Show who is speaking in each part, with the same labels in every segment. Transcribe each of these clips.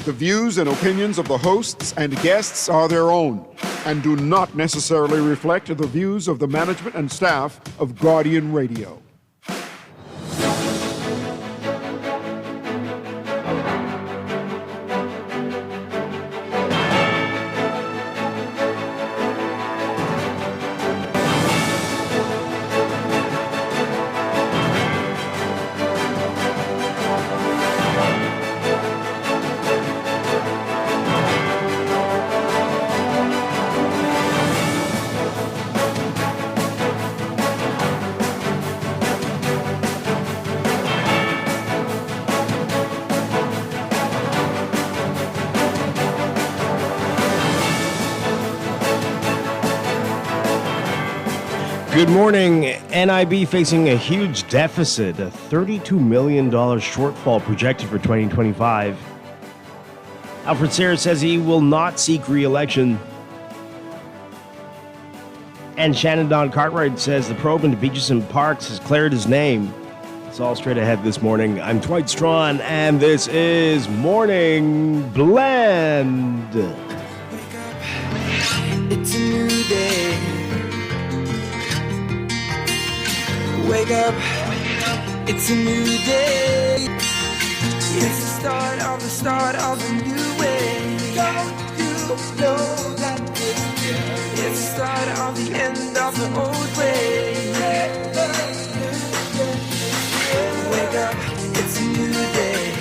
Speaker 1: The views and opinions of the hosts and guests are their own and do not necessarily reflect the views of the management and staff of Guardian Radio.
Speaker 2: Good morning. NIB facing a huge deficit, a $32 million shortfall projected for 2025. Alfred Sayers says he will not seek re-election. And Shannon Don Cartwright says the probe into beaches and parks has cleared his name. It's all straight ahead this morning. I'm Dwight Strachan, and this is Morning Blend.
Speaker 3: Wake up, it's a new day. Wake up, it's a new day. It's the start of a new way. Don't you know that it's the start of the end of the old way. Wake up, it's a new day.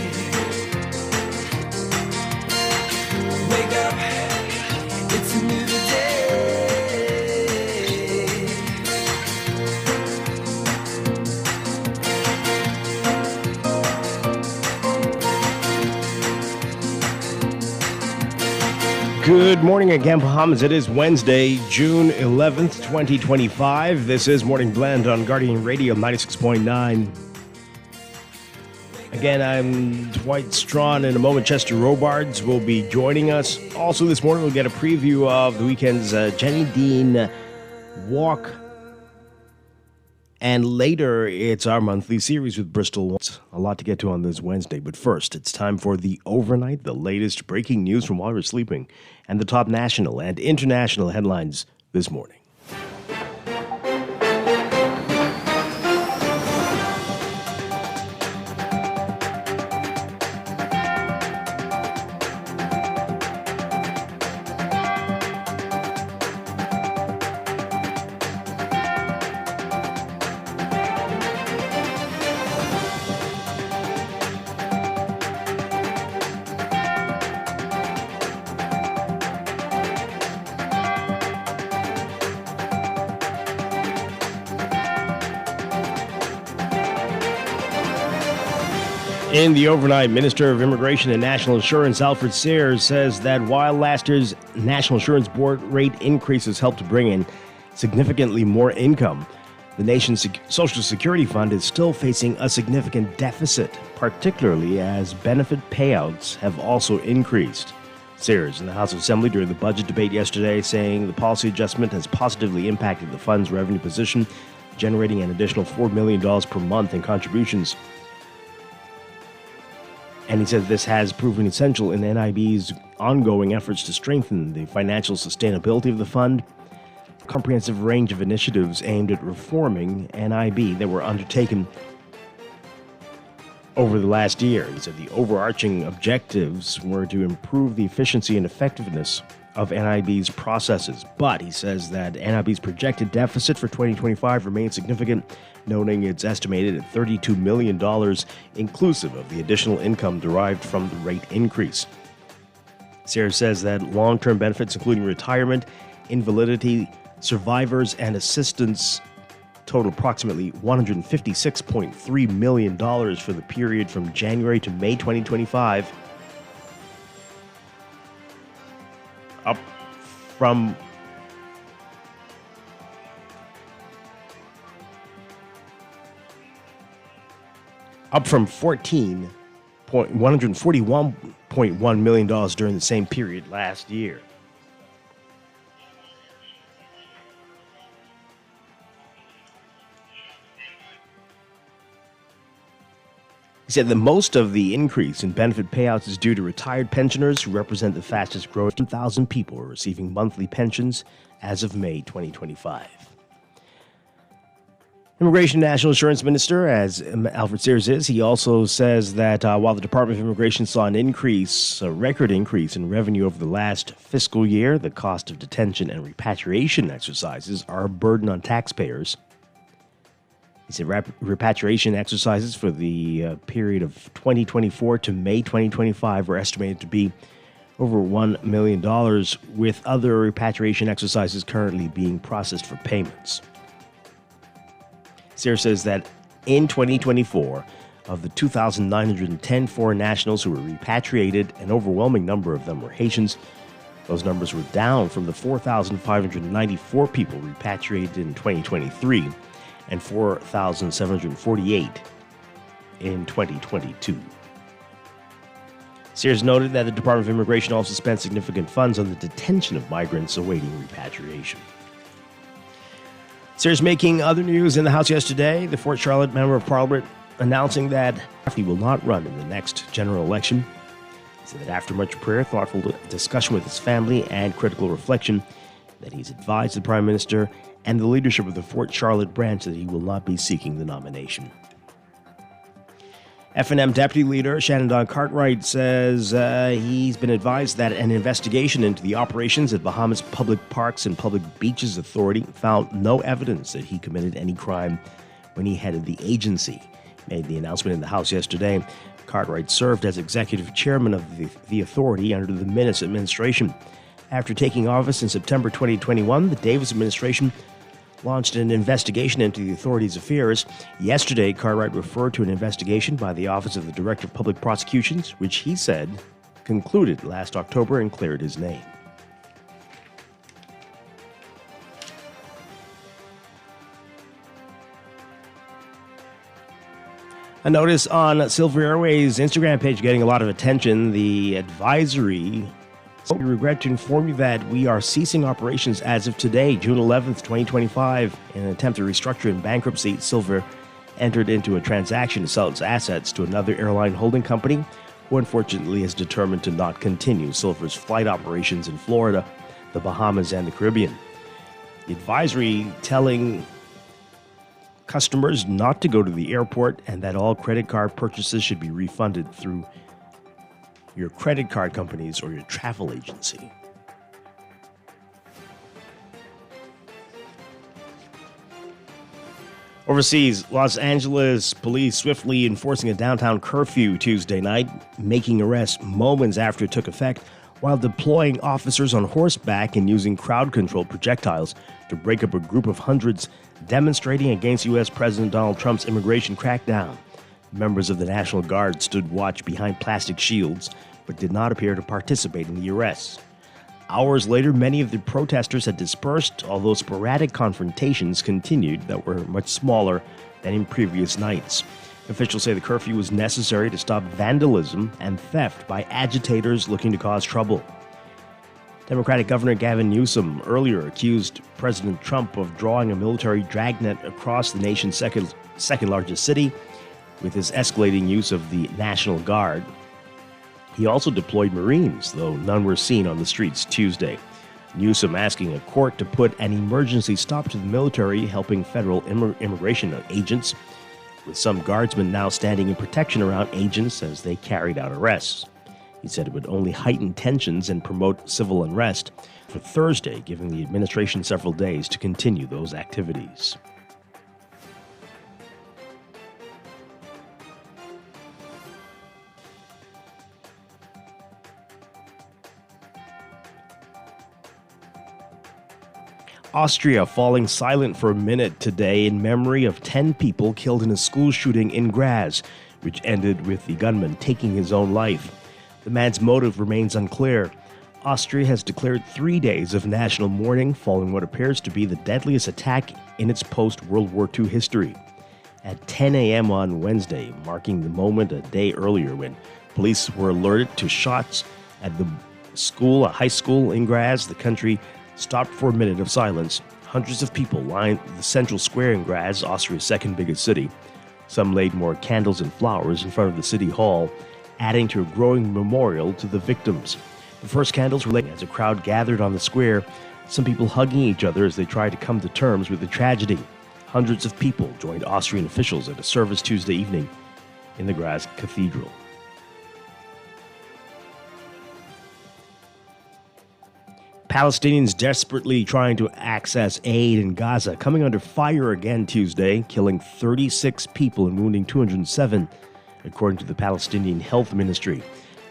Speaker 3: Wake up, it's a new day.
Speaker 2: Good morning again, Bahamas. It is Wednesday, June 11th, 2025. This is Morning Blend on Guardian Radio 96.9. Again, I'm Dwight Strachan. In a moment, Chester Robards will be joining us. Also this morning, we'll get a preview of the weekend's Jenny Dean Walk. And later, it's our monthly series with Bristol. A lot to get to on this Wednesday. But first, it's time for the overnight, the latest breaking news from while we're sleeping, and the top national and international headlines this morning. In the overnight, Minister of Immigration and National Insurance Alfred Sayers says that while last year's National Insurance Board rate increases helped to bring in significantly more income, the nation's Social Security Fund is still facing a significant deficit, particularly as benefit payouts have also increased. Sayers in the House Assembly during the budget debate yesterday saying the policy adjustment has positively impacted the fund's revenue position, generating an additional $4 million per month in contributions. And he said this has proven essential in NIB's ongoing efforts to strengthen the financial sustainability of the fund. A comprehensive range of initiatives aimed at reforming NIB that were undertaken over the last year. He said the overarching objectives were to improve the efficiency and effectiveness of NIB's processes. But he says that NIB's projected deficit for 2025 remains significant, noting it's estimated at $32 million, inclusive of the additional income derived from the rate increase. Sayers says that long-term benefits, including retirement, invalidity, survivors, and assistance, total approximately $156.3 million for the period from January to May 2025, up from $141.1 million during the same period last year. He said that most of the increase in benefit payouts is due to retired pensioners who represent the fastest growth. 1,000 people are receiving monthly pensions as of May 2025. Immigration and National Insurance Minister, as Alfred Sears is, he also says that while the Department of Immigration saw a record increase in revenue over the last fiscal year, the cost of detention and repatriation exercises are a burden on taxpayers. He said repatriation exercises for the period of 2024 to May 2025 were estimated to be over $1 million, with other repatriation exercises currently being processed for payments. Sears says that in 2024, of the 2,910 foreign nationals who were repatriated, an overwhelming number of them were Haitians. Those numbers were down from the 4,594 people repatriated in 2023 and 4,748 in 2022. Sears noted that the Department of Immigration also spent significant funds on the detention of migrants awaiting repatriation. Sears making other news in the House yesterday. The Fort Charlotte Member of Parliament announcing that he will not run in the next general election. He said that after much prayer, thoughtful discussion with his family, and critical reflection, that he's advised the Prime Minister and the leadership of the Fort Charlotte branch that he will not be seeking the nomination. F&M Deputy Leader Shannon Don Cartwright says he's been advised that an investigation into the operations at Bahamas Public Parks and Public Beaches Authority found no evidence that he committed any crime when he headed the agency. He made the announcement in the House yesterday. Cartwright served as executive chairman of the authority under the Minnis administration. After taking office in September 2021, the Davis administration launched an investigation into the authority's affairs. Yesterday, Cartwright referred to an investigation by the Office of the Director of Public Prosecutions, which he said concluded last October and cleared his name. A notice on Silver Airways' Instagram page getting a lot of attention. The advisory: we regret to inform you that we are ceasing operations as of today, June 11th, 2025. In an attempt to restructure in bankruptcy, Silver entered into a transaction to sell its assets to another airline holding company, who unfortunately is determined to not continue Silver's flight operations in Florida, the Bahamas, and the Caribbean. The advisory telling customers not to go to the airport and that all credit card purchases should be refunded through your credit card companies or your travel agency. Overseas, Los Angeles police swiftly enforcing a downtown curfew Tuesday night, making arrests moments after it took effect, while deploying officers on horseback and using crowd-control projectiles to break up a group of hundreds demonstrating against U.S. President Donald Trump's immigration crackdown. Members of the National Guard stood watch behind plastic shields, but did not appear to participate in the arrests. Hours later, many of the protesters had dispersed, although sporadic confrontations continued that were much smaller than in previous nights. Officials say the curfew was necessary to stop vandalism and theft by agitators looking to cause trouble. Democratic Governor Gavin Newsom earlier accused President Trump of drawing a military dragnet across the nation's second largest city with his escalating use of the National Guard. He also deployed Marines, though none were seen on the streets Tuesday. Newsom asking a court to put an emergency stop to the military helping federal immigration agents, with some guardsmen now standing in protection around agents as they carried out arrests. He said it would only heighten tensions and promote civil unrest for Thursday, giving the administration several days to continue those activities. Austria falling silent for a minute today in memory of 10 people killed in a school shooting in Graz, which ended with the gunman taking his own life. The man's motive remains unclear. Austria has declared 3 days of national mourning following what appears to be the deadliest attack in its post-World War II history. At 10 a.m. on Wednesday, marking the moment a day earlier when police were alerted to shots at the school, a high school in Graz, the country stopped for a minute of silence. Hundreds of people lined the central square in Graz, Austria's second biggest city, Some laid more candles and flowers in front of the city hall, adding to a growing memorial to the victims. The first candles were lit as a crowd gathered on the square, some people hugging each other as they tried to come to terms with the tragedy. Hundreds of people joined Austrian officials at a service Tuesday evening in the Graz Cathedral. Palestinians desperately trying to access aid in Gaza coming under fire again Tuesday, killing 36 people and wounding 207, according to the Palestinian Health Ministry.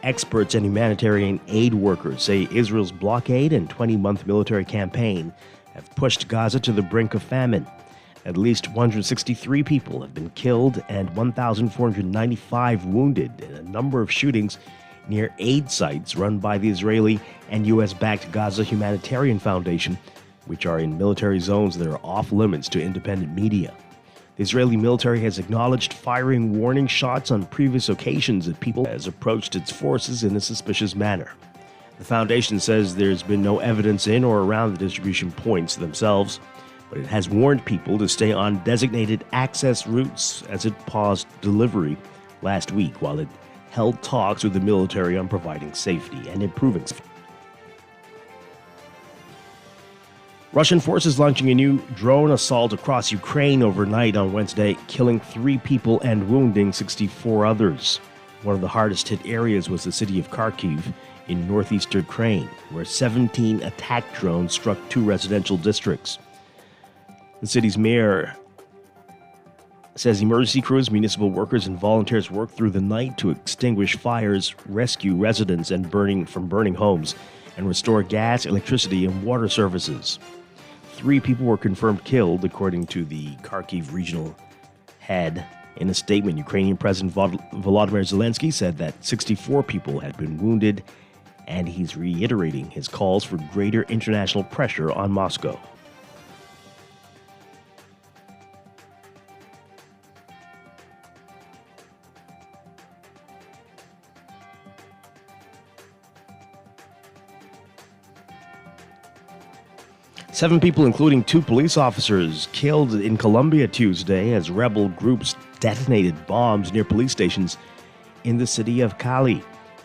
Speaker 2: Experts and humanitarian aid workers say Israel's blockade and 20-month military campaign have pushed Gaza to the brink of famine. At least 163 people have been killed and 1,495 wounded in a number of shootings near aid sites run by the Israeli and U.S.-backed Gaza Humanitarian Foundation, which are in military zones that are off-limits to independent media. The Israeli military has acknowledged firing warning shots on previous occasions at people as approached its forces in a suspicious manner. The foundation says there's been no evidence in or around the distribution points themselves, but it has warned people to stay on designated access routes as it paused delivery last week while it held talks with the military on providing safety and improving safety. Russian forces launching a new drone assault across Ukraine overnight on Wednesday, killing 3 people and wounding 64 others. One of the hardest hit areas was the city of Kharkiv in northeast Ukraine, where 17 attack drones struck 2 residential districts. The city's mayor says emergency crews, municipal workers, and volunteers worked through the night to extinguish fires, rescue residents from burning homes, and restore gas, electricity, and water services. 3 people were confirmed killed, according to the Kharkiv regional head. In a statement, Ukrainian President Volodymyr Zelensky said that 64 people had been wounded, and he's reiterating his calls for greater international pressure on Moscow. Seven people, including 2 police officers, killed in Colombia Tuesday as rebel groups detonated bombs near police stations in the city of Cali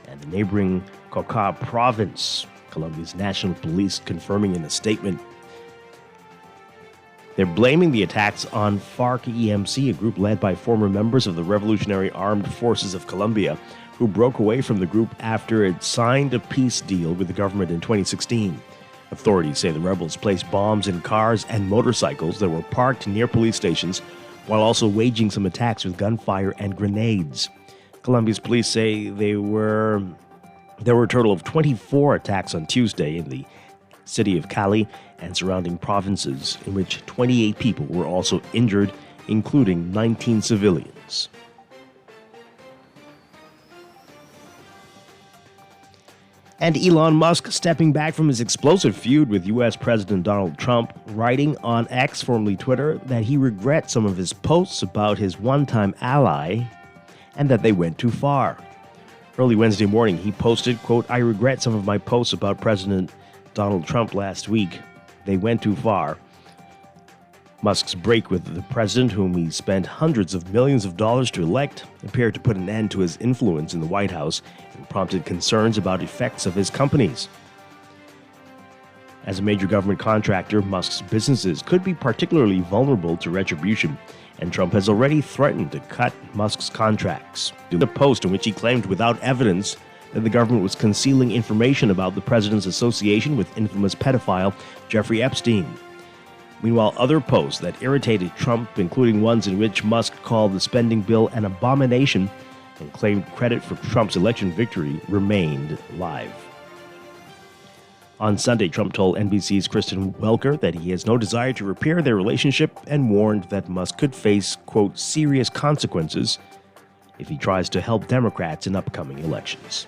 Speaker 2: and the neighboring Cauca province. Colombia's national police confirming in a statement. They're blaming the attacks on FARC-EMC, a group led by former members of the Revolutionary Armed Forces of Colombia, who broke away from the group after it signed a peace deal with the government in 2016. Authorities say the rebels placed bombs in cars and motorcycles that were parked near police stations, while also waging some attacks with gunfire and grenades. Colombia's police say there were a total of 24 attacks on Tuesday in the city of Cali and surrounding provinces, in which 28 people were also injured, including 19 civilians. And Elon Musk stepping back from his explosive feud with U.S. President Donald Trump, writing on X, formerly Twitter, that he regrets some of his posts about his one-time ally and that they went too far. Early Wednesday morning, he posted, quote, "I regret some of my posts about President Donald Trump last week. They went too far." Musk's break with the president, whom he spent hundreds of millions of dollars to elect, appeared to put an end to his influence in the White House and prompted concerns about effects of his companies. As a major government contractor, Musk's businesses could be particularly vulnerable to retribution, and Trump has already threatened to cut Musk's contracts. In a post in which he claimed without evidence that the government was concealing information about the president's association with infamous pedophile Jeffrey Epstein. Meanwhile, other posts that irritated Trump, including ones in which Musk called the spending bill an abomination and claimed credit for Trump's election victory, remained live. On Sunday, Trump told NBC's Kristen Welker that he has no desire to repair their relationship and warned that Musk could face, quote, serious consequences if he tries to help Democrats in upcoming elections.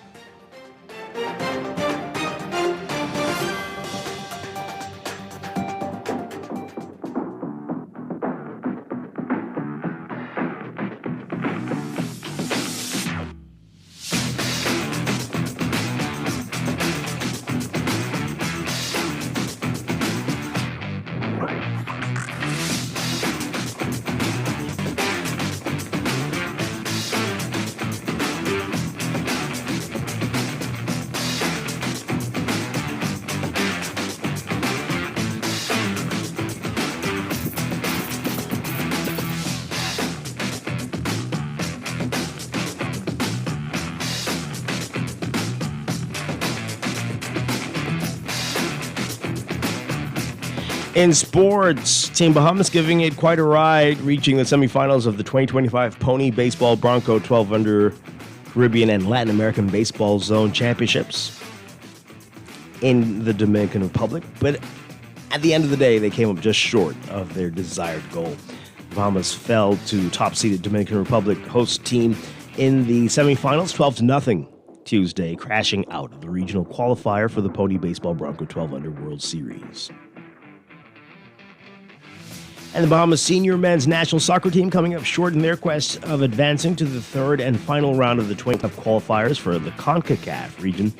Speaker 2: In sports, Team Bahamas giving it quite a ride, reaching the semifinals of the 2025 Pony Baseball Bronco 12 Under Caribbean and Latin American Baseball Zone Championships in the Dominican Republic. But at the end of the day, they came up just short of their desired goal. Bahamas fell to top-seeded Dominican Republic host team in the semifinals, 12-0 Tuesday, crashing out of the regional qualifier for the Pony Baseball Bronco 12 Under World Series. And the Bahamas senior men's national soccer team coming up short in their quest of advancing to the third and final round of the 20 Cup qualifiers for the CONCACAF region,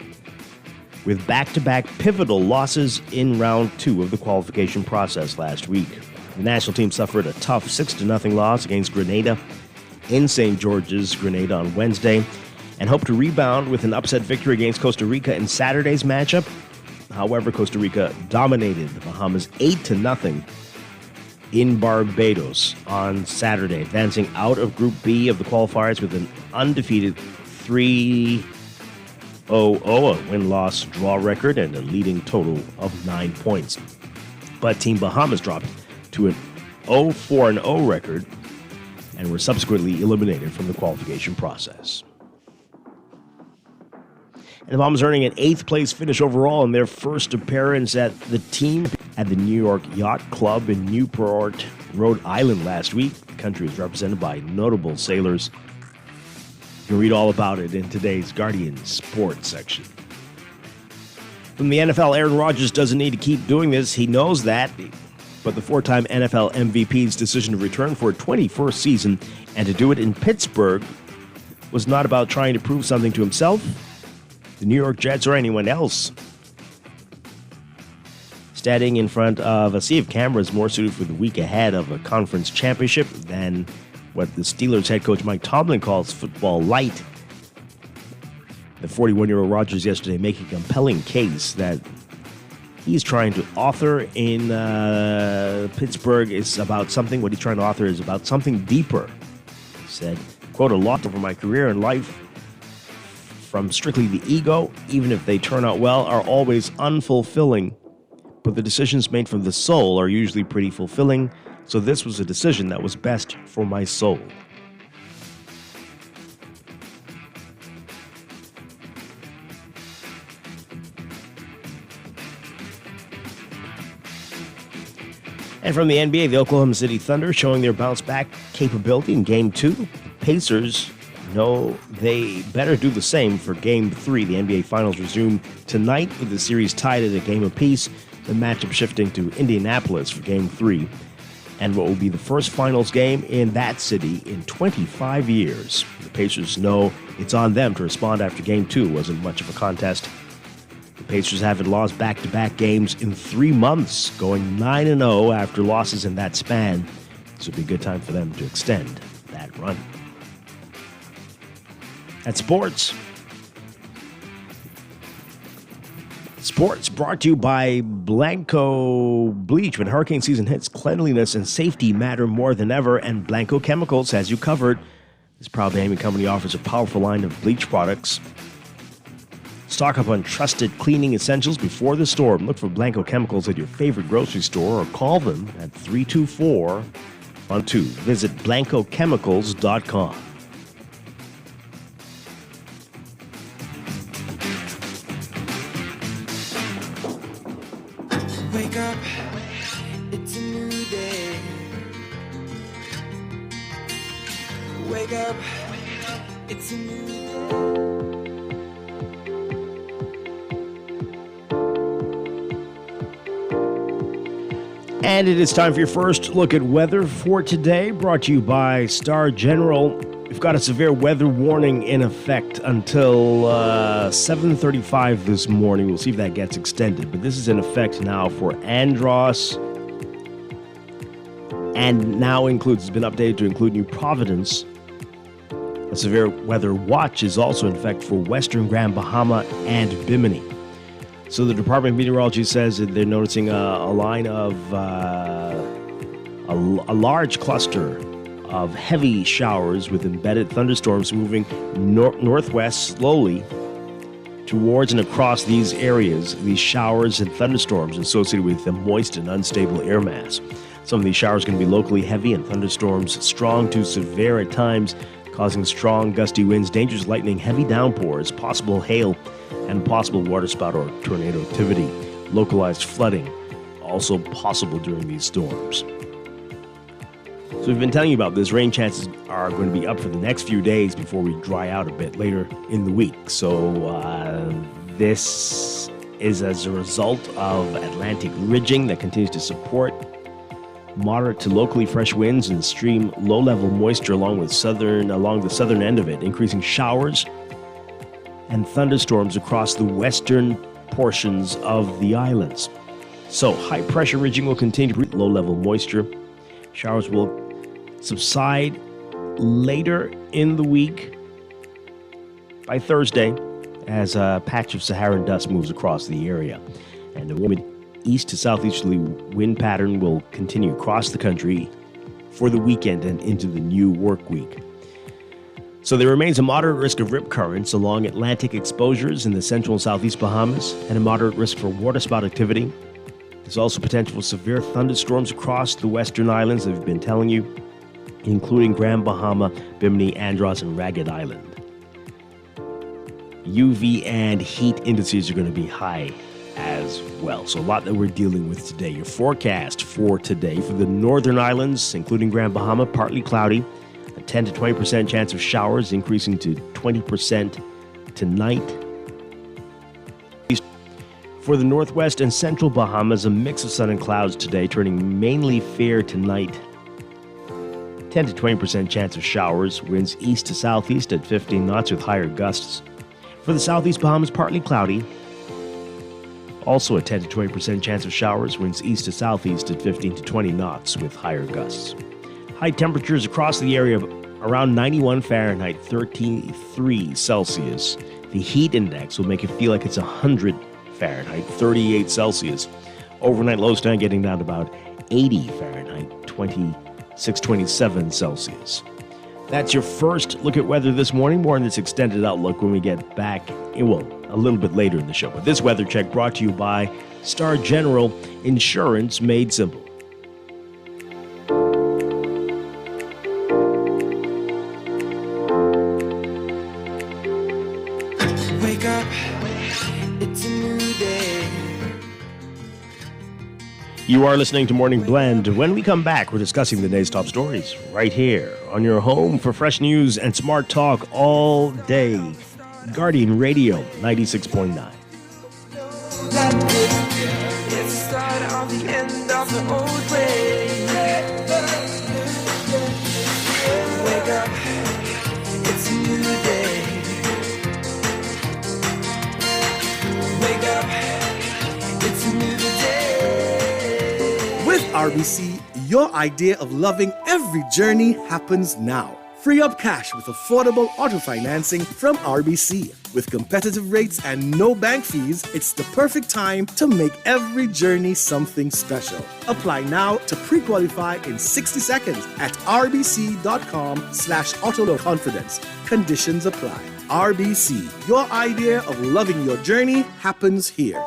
Speaker 2: with back-to-back pivotal losses in round 2 of the qualification process last week. The national team suffered a tough 6-0 loss against Grenada in St. George's, Grenada on Wednesday, and hope to rebound with an upset victory against Costa Rica in Saturday's matchup. However, Costa Rica dominated the Bahamas 8-0 in Barbados on Saturday, advancing out of Group B of the qualifiers with an undefeated 3-0, a win-loss draw record, and a leading total of 9 points. But Team Bahamas dropped to an 0-4-0 record and were subsequently eliminated from the qualification process. And the Bahamas earning an 8th place finish overall in their first appearance at the team at the New York Yacht Club in Newport, Rhode Island last week. The country was represented by notable sailors. You can read all about it in today's Guardian Sports section. From the NFL, Aaron Rodgers doesn't need to keep doing this. He knows that. But the 4-time NFL MVP's decision to return for a 21st season and to do it in Pittsburgh was not about trying to prove something to himself, the New York Jets, or anyone else. Standing in front of a sea of cameras more suited for the week ahead of a conference championship than what the Steelers head coach Mike Tomlin calls football light. The 41-year-old Rodgers yesterday making a compelling case that he's trying to author in Pittsburgh is about something. What he's trying to author is about something deeper. He said, quote, "A lot over my career and life from strictly the ego, even if they turn out well, are always unfulfilling. But the decisions made from the soul are usually pretty fulfilling. So this was a decision that was best for my soul." And from the NBA, the Oklahoma City Thunder showing their bounce-back capability in Game 2. The Pacers know they better do the same for Game 3. The NBA Finals resume tonight with the series tied at a game apiece. The matchup shifting to Indianapolis for Game 3. And what will be the first Finals game in that city in 25 years. The Pacers know it's on them to respond after Game 2 wasn't much of a contest. The Pacers haven't lost back-to-back games in 3 months, going 9-0 after losses in that span. This would be a good time for them to extend that run. That's sports. Sports brought to you by Blanco Bleach. When hurricane season hits, cleanliness and safety matter more than ever, and Blanco Chemicals has you covered. This proud Bahamian company offers a powerful line of bleach products. Stock up on trusted cleaning essentials before the storm. Look for Blanco Chemicals at your favorite grocery store or call them at 324-12. Visit BlancoChemicals.com.
Speaker 3: Wake up, it's a new day. Wake up, it's a new day.
Speaker 2: And it is time for your first look at weather for today, brought to you by Star General. We've got a severe weather warning in effect until 7:35 this morning. We'll see if that gets extended. But this is in effect now for Andros, and now it's been updated to include New Providence. A severe weather watch is also in effect for Western Grand Bahama and Bimini. So the Department of Meteorology says that they're noticing a line of a large cluster of heavy showers with embedded thunderstorms moving northwest slowly Towards and across these areas, these showers and thunderstorms associated with a moist and unstable air mass. Some of these showers are going to be locally heavy and thunderstorms strong to severe at times, causing strong gusty winds, dangerous lightning, heavy downpours, possible hail, and possible waterspout or tornado activity. Localized flooding also possible during these storms. So we've been telling you about this. Rain chances are going to be up for the next few days before we dry out a bit later in the week. So this is as a result of Atlantic ridging that continues to support moderate to locally fresh winds and stream low-level moisture along the southern end of it, increasing showers and thunderstorms across the western portions of the islands. So high-pressure ridging will continue to bring low-level moisture. Showers will subside later in the week by Thursday as a patch of Saharan dust moves across the area. And the humid east to southeasterly wind pattern will continue across the country for the weekend and into the new work week. So there remains a moderate risk of rip currents along Atlantic exposures in the central and southeast Bahamas and a moderate risk for waterspout activity. There's also potential for severe thunderstorms across the western islands that we've been telling you, including Grand Bahama, Bimini, Andros, and Ragged Island. UV and heat indices are going to be high as well. So a lot that we're dealing with today. Your forecast for today for the northern islands, including Grand Bahama, partly cloudy, a 10 to 20% chance of showers, increasing to 20% tonight. For the northwest and central Bahamas, a mix of sun and clouds today, turning mainly fair tonight. 10 to 20% chance of showers, winds east to southeast at 15 knots with higher gusts. For the southeast Bahamas, partly cloudy. Also a 10 to 20% chance of showers, winds east to southeast at 15 to 20 knots with higher gusts. High temperatures across the area of around 91 Fahrenheit, 33 Celsius. The heat index will make it feel like it's 100 Fahrenheit, 38 Celsius. Overnight lows tonight getting down to about 80 Fahrenheit, 26-27 Celsius. That's your first look at weather this morning. More on this extended outlook when we get back, a little bit later in the show. But this weather check brought to you by Star General Insurance Made Simple.
Speaker 3: Wake up, it's a new day.
Speaker 2: You are listening to Morning Blend. When we come back, we're discussing the day's top stories right here on your home for fresh news and smart talk all day. Guardian Radio 96.9.
Speaker 3: It's the start of the end of the old way. Wake up, it's a new day. Wake up, it's a new day.
Speaker 4: With RBC, your idea of loving every journey happens now. Free up cash with affordable auto financing from RBC. With competitive rates and no bank fees, it's the perfect time to make every journey something special. Apply now to pre-qualify in 60 seconds at rbc.com/autoloanconfidence. Conditions apply. RBC, your idea of loving your journey happens here.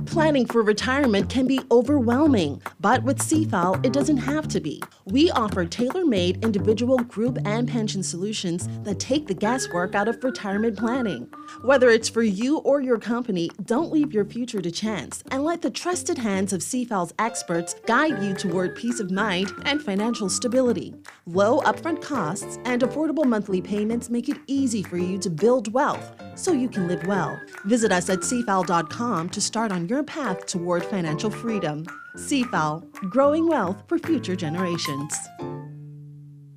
Speaker 5: Planning for retirement can be overwhelming, but with CFAL, it doesn't have to be. We offer tailor-made individual, group, and pension solutions that take the guesswork out of retirement planning. Whether it's for you or your company, don't leave your future to chance and let the trusted hands of CFAL's experts guide you toward peace of mind and financial stability. Low upfront costs and affordable monthly payments make it easy for you to build wealth so you can live well. Visit us at cfal.com to start on your path toward financial freedom. CFAL, growing wealth for future generations.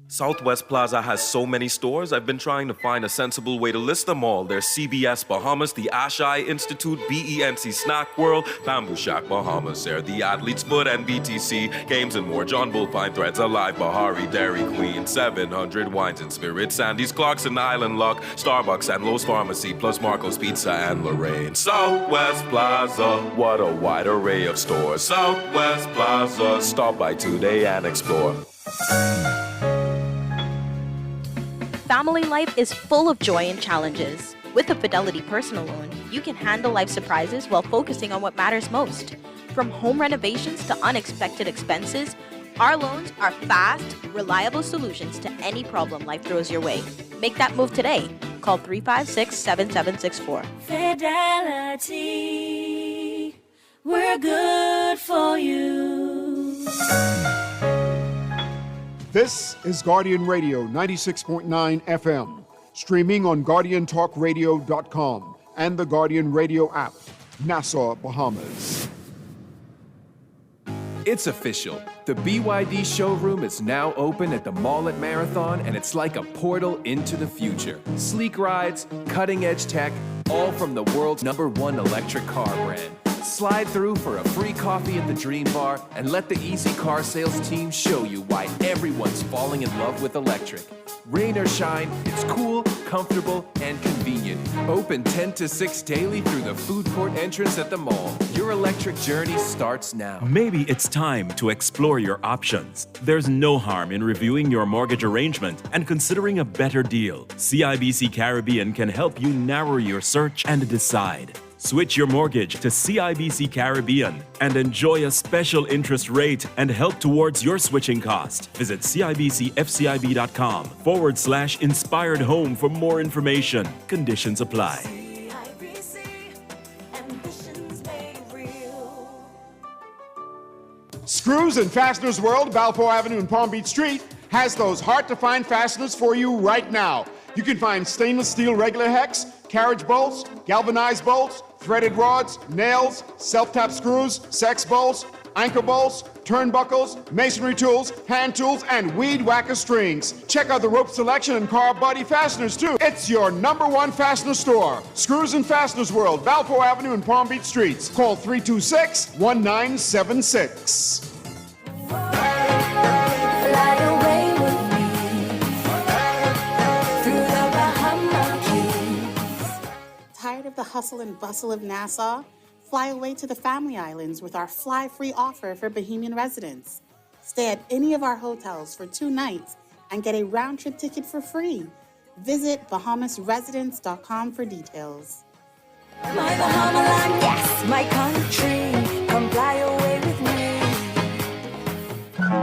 Speaker 6: Southwest Plaza has so many stores, I've been trying to find a sensible way to list them all. There's CBS Bahamas, the Ashai Institute, BENC Snack World, Bamboo Shack Bahamas, there the Athlete's Foot and BTC, Games and More, John Bull Fine Threads, Alive, Bahari, Dairy Queen, 700 Wines and Spirits, Sandy's Clocks and Island Lock, Starbucks and Lowe's Pharmacy, plus Marco's Pizza and Lorraine. Southwest Plaza, what a wide array of stores. Southwest Plaza, stop by today and explore.
Speaker 7: Family life is full of joy and challenges. With a Fidelity personal loan, you can handle life surprises while focusing on what matters most. From home renovations to unexpected expenses, our loans are fast, reliable solutions to any problem life throws your way. Make that move today. Call 356-7764.
Speaker 8: Fidelity, we're good for you.
Speaker 1: This is Guardian Radio 96.9 FM, streaming on GuardianTalkRadio.com and the Guardian Radio app, Nassau, Bahamas.
Speaker 9: It's official. The BYD showroom is now open at the mall at Marathon, and it's like a portal into the future. Sleek rides, cutting-edge tech, all from the world's #1 electric car brand. Slide through for a free coffee at the Dream Bar and let the Easy Car Sales team show you why everyone's falling in love with electric. Rain or shine, it's cool, comfortable, and convenient. Open 10 to 6 daily through the food court entrance at the mall. Your electric journey starts now.
Speaker 10: Maybe it's time to explore your options. There's no harm in reviewing your mortgage arrangement and considering a better deal. CIBC Caribbean can help you narrow your search and decide. Switch your mortgage to CIBC Caribbean and enjoy a special interest rate and help towards your switching cost. Visit CIBCFCIB.com/inspired home for more information. Conditions apply.
Speaker 1: Screws and Fasteners World, Balfour Avenue and Palm Beach Street, has those hard-to-find fasteners for you right now. You can find stainless steel regular hex, carriage bolts, galvanized bolts, threaded rods, nails, self-tap screws, sex bolts, anchor bolts, turnbuckles, masonry tools, hand tools, and weed whacker strings. Check out the rope selection and car body fasteners, too. It's your #1 fastener store. Screws and Fasteners World, Balfour Avenue and Palm Beach Streets. Call 326-1976.
Speaker 8: Fly away with me through the Bahamas.
Speaker 11: Tired of the hustle and bustle of Nassau? Fly away to the Family Islands with our fly-free offer for Bahamian residents. Stay at any of our hotels for 2 nights and get a round-trip ticket for free. Visit BahamasResidents.com for details.
Speaker 8: My Bahamaland, yes, my country. Come fly away with me.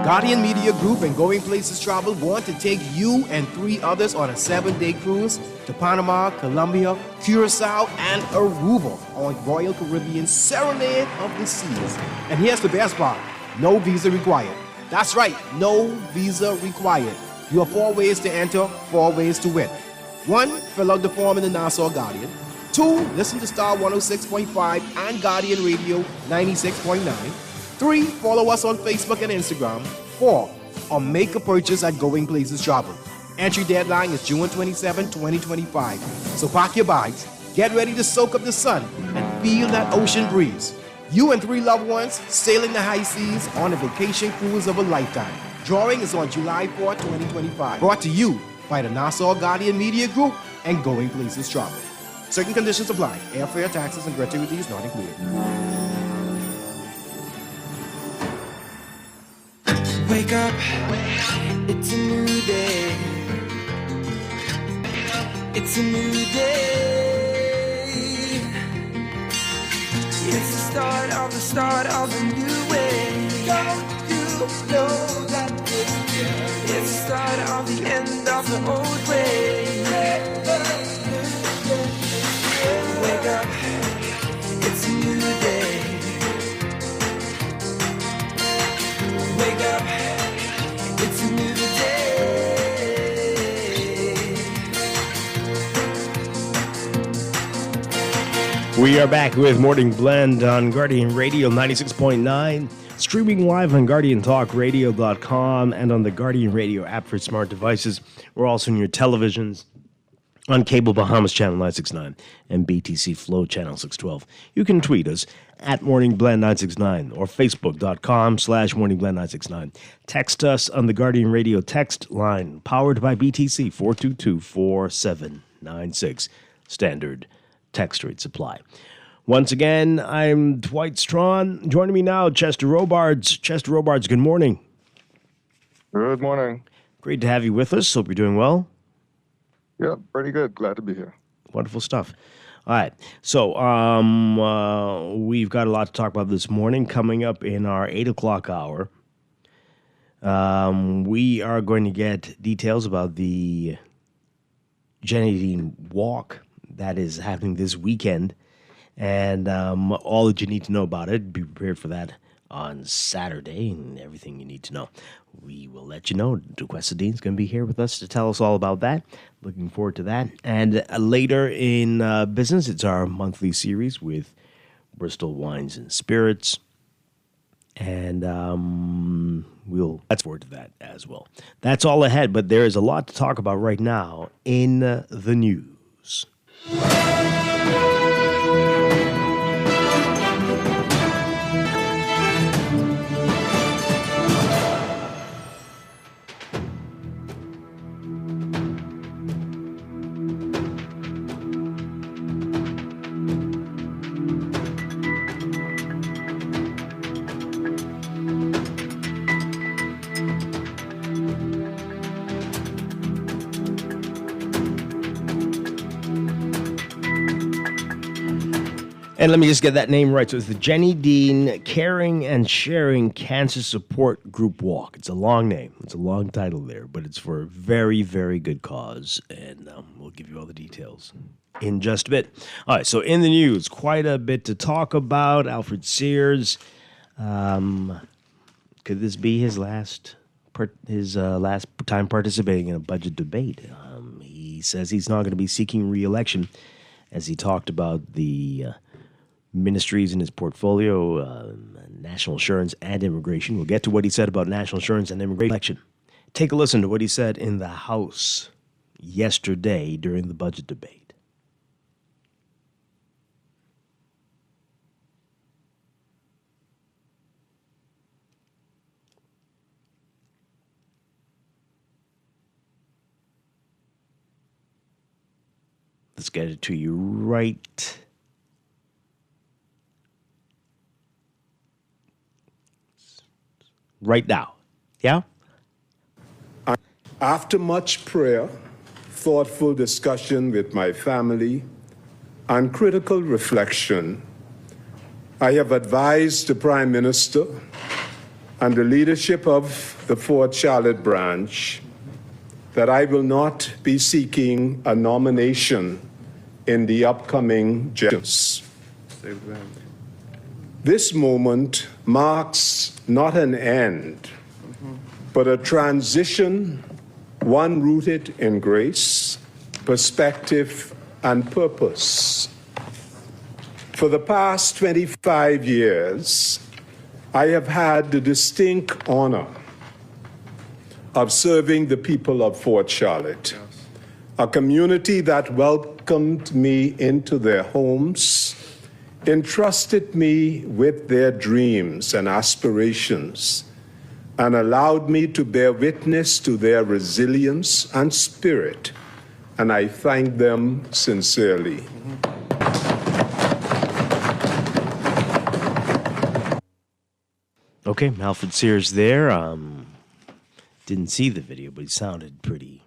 Speaker 12: Guardian Media Group and Going Places Travel want to take you and 3 others on a 7-day cruise to Panama, Colombia, Curacao, and Aruba on Royal Caribbean's Serenade of the Seas. And here's the best part, no visa required. That's right, no visa required. You have 4 ways to enter, 4 ways to win. 1, fill out the form in the Nassau Guardian. 2, listen to Star 106.5 and Guardian Radio 96.9. 3, follow us on Facebook and Instagram. 4, or make a purchase at Going Places Travel. Entry deadline is June 27, 2025. So pack your bags, get ready to soak up the sun, and feel that ocean breeze. You and 3 loved ones sailing the high seas on a vacation cruise of a lifetime. Drawing is on July 4, 2025. Brought to you by the Nassau Guardian Media Group and Going Places Travel. Certain conditions apply. Airfare, taxes, and gratuities not included.
Speaker 3: Wake up, it's a new day. It's a new day. It's the start of a new way. Don't you know that it's the start of the end of the old way? Wake up, it's a new day. Wake up, it's a new day.
Speaker 2: We are back with Morning Blend on Guardian Radio 96.9, streaming live on GuardianTalkRadio.com and on the Guardian Radio app for smart devices. We're also on your televisions on Cable Bahamas Channel 969 and BTC Flow Channel 612. You can tweet us at MorningBlend969 or Facebook.com/MorningBlend969. Text us on the Guardian Radio text line, powered by BTC 422-4796. Standard text rate supply. Once again, I'm Dwight Strachan. Joining me now, Chester Robards. Chester Robards, good morning.
Speaker 13: Good morning.
Speaker 2: Great to have you with us. Hope you're doing well.
Speaker 13: Yeah, pretty good. Glad to be here.
Speaker 2: Wonderful stuff. All right. So we've got a lot to talk about this morning. Coming up in our 8 o'clock hour, we are going to get details about the Jenny Dean Walk that is happening this weekend, and all that you need to know about it. Be prepared for that on Saturday and everything you need to know. We will let you know. Duquesa Dean's going to be here with us to tell us all about that. Looking forward to that. And later in business, it's our monthly series with Bristol Wines and Spirits. And we'll look forward to that as well. That's all ahead, but there is a lot to talk about right now in the news. And let me just get that name right. So it's the Jenny Dean Caring and Sharing Cancer Support Group Walk. It's a long name. It's a long title there, but it's for a very, very good cause. And we'll give you all the details in just a bit. All right, so in the news, quite a bit to talk about. Alfred Sears, could this be his last time participating in a budget debate? He says he's not going to be seeking re-election, as he talked about the ministries in his portfolio, national insurance and immigration. We'll get to what he said about national insurance and immigration. Take a listen to what he said in the House yesterday during the budget debate. Let's get it to you right now. Yeah?
Speaker 14: After much prayer, thoughtful discussion with my family, and critical reflection, I have advised the Prime Minister and the leadership of the Fort Charlotte branch that I will not be seeking a nomination in the upcoming elections. This moment marks not an end, but a transition, one rooted in grace, perspective, and purpose. For the past 25 years, I have had the distinct honor of serving the people of Fort Charlotte, a community that welcomed me into their homes, entrusted me with their dreams and aspirations, and allowed me to bear witness to their resilience and spirit, and I thank them sincerely.
Speaker 2: Okay, Alfred Sears there. Didn't see the video, but he sounded pretty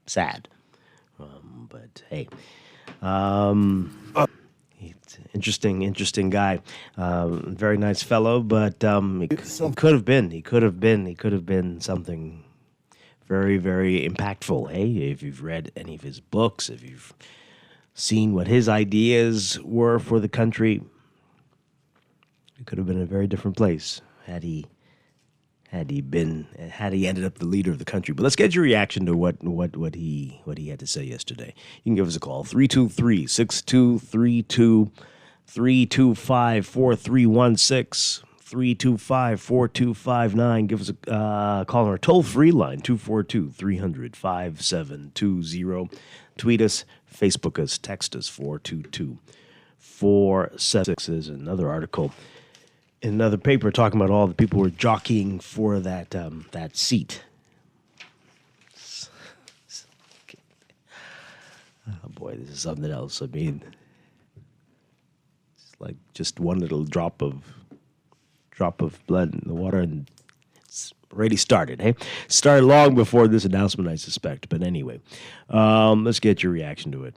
Speaker 2: sad. But hey, interesting guy. Very nice fellow, but he could have been something very, very impactful. Hey, if you've read any of his books, if you've seen what his ideas were for the country, it could have been a very different place had he ended up the leader of the country. But let's get your reaction to what he had to say yesterday. You can give us a call, 323-6232, 325-4316, 325-4259. Give us a call on our toll-free line, 242-300-5720. Tweet us, Facebook us, text us, 422-476. There's another article in another paper talking about all the people who were jockeying for that seat. Oh boy, this is something else. I mean, it's like just one little drop of blood in the water, and Already started, hey? Started long before this announcement, I suspect. But anyway, let's get your reaction to it.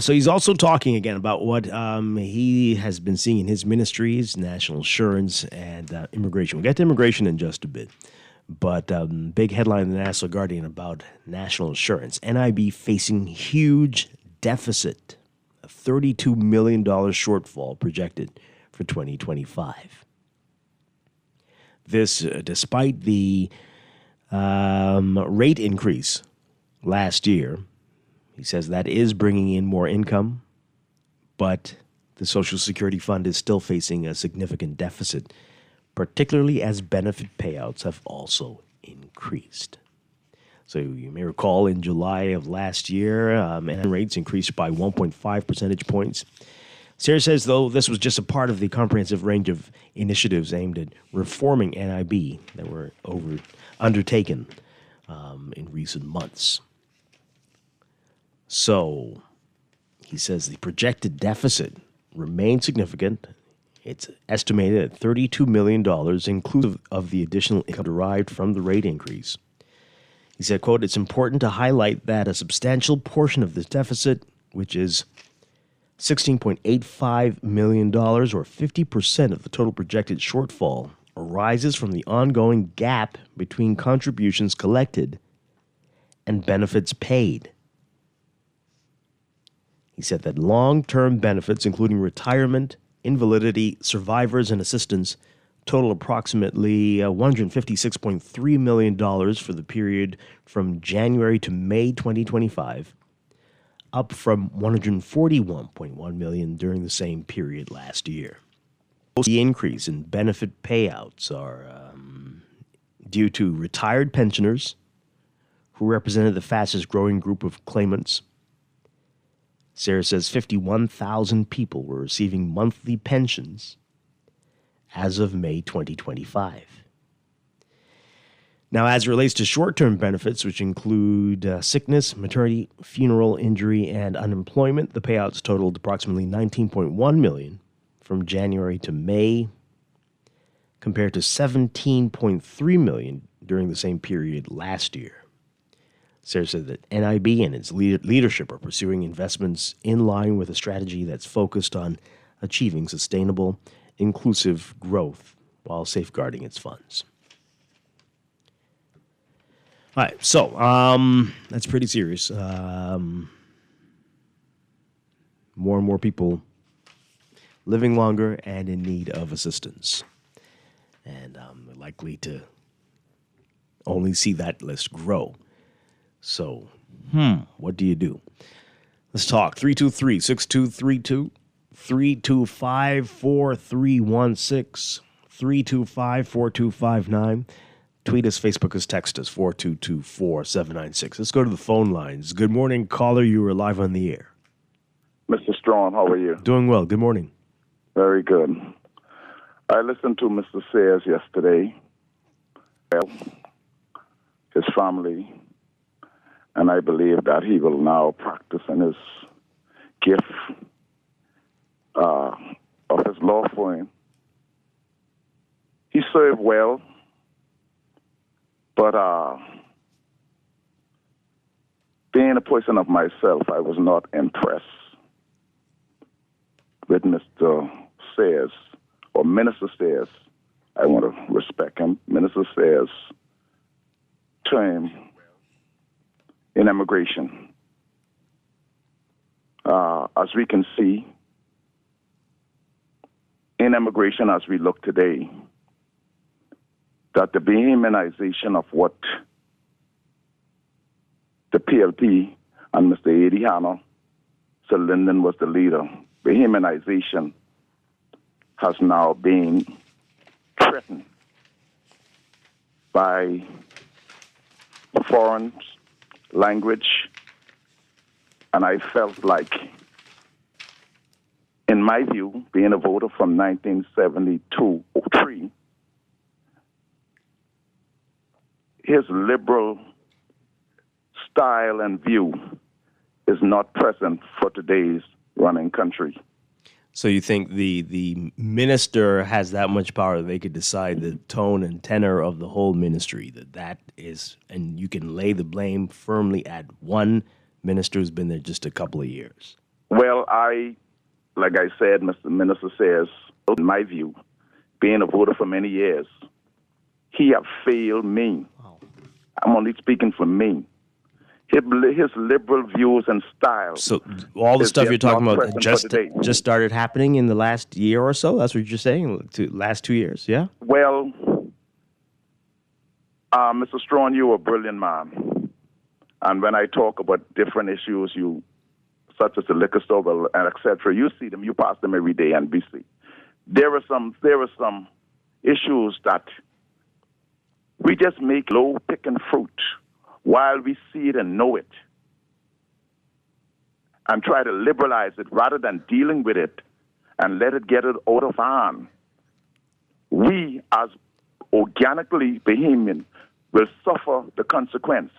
Speaker 2: So he's also talking again about what he has been seeing in his ministries, national insurance, and immigration. We'll get to immigration in just a bit. But big headline in the National Guardian about national insurance. NIB facing huge deficit, a $32 million shortfall projected for 2025. This, despite the rate increase last year. He says that is bringing in more income, but the Social Security Fund is still facing a significant deficit, particularly as benefit payouts have also increased. So you may recall in July of last year, and rates increased by 1.5 percentage points. Sarah says, though, this was just a part of the comprehensive range of initiatives aimed at reforming NIB that were undertaken in recent months. So he says the projected deficit remains significant. It's estimated at $32 million, inclusive of the additional income derived from the rate increase. He said, quote, "It's important to highlight that a substantial portion of this deficit, which is $16.85 million, or 50% of the total projected shortfall, arises from the ongoing gap between contributions collected and benefits paid." He said that long-term benefits, including retirement, invalidity, survivors, and assistance, total approximately $156.3 million for the period from January to May 2025, up from $141.1 million during the same period last year. The increase in benefit payouts are due to retired pensioners, who represented the fastest-growing group of claimants. Sarah says 51,000 people were receiving monthly pensions as of May 2025. Now, as it relates to short-term benefits, which include sickness, maternity, funeral, injury, and unemployment, the payouts totaled approximately $19.1 million from January to May, compared to $17.3 million during the same period last year. Sarah said that NIB and its leadership are pursuing investments in line with a strategy that's focused on achieving sustainable, inclusive growth while safeguarding its funds. All right, so that's pretty serious. More and more people living longer and in need of assistance. And we're likely to only see that list grow. So, what do you do? Let's talk. 323-6232, 325-4316, 325-4259. Tweet us, Facebook us, text us, 422-4796. Let's go to the phone lines. Good morning, caller. You are live on the air.
Speaker 13: Mr. Strachan, how are you?
Speaker 2: Doing well. Good morning.
Speaker 13: Very good. I listened to Mr. Sayers yesterday, his family, and I believe that he will now practice in his gift of his law firm. He served well, but being a person of myself, I was not impressed with Mr. Sayers, or Minister Sayers. I want to respect him. Minister Sayers' term in immigration. As we can see, in immigration as we look today, that the behemonization of what the PLP and Mr. Eddie Hanna, Sir Lyndon was the leader, behemonization has now been threatened by foreign language, and I felt like, in my view, being a voter from 1972-03, his liberal style and view is not present for today's running country.
Speaker 2: So you think the minister has that much power that they could decide the tone and tenor of the whole ministry, that is, and you can lay the blame firmly at one minister who's been there just a couple of years?
Speaker 13: Well, like I said, Mr. Minister says, in my view, being a voter for many years, he have failed me. I'm only speaking for me. His liberal views and style.
Speaker 2: So all the stuff you're talking about just started happening in the last year or so? That's what you're saying? Last 2 years, yeah?
Speaker 13: Well, Mr. Strachan, you're a brilliant man. And when I talk about different issues, such as the liquor store and etc., you see them, you pass them every day on BC. There are some issues that we just make low-picking fruit while we see it and know it, and try to liberalize it rather than dealing with it and let it get it out of hand. We, as organically Bahamian, will suffer the consequence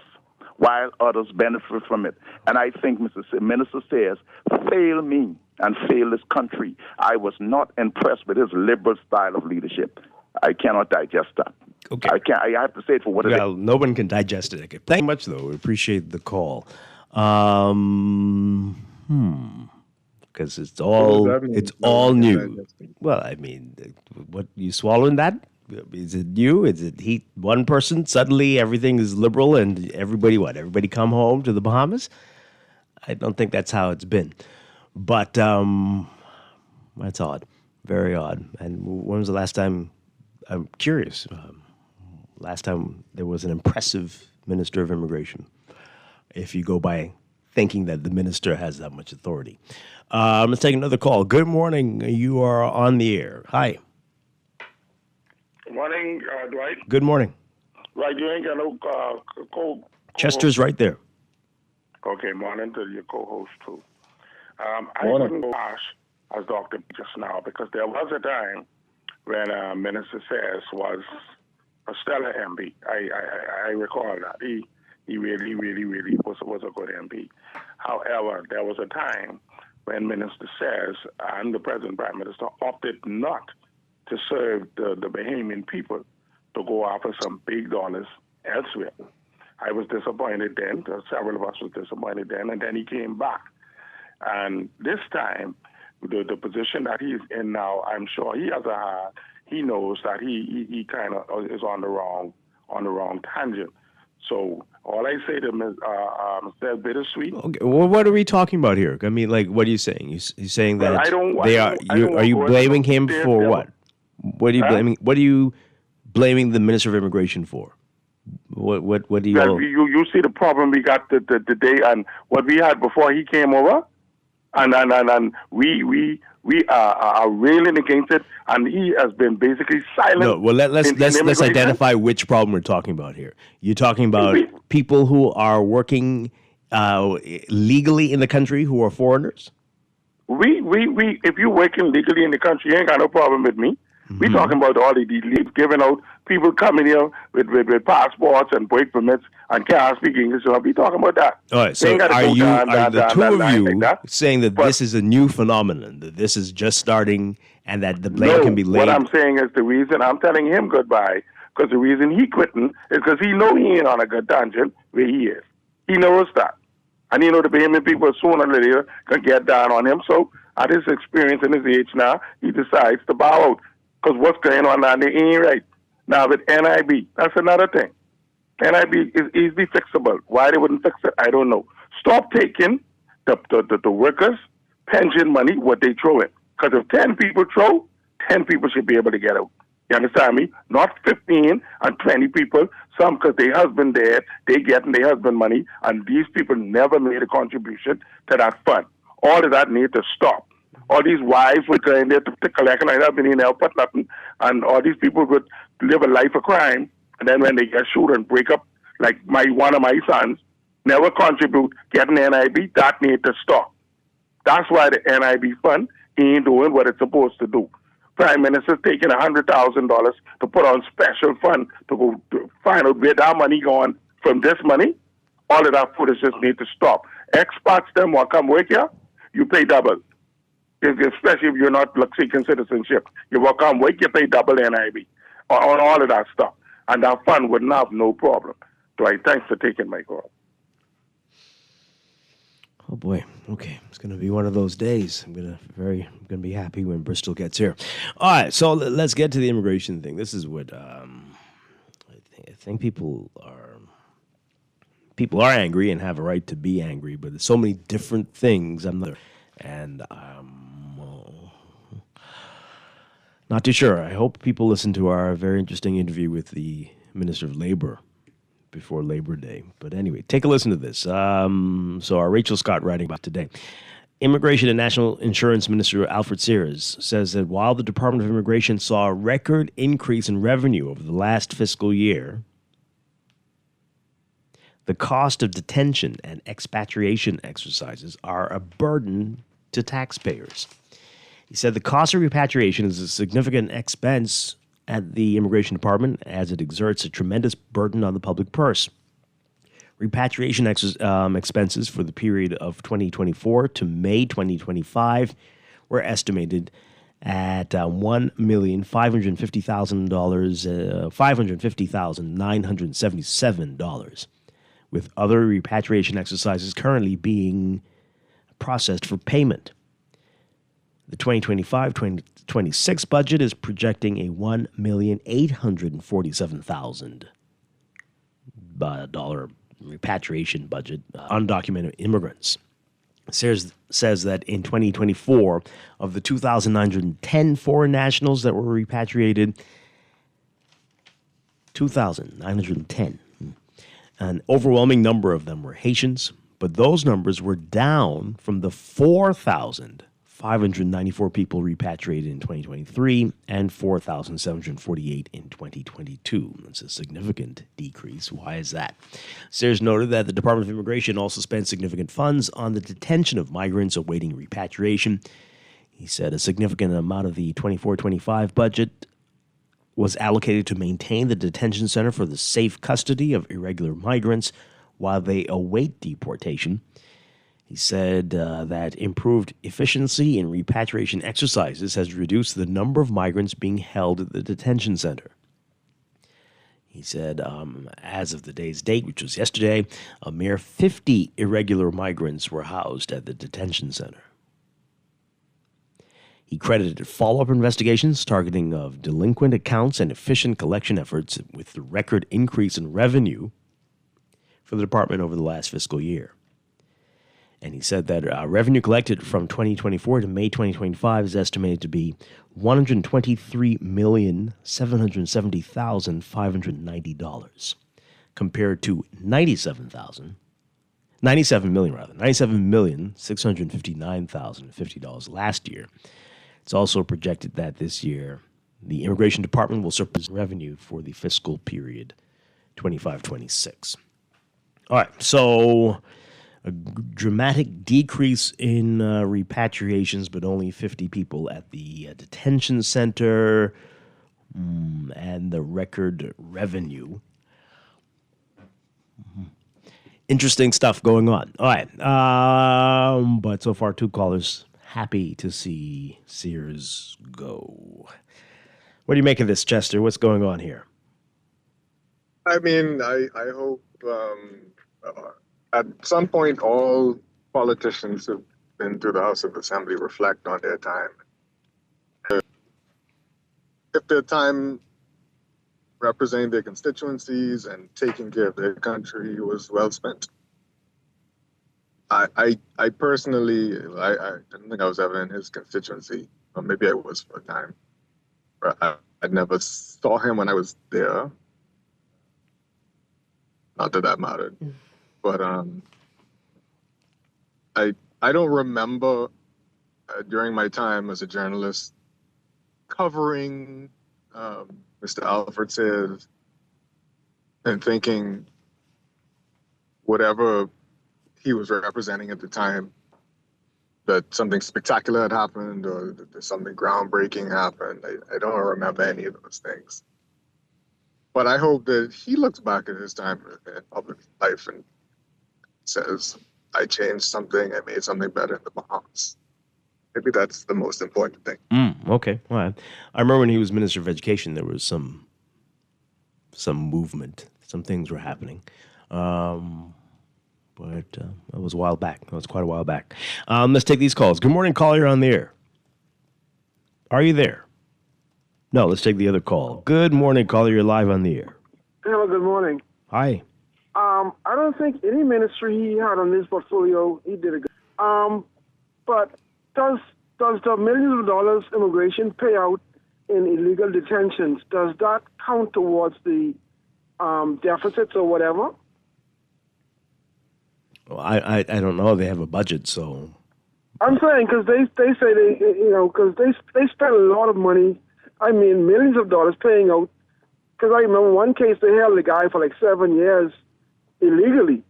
Speaker 13: while others benefit from it. And I think Mr. Minister says, fail me and fail this country. I was not impressed with his liberal style of leadership. I cannot digest that.
Speaker 2: Okay.
Speaker 13: I have to say it for what it is.
Speaker 2: Well, no one can digest it. Thank you much, though. We appreciate the call. Because it's all new. Well, I mean, what, you swallowing that? Is it you? Is it one person? Suddenly everything is liberal and everybody come home to the Bahamas? I don't think that's how it's been. But that's odd. Very odd. And when was the last time, I'm curious, last time there was an impressive minister of immigration, if you go by thinking that the minister has that much authority. Let's take another call. Good morning. You are on the air. Hi.
Speaker 15: Good morning, Dwight.
Speaker 2: Good morning.
Speaker 15: Right, you ain't got no
Speaker 2: Chester's right there.
Speaker 15: Okay, morning to your co-host, too. I wouldn't go harsh as Dr. just now, because there was a time when Minister Sayers was a stellar MP. I recall that. He really was a good MP. However, there was a time when Minister Sayers and the present Prime Minister opted not to serve the Bahamian people, to go after some big dollars elsewhere. I was disappointed then. Several of us was disappointed then, and then he came back. And this time, the position that he's in now, I'm sure he has a heart. He knows that he kind of is on the wrong tangent. So all I say to him is bittersweet.
Speaker 2: Okay. Well, what are we talking about here? I mean, like, what are you saying? You're saying that are you blaming him for what? What are you blaming? What are you blaming the Minister of Immigration for? What do you?
Speaker 15: Well, you see the problem we got the day and what we had before he came over, and we are railing against it, and he has been basically silent.
Speaker 2: No, well let's identify which problem we're talking about here. You're talking about people who are working legally in the country who are foreigners.
Speaker 15: We if you're working legally in the country, you ain't got no problem with me. We talking about all the leaves giving out, people coming here with passports and work permits and can't speak English. So we talking about that.
Speaker 2: All right. So are the two of you saying that this is a new phenomenon, that this is just starting, and that the blame can be laid?
Speaker 15: What I'm saying is the reason I'm telling him goodbye, because the reason he quitting is because he know he ain't on a good tangent where he is. He knows that. And he know the Bahamian people sooner or later can get down on him. So at his experience and his age now, he decides to bow out. Because what's going on now, they ain't right. Now with NIB, that's another thing. NIB is easily fixable. Why they wouldn't fix it, I don't know. Stop taking the workers' pension money, what they throw in. Because if 10 people throw, 10 people should be able to get out. You understand me? Not 15 and 20 people. Some because their husband dead, they getting their husband money, and these people never made a contribution to that fund. All of that need to stop. All these wives would go in there to collect, and I have been in there but nothing. And all these people would live a life of crime, and then when they get shot and break up, like one of my sons, never contribute, getting NIB, that need to stop. That's why the NIB fund ain't doing what it's supposed to do. Prime Minister's taking $100,000 to put on special fund to go to find out where that money going from this money. All of that footage just need to stop. Expats them want to come work here, you pay double. especially if you're not seeking citizenship. You work on wait, you pay double NIB on all of that stuff. And that fund wouldn't have no problem. Dwight, thanks for taking my call.
Speaker 2: Oh boy. Okay, it's going to be one of those days. I'm going to be happy when Bristol gets here. All right, so let's get to the immigration thing. This is what I think people are angry and have a right to be angry, but there's so many different things. And I'm not too sure. I hope people listen to our very interesting interview with the Minister of Labor before Labor Day. But anyway, take a listen to this. So our Rachel Scott writing about today. Immigration and National Insurance Minister Alfred Sears says that while the Department of Immigration saw a record increase in revenue over the last fiscal year, the cost of detention and expatriation exercises are a burden to taxpayers. He said the cost of repatriation is a significant expense at the Immigration Department as it exerts a tremendous burden on the public purse. Repatriation expenses for the period of 2024 to May 2025 were estimated at $1,550,977, with other repatriation exercises currently being processed for payment. The 2025-2026 budget is projecting a $1,847,000 repatriation budget undocumented immigrants. Sears says that in 2024, of the 2,910 foreign nationals that were repatriated, 2,910, an overwhelming number of them were Haitians, but those numbers were down from the 4,594 people repatriated in 2023 and 4,748 in 2022. That's a significant decrease. Why is that? Sears noted that the Department of Immigration also spent significant funds on the detention of migrants awaiting repatriation. He said a significant amount of the 24-25 budget was allocated to maintain the detention center for the safe custody of irregular migrants while they await deportation. He said that improved efficiency in repatriation exercises has reduced the number of migrants being held at the detention center. He said, as of the day's date, which was yesterday, a mere 50 irregular migrants were housed at the detention center. He credited follow-up investigations targeting of delinquent accounts and efficient collection efforts with the record increase in revenue for the department over the last fiscal year. And he said that revenue collected from 2024 to May 2025 is estimated to be $123,770,590, compared to $97,659,050 last year. It's also projected that this year the Immigration Department will surpass revenue for the fiscal period 25-26. All right, so a dramatic decrease in repatriations, but only 50 people at the detention center, and the record revenue. Interesting stuff going on. All right, but so far 2 callers. Happy to see Sears go. What do you make of this, Chester? What's going on here?
Speaker 16: I mean, I hope at some point all politicians who've been to the House of Assembly reflect on their time. If their time representing their constituencies and taking care of their country was well spent. I personally, I don't think I was ever in his constituency, or maybe I was for a time. I never saw him when I was there. Not that mattered. But I don't remember during my time as a journalist covering Mr. Alfred Sears and thinking whatever he was representing at the time, that something spectacular had happened or that something groundbreaking happened. I don't remember any of those things. But I hope that he looks back at his time in public life and says, I changed something, I made something better in the Bahamas. Maybe that's the most important thing.
Speaker 2: Okay. All right. I remember when he was Minister of Education, there was some movement. Some things were happening. But that was a while back. That was quite a while back. Let's take these calls. Good morning, caller. You're on the air. Are you there? No, let's take the other call. Good morning, caller. You're live on the air.
Speaker 17: Hello, good morning.
Speaker 2: Hi.
Speaker 17: I don't think any ministry he had on his portfolio, he did a good. But does the millions of dollars immigration payout in illegal detentions, does that count towards the deficits or whatever?
Speaker 2: Well, I don't know. They have a budget, so.
Speaker 17: I'm saying because they say because they spend a lot of money. I mean, millions of dollars paying out. Because I remember one case they held a guy for like 7 years illegally.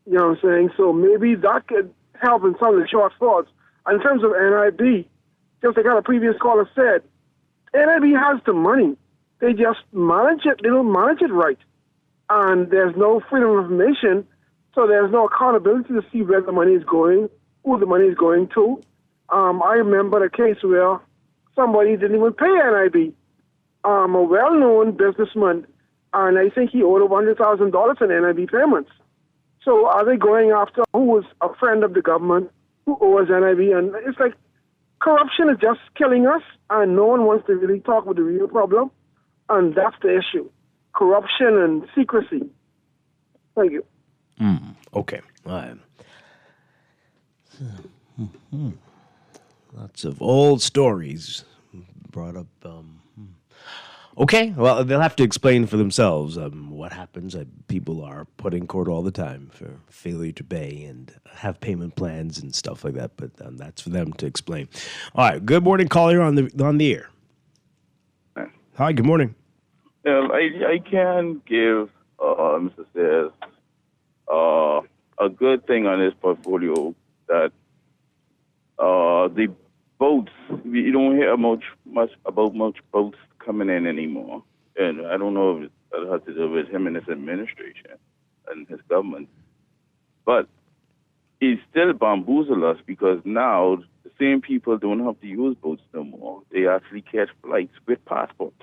Speaker 17: You know what I'm saying? So maybe that could help in some of the shortfalls. In terms of NIB, just like how the previous caller said, NIB has the money. They just manage it. They don't manage it right. And there's no freedom of information, so there's no accountability to see where the money is going, who the money is going to. I remember a case where somebody didn't even pay NIB. A well-known businessman, and I think he owed over $100,000 in NIB payments. So are they going after who was a friend of the government, who owes NIB? And it's like corruption is just killing us, and no one wants to really talk about the real problem, and that's the issue. Corruption and secrecy. Thank you.
Speaker 2: Okay. Lots of old stories brought up. Okay, well, they'll have to explain for themselves what happens. People are put in court all the time for failure to pay and have payment plans and stuff like that, but that's for them to explain. All right, good morning, caller, on the air. Hi, good morning.
Speaker 18: I can give Mr. Sayers a good thing on his portfolio that the boats, you don't hear much about boats coming in anymore. And I don't know if it has to do with him and his administration and his government. But he still bamboozled us because now the same people don't have to use boats no more. They actually catch flights with passports.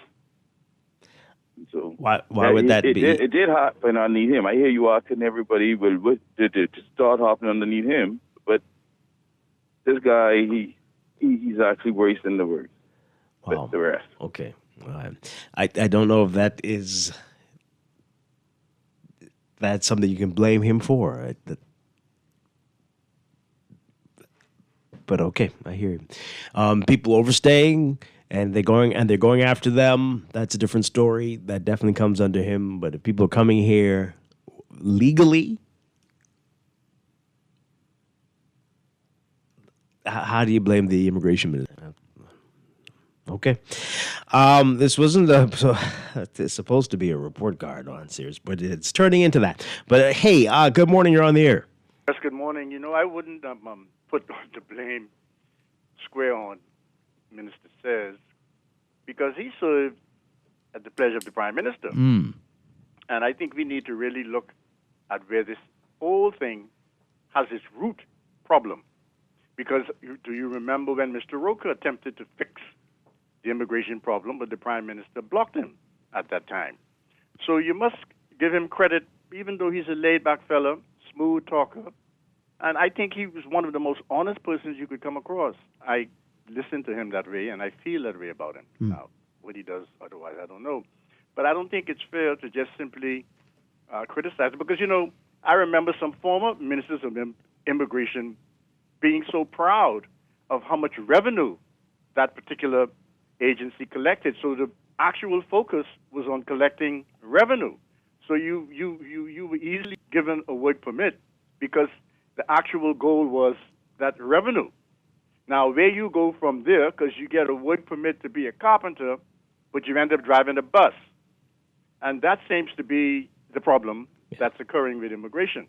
Speaker 18: So
Speaker 2: why would that be?
Speaker 18: It did happen underneath him. I hear you asking everybody to start happening underneath him, but this guy, he's actually worse than the worst.
Speaker 2: Wow.
Speaker 18: The rest.
Speaker 2: Okay. I don't know if that's something you can blame him for. But okay, I hear you. People overstaying and they're going after them. That's a different story. That definitely comes under him. But if people are coming here legally, how do you blame the immigration minister? Okay. This wasn't it's supposed to be a report card on Sears, but it's turning into that. But hey, good morning. You're on the air.
Speaker 19: Yes, good morning. I wouldn't put the blame square on Minister Sayers because he served at the pleasure of the Prime Minister. And I think we need to really look at where this whole thing has its root problem. Because do you remember when Mr. Roker attempted to fix the immigration problem, but the Prime Minister blocked him at that time? So you must give him credit, even though he's a laid-back fellow, smooth talker. And I think he was one of the most honest persons you could come across. I listen to him that way, and I feel that way about him. Now, what he does otherwise, I don't know. But I don't think it's fair to just simply criticize him. Because, I remember some former ministers of immigration being so proud of how much revenue that particular agency collected. So the actual focus was on collecting revenue. So you were easily given a work permit because the actual goal was that revenue. Now, where you go from there, because you get a work permit to be a carpenter, but you end up driving a bus. And that seems to be the problem that's occurring with immigration.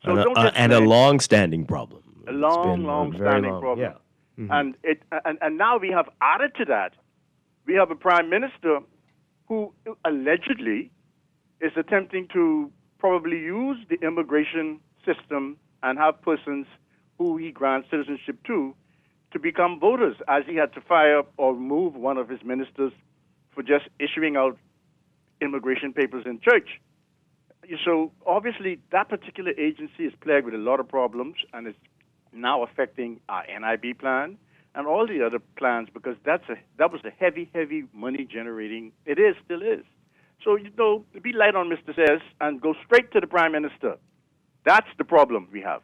Speaker 19: So
Speaker 2: a long-standing problem.
Speaker 19: A long-standing problem.
Speaker 2: Yeah.
Speaker 19: And now we have added to that, we have a prime minister who allegedly is attempting to probably use the immigration system and have persons who he grants citizenship to to become voters, as he had to fire or remove one of his ministers for just issuing out immigration papers in church. So obviously that particular agency is plagued with a lot of problems, and it's now affecting our NIB plan and all the other plans, because that was a heavy money generating. It still is. So, be light on Mr. Says and go straight to the Prime Minister. That's the problem we have.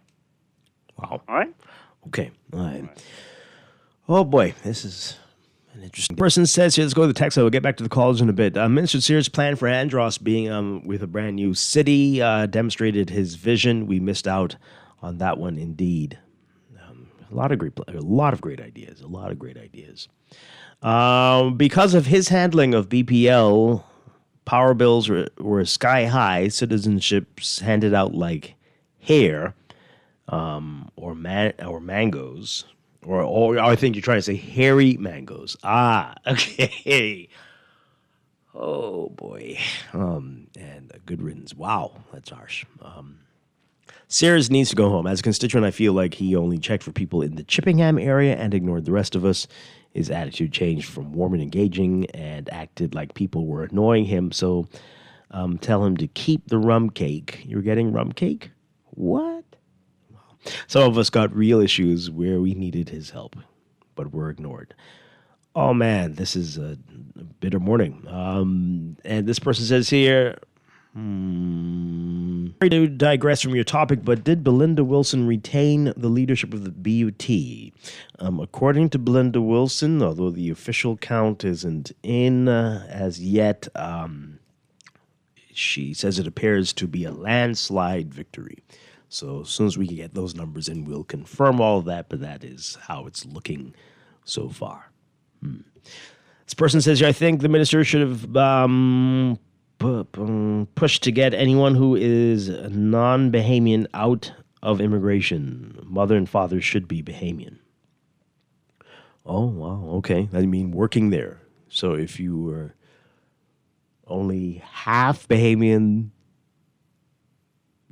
Speaker 2: Wow.
Speaker 19: All right?
Speaker 2: Okay. All right. Oh, boy. This is an interesting person says here. Let's go to the text. We'll get back to the calls in a bit. Minister Sears' plan for Andros being with a brand new city demonstrated his vision. We missed out on that one indeed. A lot of great ideas. Because of his handling of BPL, power bills were sky high. Citizenships handed out like hair, or mangoes, or I think you're trying to say hairy mangoes. Ah, okay. Oh boy. And a good riddance. Wow, that's harsh. Sears needs to go home. As a constituent, I feel like he only checked for people in the Chippenham area and ignored the rest of us. His attitude changed from warm and engaging and acted like people were annoying him. So tell him to keep the rum cake. You're getting rum cake? What? Some of us got real issues where we needed his help, but were ignored. Oh, man, this is a bitter morning. And this person says here, sorry to digress from your topic, but did Belinda Wilson retain the leadership of the BUT? According to Belinda Wilson, although the official count isn't in as yet, she says it appears to be a landslide victory. So as soon as we can get those numbers in, we'll confirm all of that, but that is how it's looking so far. This person says here, I think the minister should have pushed to get anyone who is non-Bahamian out of immigration. Mother and father should be Bahamian. Oh, wow, okay. I mean, working there. So if you were only half Bahamian,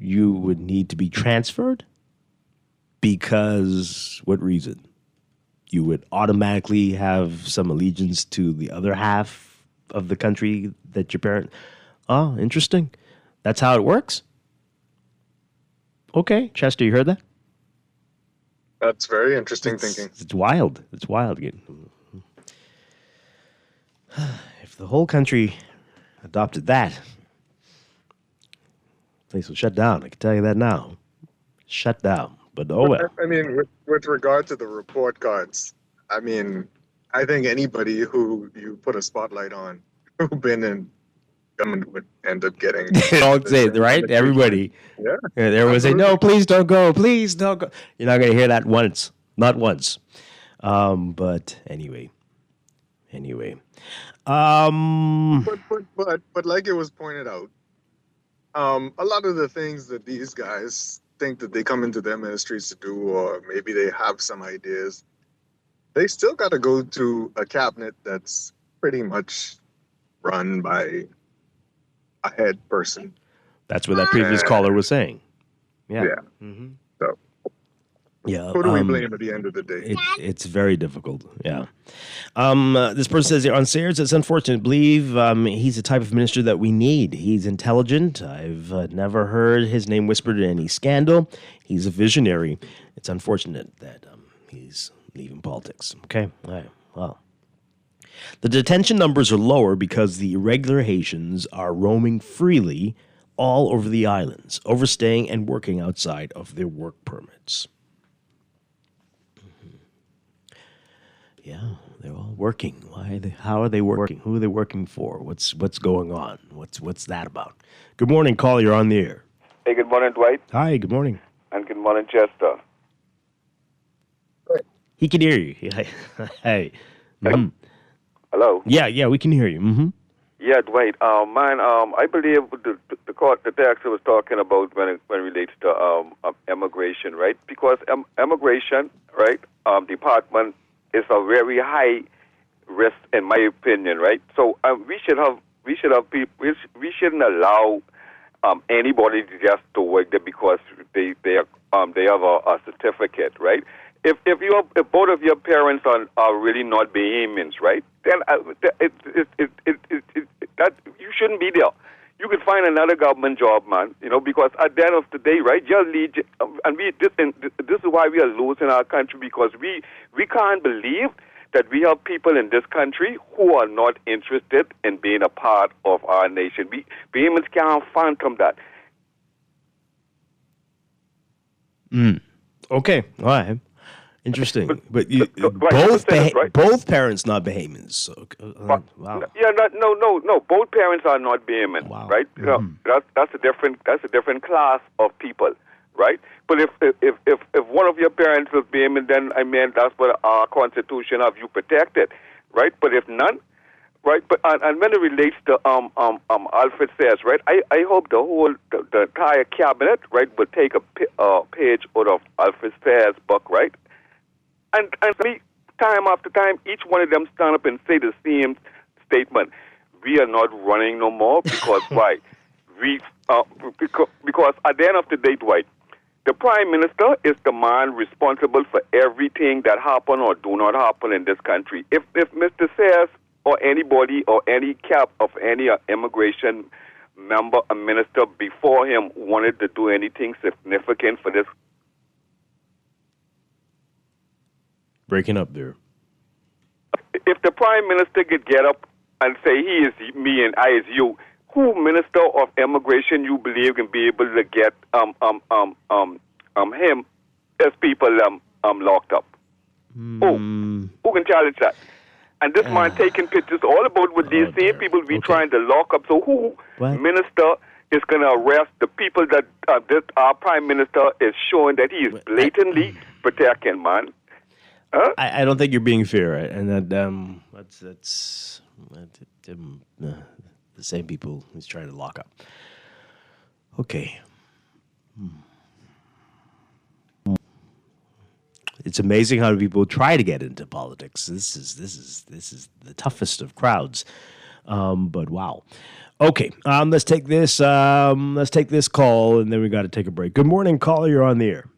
Speaker 2: you would need to be transferred? Because what reason? You would automatically have some allegiance to the other half of the country that your parent... Oh, interesting. That's how it works? Okay, Chester, you heard that?
Speaker 16: That's very interesting thinking.
Speaker 2: It's wild. It's wild. If the whole country adopted that, place will shut down. I can tell you that now. Shut down. But oh well.
Speaker 16: I mean, with regard to the report cards, I mean, I think anybody who you put a spotlight on who've been in government would end up getting.
Speaker 2: Don't say it, right? Everybody.
Speaker 16: Yeah.
Speaker 2: Everyone would say, no, please don't go. Please don't go. You're not going to hear that once. Not once. But anyway.
Speaker 16: But like it was pointed out, a lot of the things that these guys think that they come into their ministries to do, or maybe they have some ideas, they still got to go to a cabinet that's pretty much run by a head person.
Speaker 2: That's what that previous caller was saying. Yeah.
Speaker 16: Mm-hmm. So,
Speaker 2: yeah.
Speaker 16: Who do we blame at the end of the day?
Speaker 2: It's very difficult. Yeah. This person says here, on Sayers, it's unfortunate. I believe he's the type of minister that we need. He's intelligent. I've never heard his name whispered in any scandal. He's a visionary. It's unfortunate that he's leaving politics. Okay. All right. Well. The detention numbers are lower because the irregular Haitians are roaming freely all over the islands, overstaying and working outside of their work permits. Yeah, they're all working. How are they working? Who are they working for? What's going on? What's that about? Good morning, caller. You're on the air.
Speaker 20: Hey, good morning, Dwight.
Speaker 2: Hi, good morning.
Speaker 20: And good morning, Chester.
Speaker 2: He can hear you. Hey. Mm-hmm.
Speaker 20: Hello?
Speaker 2: Yeah, we can hear you. Mm-hmm.
Speaker 20: Yeah, Dwight. I believe the text was talking about when it relates to immigration, right? Because immigration, right, department is a very high risk, in my opinion, right? So we shouldn't allow anybody to just to work there because they have a certificate, right? if both of your parents are really not Bahamians, right? Then that you shouldn't be there. You could find another government job, man. Because at the end of the day, right? This is why we are losing our country, because we can't believe that we have people in this country who are not interested in being a part of our nation. Bahamians can't fathom that.
Speaker 2: Okay, all right. Interesting. But both parents not Bahamians. So, wow.
Speaker 20: Yeah, no. Both parents are not Bahamian, right? That's a different class of people, right? But if one of your parents was Bahamian, then that's what our Constitution have you protected, right? But if none, right? But and when it relates to Alfred says, right? I hope the entire cabinet, right, will take a page out of Alfred Sayers' book, right? And time after time, each one of them stand up and say the same statement: we are not running no more because why? Because at the end of the day, Dwight, the Prime Minister is the man responsible for everything that happen or do not happen in this country. If Mr. Sayers or anybody or any cap of any immigration member or minister before him wanted to do anything significant for this.
Speaker 2: Breaking up there.
Speaker 20: If the Prime Minister could get up and say he is me and I is you, who Minister of Immigration you believe can be able to get him as people locked up? Who can challenge that? And this man taking pictures all about with these same people we trying to lock up. So who minister is going to arrest the people that our Prime Minister is showing that he is blatantly protecting, man? Huh?
Speaker 2: I don't think you're being fair, right? And that's the same people he's trying to lock up. Okay. It's amazing how people try to get into politics. This is the toughest of crowds. But wow. Okay, let's take this call, and then we got to take a break. Good morning, caller. You're on the air.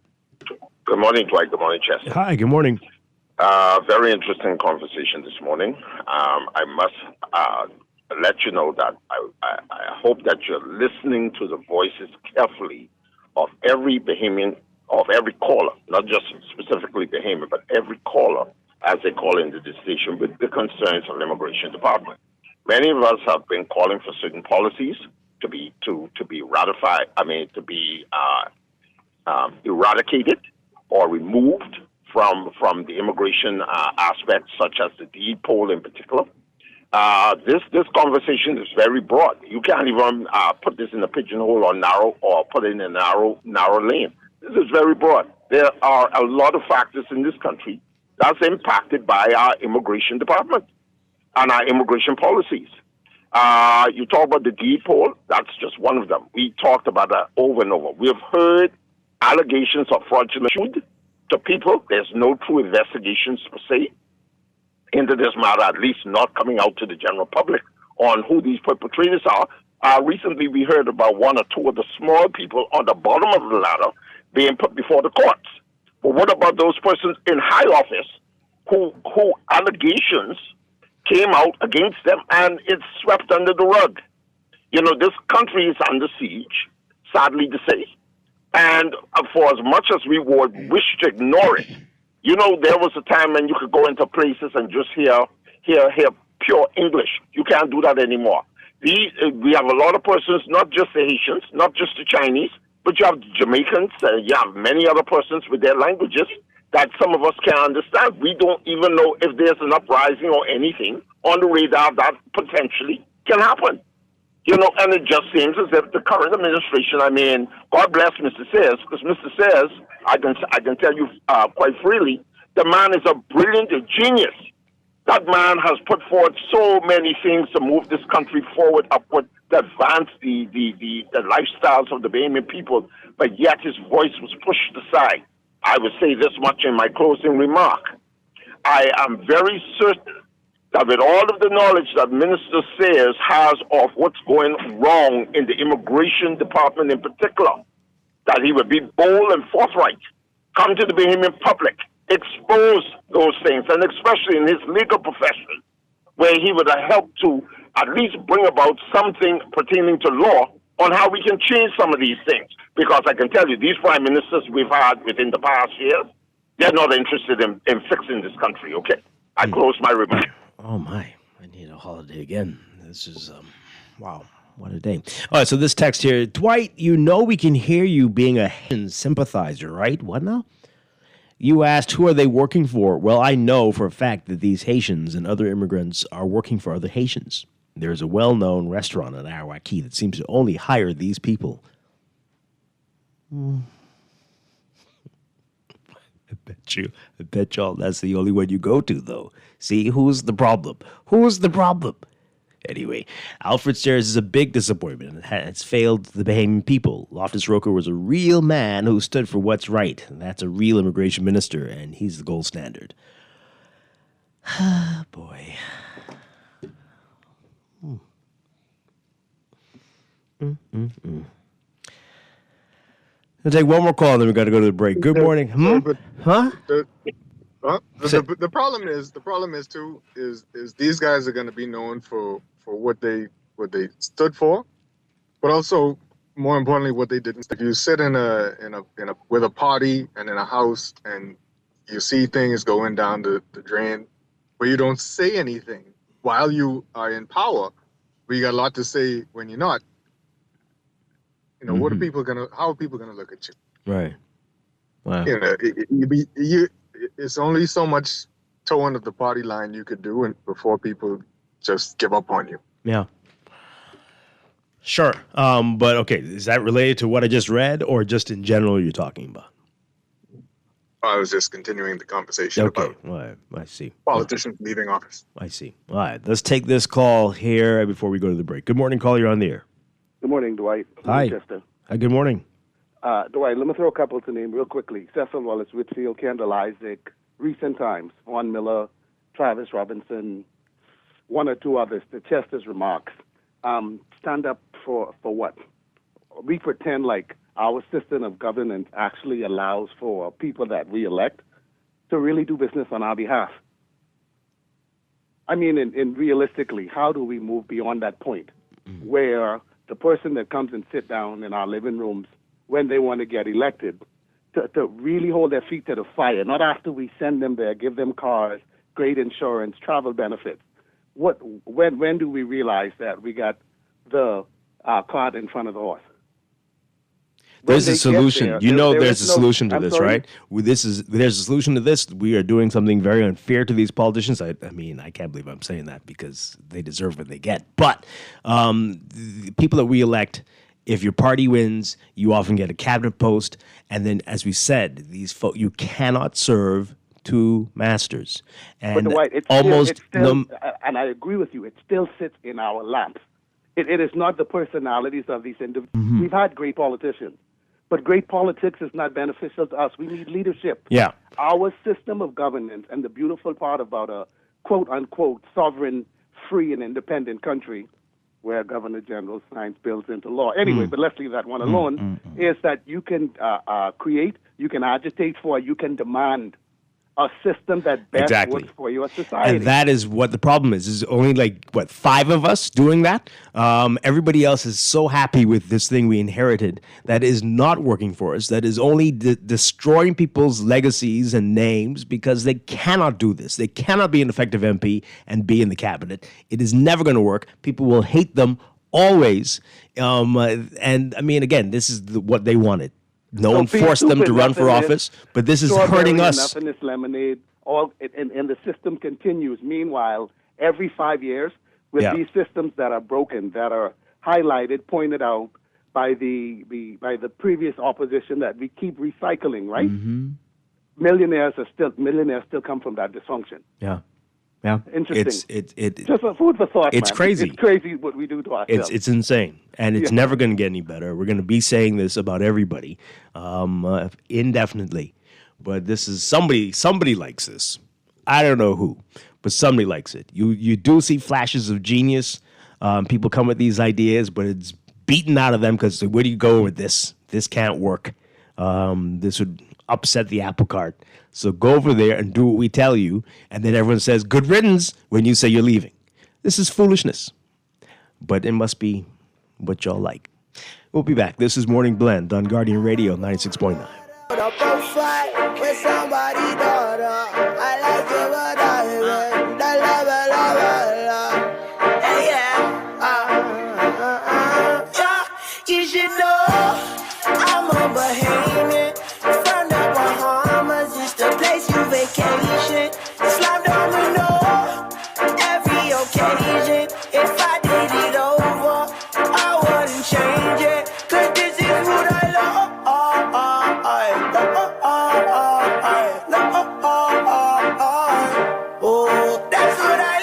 Speaker 21: Good morning, Dwight. Good morning, Chester.
Speaker 2: Hi. Good morning.
Speaker 21: Very interesting conversation this morning. I must let you know that I hope that you're listening to the voices carefully of every Bahamian, of every caller, not just specifically Bahamian, but every caller as they call into the station with the concerns of the Immigration Department. Many of us have been calling for certain policies to be ratified. To be eradicated or removed from the immigration aspect, such as the deed poll in particular. This conversation is very broad. You can't even put this in a pigeonhole or narrow, or put it in a narrow lane. This is very broad. There are a lot of factors in this country that's impacted by our immigration department and our immigration policies. You talk about the deed poll, that's just one of them. We talked about that over and over. We have heard allegations of fraudulent to people. There's no true investigations per se into this matter, at least not coming out to the general public on who these perpetrators are. Recently, we heard about one or two of the small people on the bottom of the ladder being put before the courts. But what about those persons in high office who allegations came out against them and it's swept under the rug? This country is under siege, sadly to say. And for as much as we would wish to ignore it, there was a time when you could go into places and just hear pure English. You can't do that anymore. We have a lot of persons, not just the Haitians, not just the Chinese, but you have the Jamaicans, you have many other persons with their languages that some of us can't understand. We don't even know if there's an uprising or anything on the radar that potentially can happen. And it just seems as if the current administration, God bless Mr. Sayers, because Mr. Sayers, I can tell you quite freely, the man is a brilliant genius. That man has put forward so many things to move this country forward, upward, to advance the lifestyles of the Bahamian people, but yet his voice was pushed aside. I would say this much in my closing remark. I am very certain that with all of the knowledge that Minister Sayers has of what's going wrong in the immigration department in particular, that he would be bold and forthright, come to the Bahamian public expose those things, and especially in his legal profession, where he would have helped to at least bring about something pertaining to law on how we can change some of these things. Because I can tell you, these prime ministers we've had within the past years, they're not interested in fixing this country, okay? I close my remarks.
Speaker 2: Oh, my. I need a holiday again. This is, wow, what a day. All right, so this text here, Dwight, you know we can hear you being a sympathizer, right? What now? You asked, who are they working for? Well, I know for a fact that these Haitians and other immigrants are working for other Haitians. There's a well-known restaurant in Arawaki that seems to only hire these people. I bet y'all that's the only one you go to, though. See, who's the problem? Who's the problem? Anyway, Alfred Stairs is a big disappointment. It's failed the Bahamian people. Loftus Roker was a real man who stood for what's right. And that's a real immigration minister, and he's the gold standard. Boy. I'll take one more call, and then we got to go to the break. Good morning. Huh?
Speaker 16: The problem is too these guys are going to be known for what they stood for, but also more importantly what they didn't. If you sit in a with a party and in a house and you see things going down the drain, but you don't say anything while you are in power, but you got a lot to say when you're not. You know, what are people how are people gonna look at you?
Speaker 2: Right. Wow.
Speaker 16: You know, it's only so much towing of the party line you could do before people just give up on you.
Speaker 2: Yeah. Sure. But okay, is that related to what I just read, or just in general you're talking about?
Speaker 16: I was just continuing the conversation about
Speaker 2: I see.
Speaker 16: Politicians leaving office.
Speaker 2: I see. All right, let's take this call here before we go to the break. Good morning, caller. You're on the air.
Speaker 4: Good morning, Dwight.
Speaker 2: Hi.
Speaker 4: Chester.
Speaker 2: Hi. Good morning.
Speaker 4: Dwight, let me throw a couple to name real quickly. Cecil Wallace Whitfield, Kendall Isaac, recent times, Vaughn Miller, Travis Robinson, one or two others, to Chester's remarks. Stand up for what? We pretend like our system of governance actually allows for people that we elect to really do business on our behalf. I mean, in realistically, how do we move beyond that point where the person that comes and sit down in our living rooms when they want to get elected to really hold their feet to the fire, not after we send them there, give them cars, great insurance, travel benefits. When do we realize that we got the cart in front of the horse?
Speaker 2: There's a solution. There's a solution to this, right? There's a solution to this. We are doing something very unfair to these politicians. I mean, I can't believe I'm saying that because they deserve what they get. But the people that we elect, if your party wins, you often get a cabinet post. And then, as we said, these folk, you cannot serve two masters. And
Speaker 4: but Dwight, and I agree with you, it still sits in our laps. It is not the personalities of these individuals. Mm-hmm. We've had great politicians, but great politics is not beneficial to us. We need leadership.
Speaker 2: Yeah.
Speaker 4: Our system of governance, and the beautiful part about a quote-unquote sovereign, free, and independent country where Governor General signs bills into law. Anyway, but let's leave that one alone, is that you can create, you can agitate for, you can demand a system that best works for your society.
Speaker 2: And that is what the problem is. There's only 5 of us doing that. Everybody else is so happy with this thing we inherited that is not working for us, that is only destroying people's legacies and names because they cannot do this. They cannot be an effective MP and be in the cabinet. It is never going to work. People will hate them always. And I mean, again, this is what they wanted. No one forced them to run for office, but this is hurting us.
Speaker 4: Nothing is lemonade. And the system continues. Meanwhile, every 5 years, with these systems that are broken, that are highlighted, pointed out by the previous opposition that we keep recycling, right?
Speaker 2: Mm-hmm.
Speaker 4: Millionaires still come from that dysfunction.
Speaker 2: Yeah. Yeah,
Speaker 4: interesting. Just a food for thought.
Speaker 2: It's crazy.
Speaker 4: It's crazy what we do to ourselves.
Speaker 2: It's insane, and it's never going to get any better. We're going to be saying this about everybody indefinitely, but this is somebody likes this. I don't know who, but somebody likes it. You do see flashes of genius. People come with these ideas, but it's beaten out of them because where do you go with this? This can't work. This would upset the apple cart. So go over there and do what we tell you, and then everyone says, good riddance, when you say you're leaving. This is foolishness. But it must be what y'all like. We'll be back. This is Morning Blend on Guardian Radio 96.9.
Speaker 3: With somebody daughter, I like it, but I you should know I'm a Bahamian from the Bahamas. It's the place you vacation. Slide domino every occasion. If I did it over, I wouldn't change it. 'Cause this is what I love. Oh, that's what I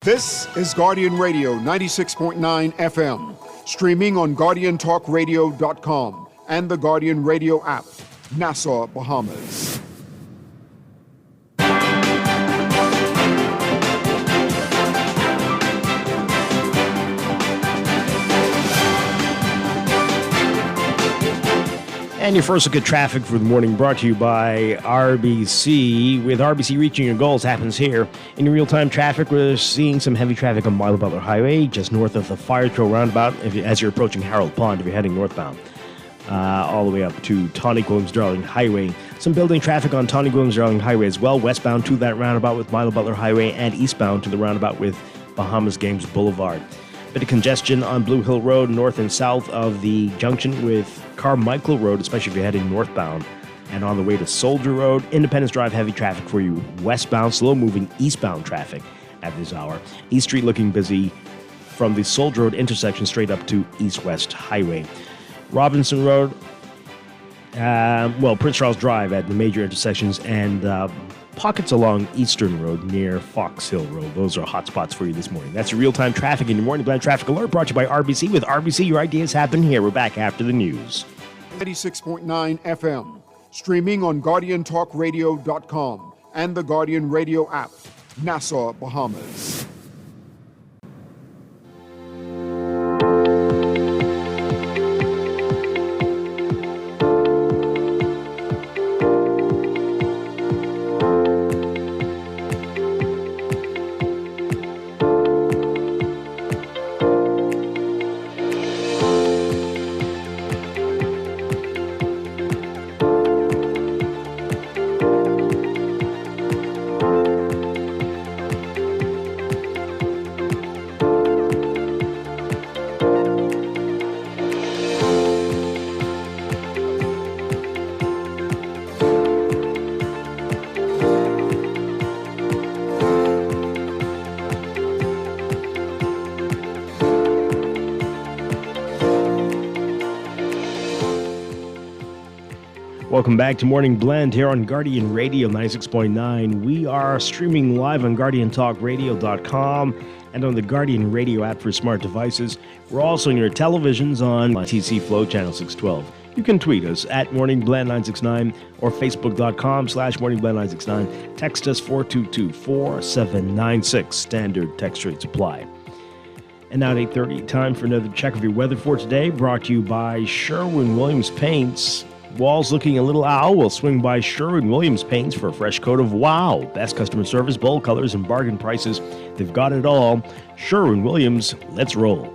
Speaker 1: This is Guardian Radio 96.9 FM, streaming on GuardianTalkRadio.com and the Guardian Radio app, Nassau, Bahamas.
Speaker 2: And your first look at traffic for the morning brought to you by RBC. With RBC reaching your goals happens here. In real-time traffic, we're seeing some heavy traffic on Milo Butler Highway, just north of the Fire Trail roundabout as you're approaching Harold Pond if you're heading northbound. All the way up to Tawny Williams-Darling Highway. Some building traffic on Tawny Williams-Darling Highway as well, westbound to that roundabout with Milo Butler Highway and eastbound to the roundabout with Bahamas Games Boulevard. Bit of congestion on Blue Hill Road, north and south of the junction with Carmichael Road, especially if you're heading northbound. And on the way to Soldier Road, Independence Drive, heavy traffic for you. Westbound, slow-moving eastbound traffic at this hour. East Street looking busy from the Soldier Road intersection straight up to East-West Highway. Robinson Road, Prince Charles Drive at the major intersections, and pockets along Eastern Road near Fox Hill Road. Those are hot spots for you this morning. That's your real-time traffic in your Morning Blend Traffic Alert, brought to you by RBC. With RBC, your ideas happen here. We're back after the news.
Speaker 1: 96.9 FM, streaming on GuardianTalkRadio.com and the Guardian Radio app, Nassau, Bahamas.
Speaker 2: Welcome back to Morning Blend here on Guardian Radio 96.9. We are streaming live on GuardianTalkRadio.com and on the Guardian Radio app for smart devices. We're also on your televisions on TC Flow Channel 612. You can tweet us at MorningBlend969 or Facebook.com/MorningBlend969. Text us 422-4796. Standard text rates apply. And now at 8:30, time for another check of your weather for today, brought to you by Sherwin-Williams Paints. Walls looking a little owl. We'll swing by Sherwin-Williams Paints for a fresh coat of wow. Best customer service, bold colors, and bargain prices. They've got it all. Sherwin-Williams, let's roll.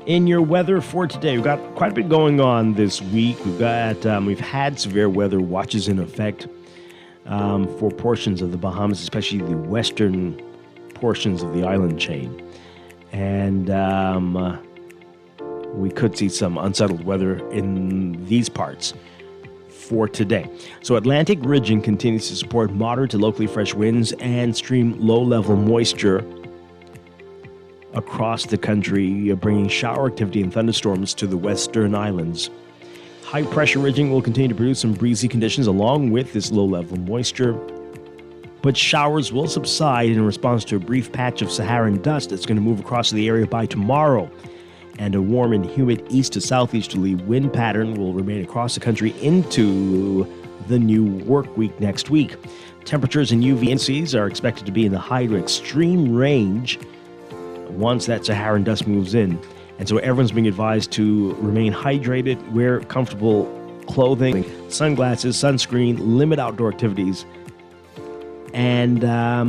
Speaker 2: In your weather for today, we've got quite a bit going on this week. We've had severe weather watches in effect for portions of the Bahamas, especially the western portions of the island chain. And we could see some unsettled weather in these parts for today. So Atlantic ridging continues to support moderate to locally fresh winds and stream low-level moisture across the country, bringing shower activity and thunderstorms to the western islands. High-pressure ridging will continue to produce some breezy conditions along with this low-level moisture, but showers will subside in response to a brief patch of Saharan dust that's going to move across the area by tomorrow. And a warm and humid east to southeasterly wind pattern will remain across the country into the new work week next week. Temperatures and UV indices are expected to be in the high to extreme range once that Saharan dust moves in. And so everyone's being advised to remain hydrated, wear comfortable clothing, sunglasses, sunscreen, limit outdoor activities, and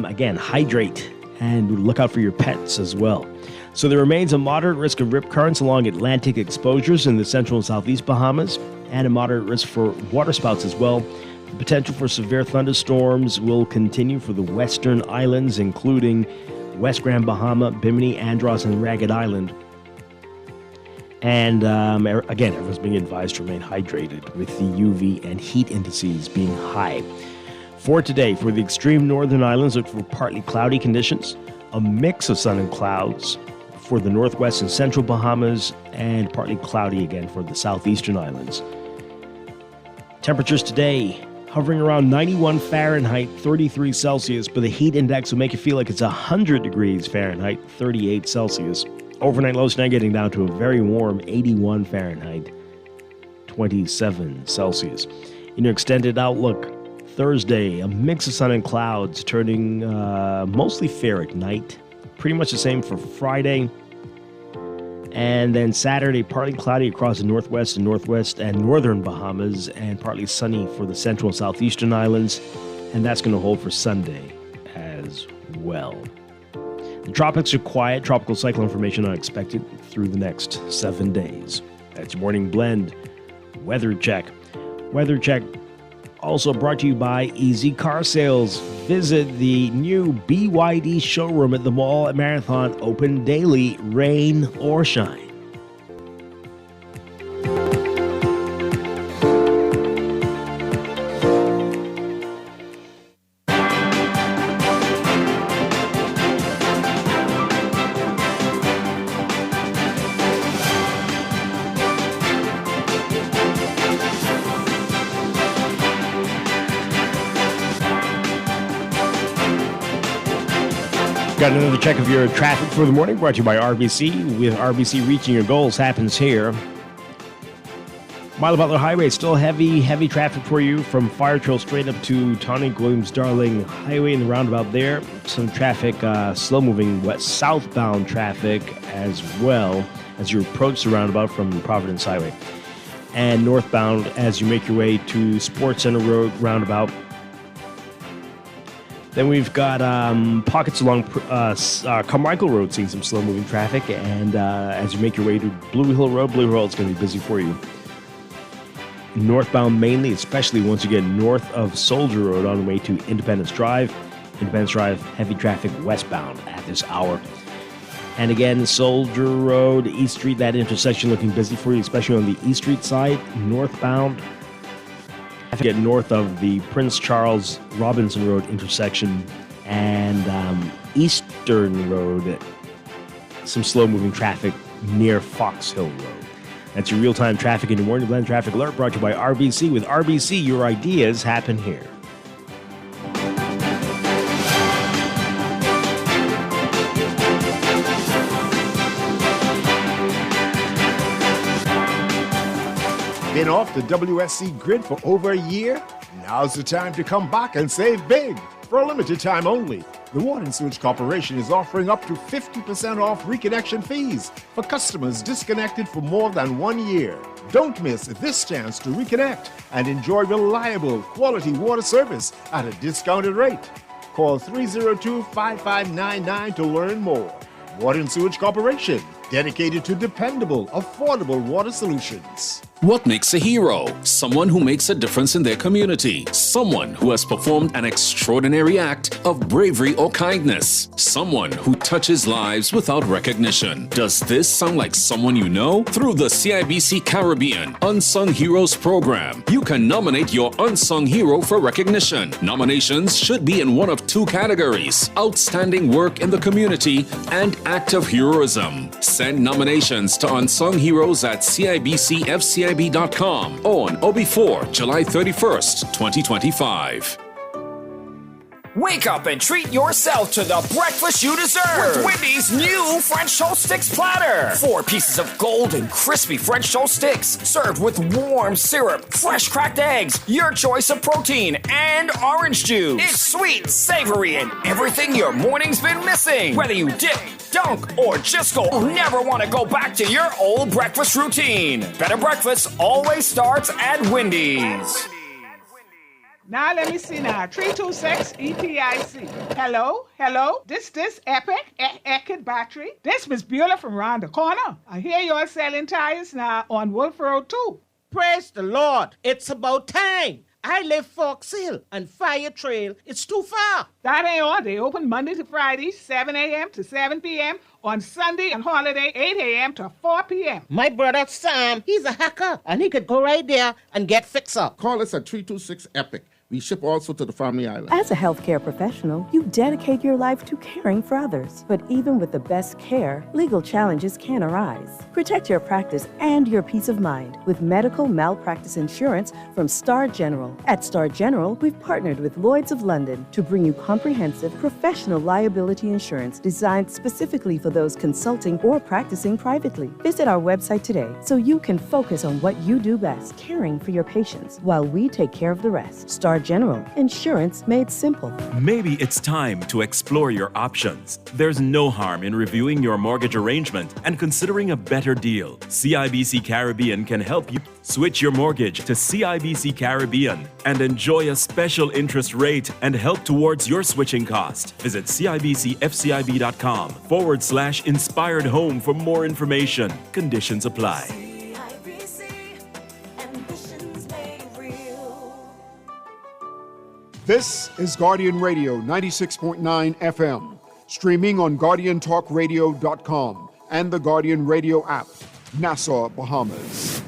Speaker 2: again, hydrate and look out for your pets as well. So there remains a moderate risk of rip currents along Atlantic exposures in the central and southeast Bahamas, and a moderate risk for waterspouts as well. The potential for severe thunderstorms will continue for the western islands, including West Grand Bahama, Bimini, Andros, and Ragged Island. And again, everyone's being advised to remain hydrated with the UV and heat indices being high. For today, for the extreme northern islands, look for partly cloudy conditions, a mix of sun and clouds for the northwest and central Bahamas, and partly cloudy again for the southeastern islands. Temperatures today hovering around 91 Fahrenheit, 33 Celsius, but the heat index will make you feel like it's 100 degrees Fahrenheit, 38 Celsius. Overnight lows tonight getting down to a very warm 81 Fahrenheit, 27 Celsius. In your extended outlook, Thursday, a mix of sun and clouds, turning mostly fair at night. Pretty much the same for Friday. And then Saturday, partly cloudy across the northwest and northern Bahamas, and partly sunny for the central and southeastern islands. And that's going to hold for Sunday as well. The tropics are quiet. Tropical cyclone formation unexpected through the next 7 days. That's your morning blend weather check. Weather check also brought to you by Easy Car Sales. Visit the new BYD showroom at the Mall at Marathon, open daily, rain or shine. Got another check of your traffic for the morning, brought to you by RBC. With RBC, reaching your goals happens here. Milo Butler Highway, still heavy traffic for you from Fire Trail straight up to Tonic Williams Darling Highway in the roundabout there. Some traffic, slow-moving southbound traffic as well as you approach the roundabout from Providence Highway. And northbound as you make your way to Sports Center Road roundabout. Then we've got pockets along Carmichael Road seeing some slow-moving traffic, and as you make your way to Blue Hill Road is going to be busy for you. Northbound mainly, especially once you get north of Soldier Road on the way to Independence Drive. Independence Drive, heavy traffic westbound at this hour. And again, Soldier Road, East Street, that intersection looking busy for you, especially on the East Street side, northbound. To get north of the Prince Charles Robinson Road intersection and Eastern Road, some slow-moving traffic near Fox Hill Road. That's your real-time traffic in your morning blend traffic alert, brought to you by RBC. With RBC, your ideas happen here.
Speaker 5: Been off the WSC grid for over a year? Now's the time to come back and save big. For a limited time only, the Water and Sewage Corporation is offering up to 50% off reconnection fees for customers disconnected for more than 1 year. Don't miss this chance to reconnect and enjoy reliable, quality water service at a discounted rate. Call 302-5599 to learn more. Water and Sewage Corporation, dedicated to dependable, affordable water solutions.
Speaker 22: What makes a hero? Someone who makes a difference in their community. Someone who has performed an extraordinary act of bravery or kindness. Someone who touches lives without recognition. Does this sound like someone you know? Through the CIBC Caribbean Unsung Heroes program, you can nominate your unsung hero for recognition. Nominations should be in one of two categories: outstanding work in the community and act of heroism. Send nominations to Unsung Heroes at CIBCFCIB.com on or before July 31st, 2025.
Speaker 6: Wake up and treat yourself to the breakfast you deserve with Wendy's new French toast sticks platter. 4 pieces of golden, crispy French toast sticks served with warm syrup, fresh cracked eggs, your choice of protein, and orange juice. It's sweet, savory, and everything your morning's been missing. Whether you dip, dunk, or just go, you'll never want to go back to your old breakfast routine. Better breakfast always starts at Wendy's.
Speaker 7: Now let me see now. 326 EPIC. Hello? This Epic Eckert battery. This Miss Beulah from round the corner. I hear you're selling tires now on Wolf Road too.
Speaker 23: Praise the Lord. It's about time. I live Fox Hill and Fire Trail. It's too far.
Speaker 7: That ain't all. They open Monday to Friday, 7 a.m. to 7 p.m. On Sunday and holiday, 8 a.m. to 4 p.m.
Speaker 23: My brother Sam, he's a hacker, and he could go right there and get fixed up.
Speaker 24: Call us at 326 EPIC. We ship also to the Family Island.
Speaker 25: As a healthcare professional, you dedicate your life to caring for others. But even with the best care, legal challenges can arise. Protect your practice and your peace of mind with medical malpractice insurance from Star General. At Star General, we've partnered with Lloyd's of London to bring you comprehensive professional liability insurance designed specifically for those consulting or practicing privately. Visit our website today so you can focus on what you do best, caring for your patients, while we take care of the rest. Star General, insurance made simple.
Speaker 10: Maybe it's time to explore your options. There's no harm in reviewing your mortgage arrangement and considering a better deal. CIBC Caribbean can help you switch your mortgage to CIBC Caribbean and enjoy a special interest rate and help towards your switching cost. Visit CIBCFCIB.com/inspired home for more information. Conditions apply.
Speaker 1: This is Guardian Radio 96.9 FM, streaming on GuardianTalkRadio.com and the Guardian Radio app, Nassau, Bahamas.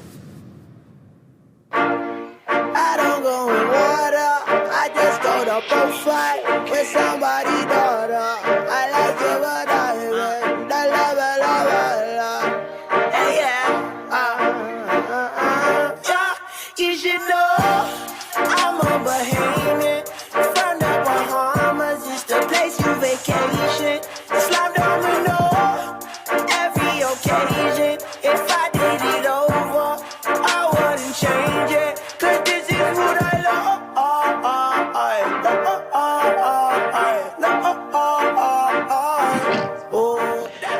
Speaker 3: I don't go in water, I just go to boat fight with somebody's daughter. I like it what I hear, the love. Yeah, you should know I'm a Bahamian from the Bahamas. It's the place you vacation. Slime domino every occasion. If I did it over, I wouldn't change it. 'Cause this is what I love.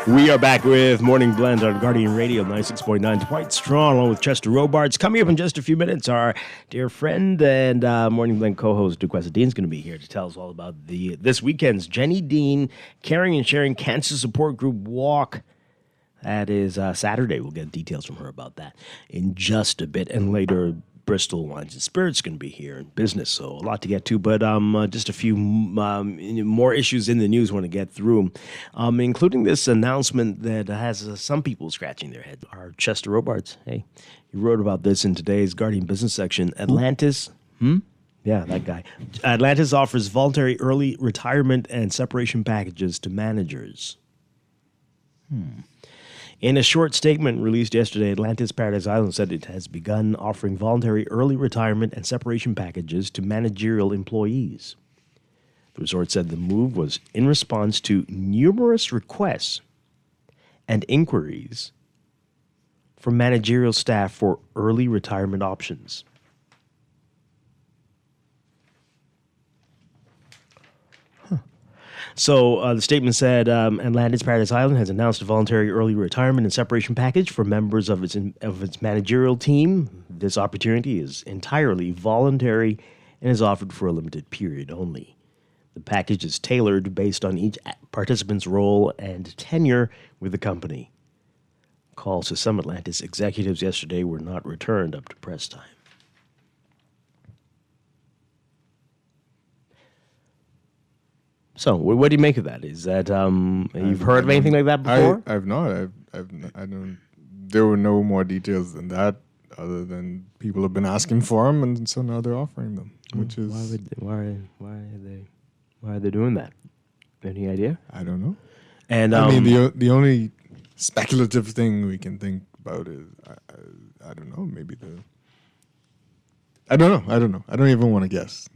Speaker 2: We are back with Morning Blend on Guardian Radio 96.9. Dwight Strachan along with Chester Robards. Coming up in just a few minutes, our dear friend and Morning Blend co-host Duke Dean is going to be here to tell us all about this weekend's Jenny Dean Caring and Sharing Cancer Support Group Walk. That is Saturday. We'll get details from her about that in just a bit. And later, Bristol Wines and Spirits going to be here in business, so a lot to get to. But just a few more issues in the news want to get through, including this announcement that has some people scratching their head. Our Chester Robards, hey, he wrote about this in today's Guardian Business section. Atlantis, yeah, that guy. Atlantis offers voluntary early retirement and separation packages to managers. In a short statement released yesterday, Atlantis Paradise Island said it has begun offering voluntary early retirement and separation packages to managerial employees. The resort said the move was in response to numerous requests and inquiries from managerial staff for early retirement options. So the statement said Atlantis Paradise Island has announced a voluntary early retirement and separation package for members of its managerial team. This opportunity is entirely voluntary and is offered for a limited period only. The package is tailored based on each participant's role and tenure with the company. Calls to some Atlantis executives yesterday were not returned up to press time. So, what do you make of that? Is that you've heard of anything like that before?
Speaker 16: I've not. I don't. There were no more details than that, other than people have been asking for them, and so now they're offering them. Which is
Speaker 2: why are they doing that? Any idea?
Speaker 16: I don't know.
Speaker 2: And
Speaker 16: I mean, the only speculative thing we can think about is I don't know. Maybe I don't know. I don't even want to guess.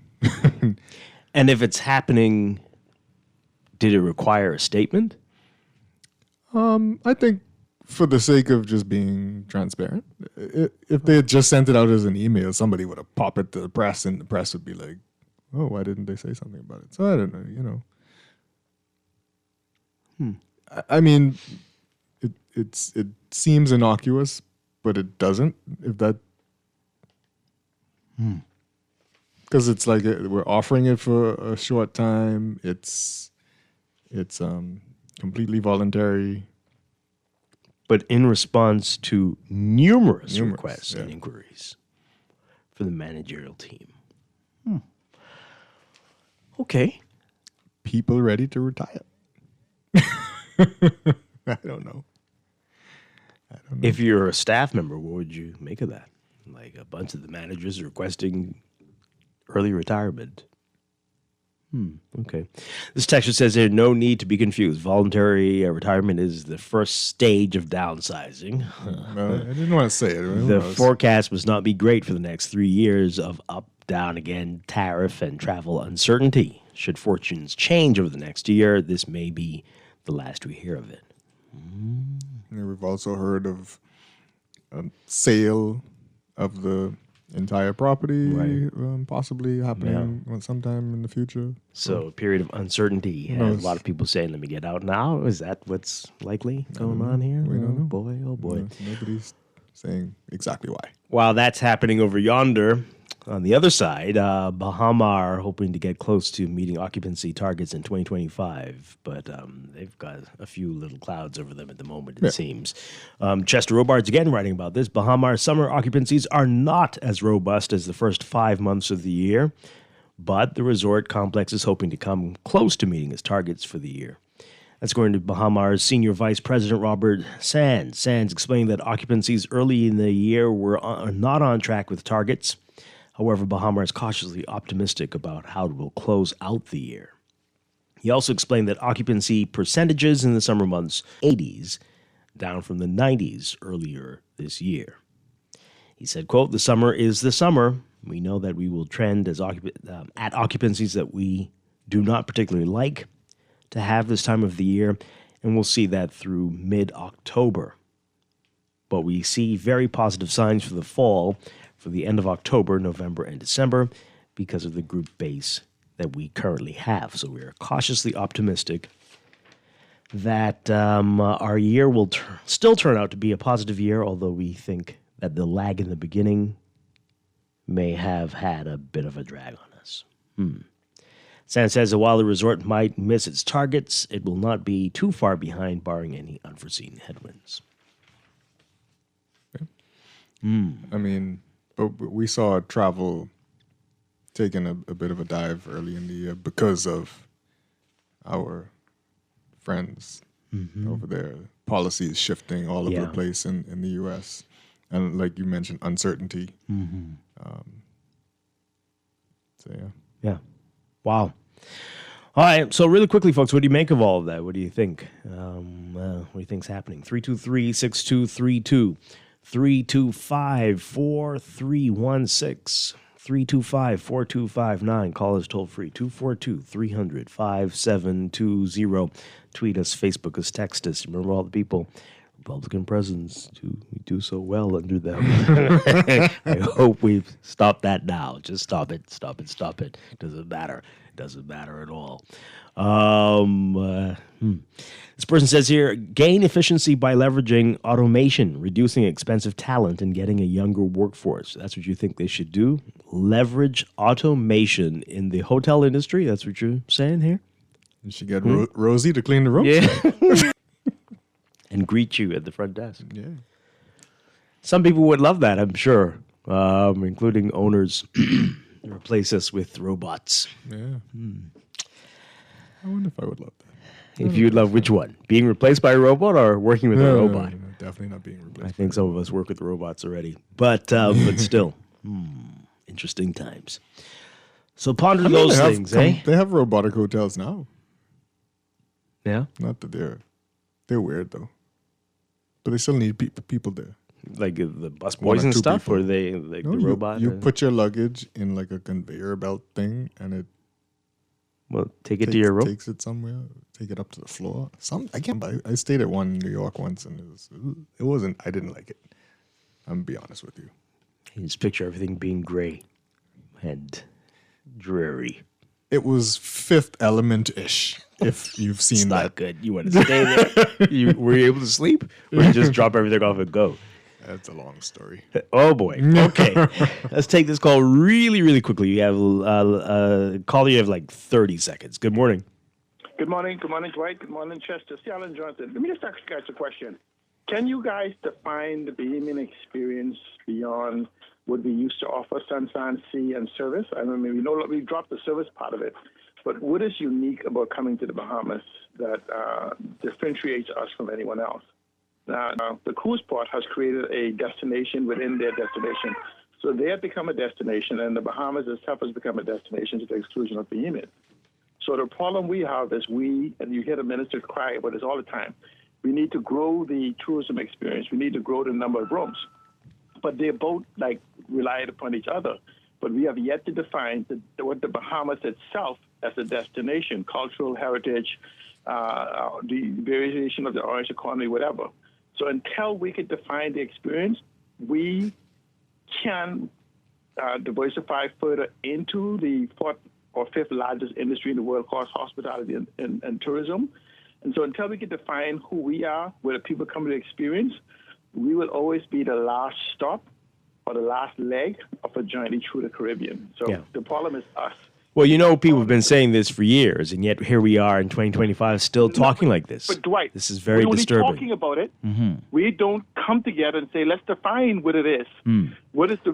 Speaker 2: And if it's happening, did it require a statement?
Speaker 8: I think for the sake of just being transparent, if they had just sent it out as an email, somebody would have popped it to the press, and the press would be like, "Oh, why didn't they say something about it?" So I don't know, I mean, it seems innocuous, but it doesn't. If that, because it's like we're offering it for a short time. It's completely voluntary.
Speaker 2: But in response to numerous requests and inquiries for the managerial team. Okay.
Speaker 8: People ready to retire. I don't know.
Speaker 2: If you're a staff member, what would you make of that? Like a bunch of the managers requesting early retirement. Okay. This texture says there's no need to be confused. Voluntary retirement is the first stage of downsizing.
Speaker 8: I didn't want to say it.
Speaker 2: The forecast must not be great for the next 3 years of up, down again, tariff and travel uncertainty. Should fortunes change over the next year, this may be the last we hear of it.
Speaker 8: We've also heard of a sale of the entire property possibly happening sometime in the future.
Speaker 2: So a period of uncertainty. A lot of people saying, let me get out now. Is that what's likely going on here?
Speaker 8: We don't know.
Speaker 2: Boy, oh boy.
Speaker 8: Nobody's saying exactly why.
Speaker 2: While that's happening over yonder, on the other side, Bahama are hoping to get close to meeting occupancy targets in 2025, but they've got a few little clouds over them at the moment, it seems. Chester Robards again writing about this. Bahama summer occupancies are not as robust as the first 5 months of the year, but the resort complex is hoping to come close to meeting its targets for the year. That's according to Bahamar's Senior Vice President Robert Sands. Sands explained that occupancies early in the year were not on track with targets. However, Bahama is cautiously optimistic about how it will close out the year. He also explained that occupancy percentages in the summer months 80s, down from the 90s earlier this year. He said, quote, "The summer is the summer. We know that we will trend at occupancies that we do not particularly like to have this time of the year, and we'll see that through mid-October. But we see very positive signs for the fall, for the end of October, November, and December because of the group base that we currently have. So we are cautiously optimistic that our year will still turn out to be a positive year, although we think that the lag in the beginning may have had a bit of a drag on us." San says that while the resort might miss its targets, it will not be too far behind, barring any unforeseen headwinds.
Speaker 8: I mean, but we saw travel taking a bit of a dive early in the year because of our friends over there. Policies shifting all over the place in the U.S. And like you mentioned, uncertainty. So,
Speaker 2: Yeah. Wow. All right. So really quickly, folks, what do you make of all of that? What do you think? What do you think's happening? 323-6232. 325-4316. 325-4259. Call us toll free. 242-300-5720. Tweet us, Facebook us, text us. Remember all the people, Republican presidents, we do so well under them. I hope we've stopped that now. Just stop it. Stop it. Stop it. Doesn't matter. Doesn't matter at all. This person says here, gain efficiency by leveraging automation, reducing expensive talent, and getting a younger workforce. That's what you think they should do? Leverage automation in the hotel industry? That's what you're saying here?
Speaker 8: You should get Rosie to clean the rooms.
Speaker 2: Yeah. And greet you at the front desk.
Speaker 8: Yeah.
Speaker 2: Some people would love that, I'm sure, including owners. Replace us with robots.
Speaker 8: Yeah. I wonder if I would love that.
Speaker 2: If you'd love which one? Being replaced by a robot or working with a robot?
Speaker 8: No, definitely not being replaced.
Speaker 2: I think some of us work with robots already. But still, interesting times. So ponder those things, eh?
Speaker 8: They have robotic hotels now.
Speaker 2: Yeah?
Speaker 8: Not that they're weird, though. But they still need people there.
Speaker 2: Like the bus boys and stuff? People. Or they, like the robot?
Speaker 8: You put your luggage in like a conveyor belt thing, and it
Speaker 2: Well, take it to your room.
Speaker 8: Takes it somewhere. Take it up to the floor. I can't. I stayed at one in New York once, and it wasn't. I didn't like it. I'm gonna be honest with you.
Speaker 2: You just picture everything being gray and dreary.
Speaker 8: It was Fifth Element-ish, if you've seen
Speaker 2: It's
Speaker 8: that.
Speaker 2: not good. You want to stay there? Were you able to sleep? Or you just drop everything off and go?
Speaker 8: That's a long story.
Speaker 2: Oh, boy. Okay. Let's take this call really, really quickly. You have a caller. You have like 30 seconds. Good morning.
Speaker 9: Good morning, Dwight. Good morning, Chester. See, Alan Johnson. Let me just ask you guys a question. Can you guys define the Bahamian experience beyond what we used to offer, sunshine, sea, and service? I mean, we dropped the service part of it, but what is unique about coming to the Bahamas that differentiates us from anyone else? Now, the cruise port has created a destination within their destination. So they have become a destination, and the Bahamas itself has become a destination to the exclusion of Bahamians. So the problem we have is and you hear the ministers cry about this all the time, we need to grow the tourism experience. We need to grow the number of rooms. But they both rely upon each other. But we have yet to define what the Bahamas itself as a destination, cultural heritage, the variation of the orange economy, whatever. So until we can define the experience, we can diversify further into the fourth or fifth largest industry in the world called hospitality and tourism. And so until we can define who we are, where the people come to experience, we will always be the last stop or the last leg of a journey through the Caribbean. So the problem is us.
Speaker 2: Well, people have been saying this for years, and yet here we are in 2025 still talking like this.
Speaker 9: But Dwight,
Speaker 2: this is very
Speaker 9: we're
Speaker 2: disturbing.
Speaker 9: only talking about it.
Speaker 2: Mm-hmm.
Speaker 9: We don't come together and say, let's define what it is.
Speaker 2: Mm.
Speaker 9: What is the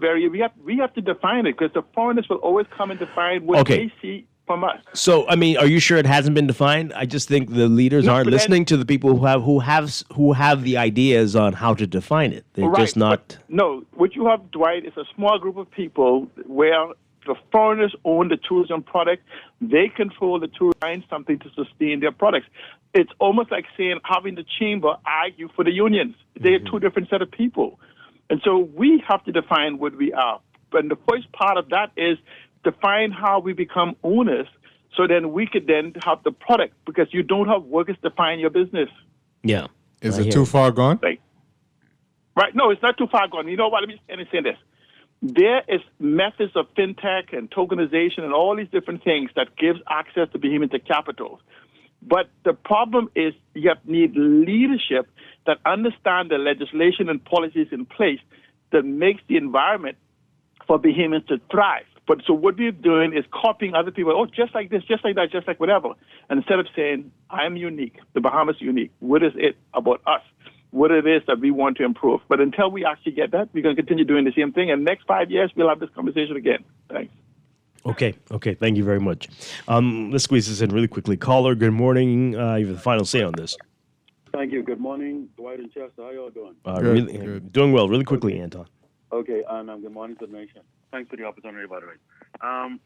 Speaker 9: we have to define it, because the foreigners will always come and define what they see from us.
Speaker 2: So, I mean, are you sure it hasn't been defined? I just think the leaders aren't listening to the people who have the ideas on how to define it. They're just not.
Speaker 9: No, what you have, Dwight, is a small group of people where the foreigners own the tourism product. They control the tour, find something to sustain their products. It's almost like saying having the chamber argue for the unions. They're two different set of people. And so we have to define what we are. And the first part of that is define how we become owners, so then we could then have the product, because you don't have workers define your business.
Speaker 2: Yeah.
Speaker 8: Is it too far gone?
Speaker 9: Right. No, it's not too far gone. You know what? Let me say this. There is methods of fintech and tokenization and all these different things that gives access to Bahamian to capital. But the problem is you need leadership that understand the legislation and policies in place that makes the environment for Bahamians to thrive. But so what we're doing is copying other people. Just like this, just like that, just like whatever. And instead of saying, I'm unique, the Bahamas are unique, what is it about us? What it is that we want to improve. But until we actually get that, we're going to continue doing the same thing. And next 5 years, we'll have this conversation again. Thanks.
Speaker 2: Okay. Thank you very much. Let's squeeze this in really quickly. Caller, good morning. You have the final say on this.
Speaker 11: Thank you. Good morning, Dwight and Chester. How y'all doing?
Speaker 2: Good. Doing well. Really quickly, Anton.
Speaker 11: Okay, and good morning to the nation. Thanks for the opportunity, by the way.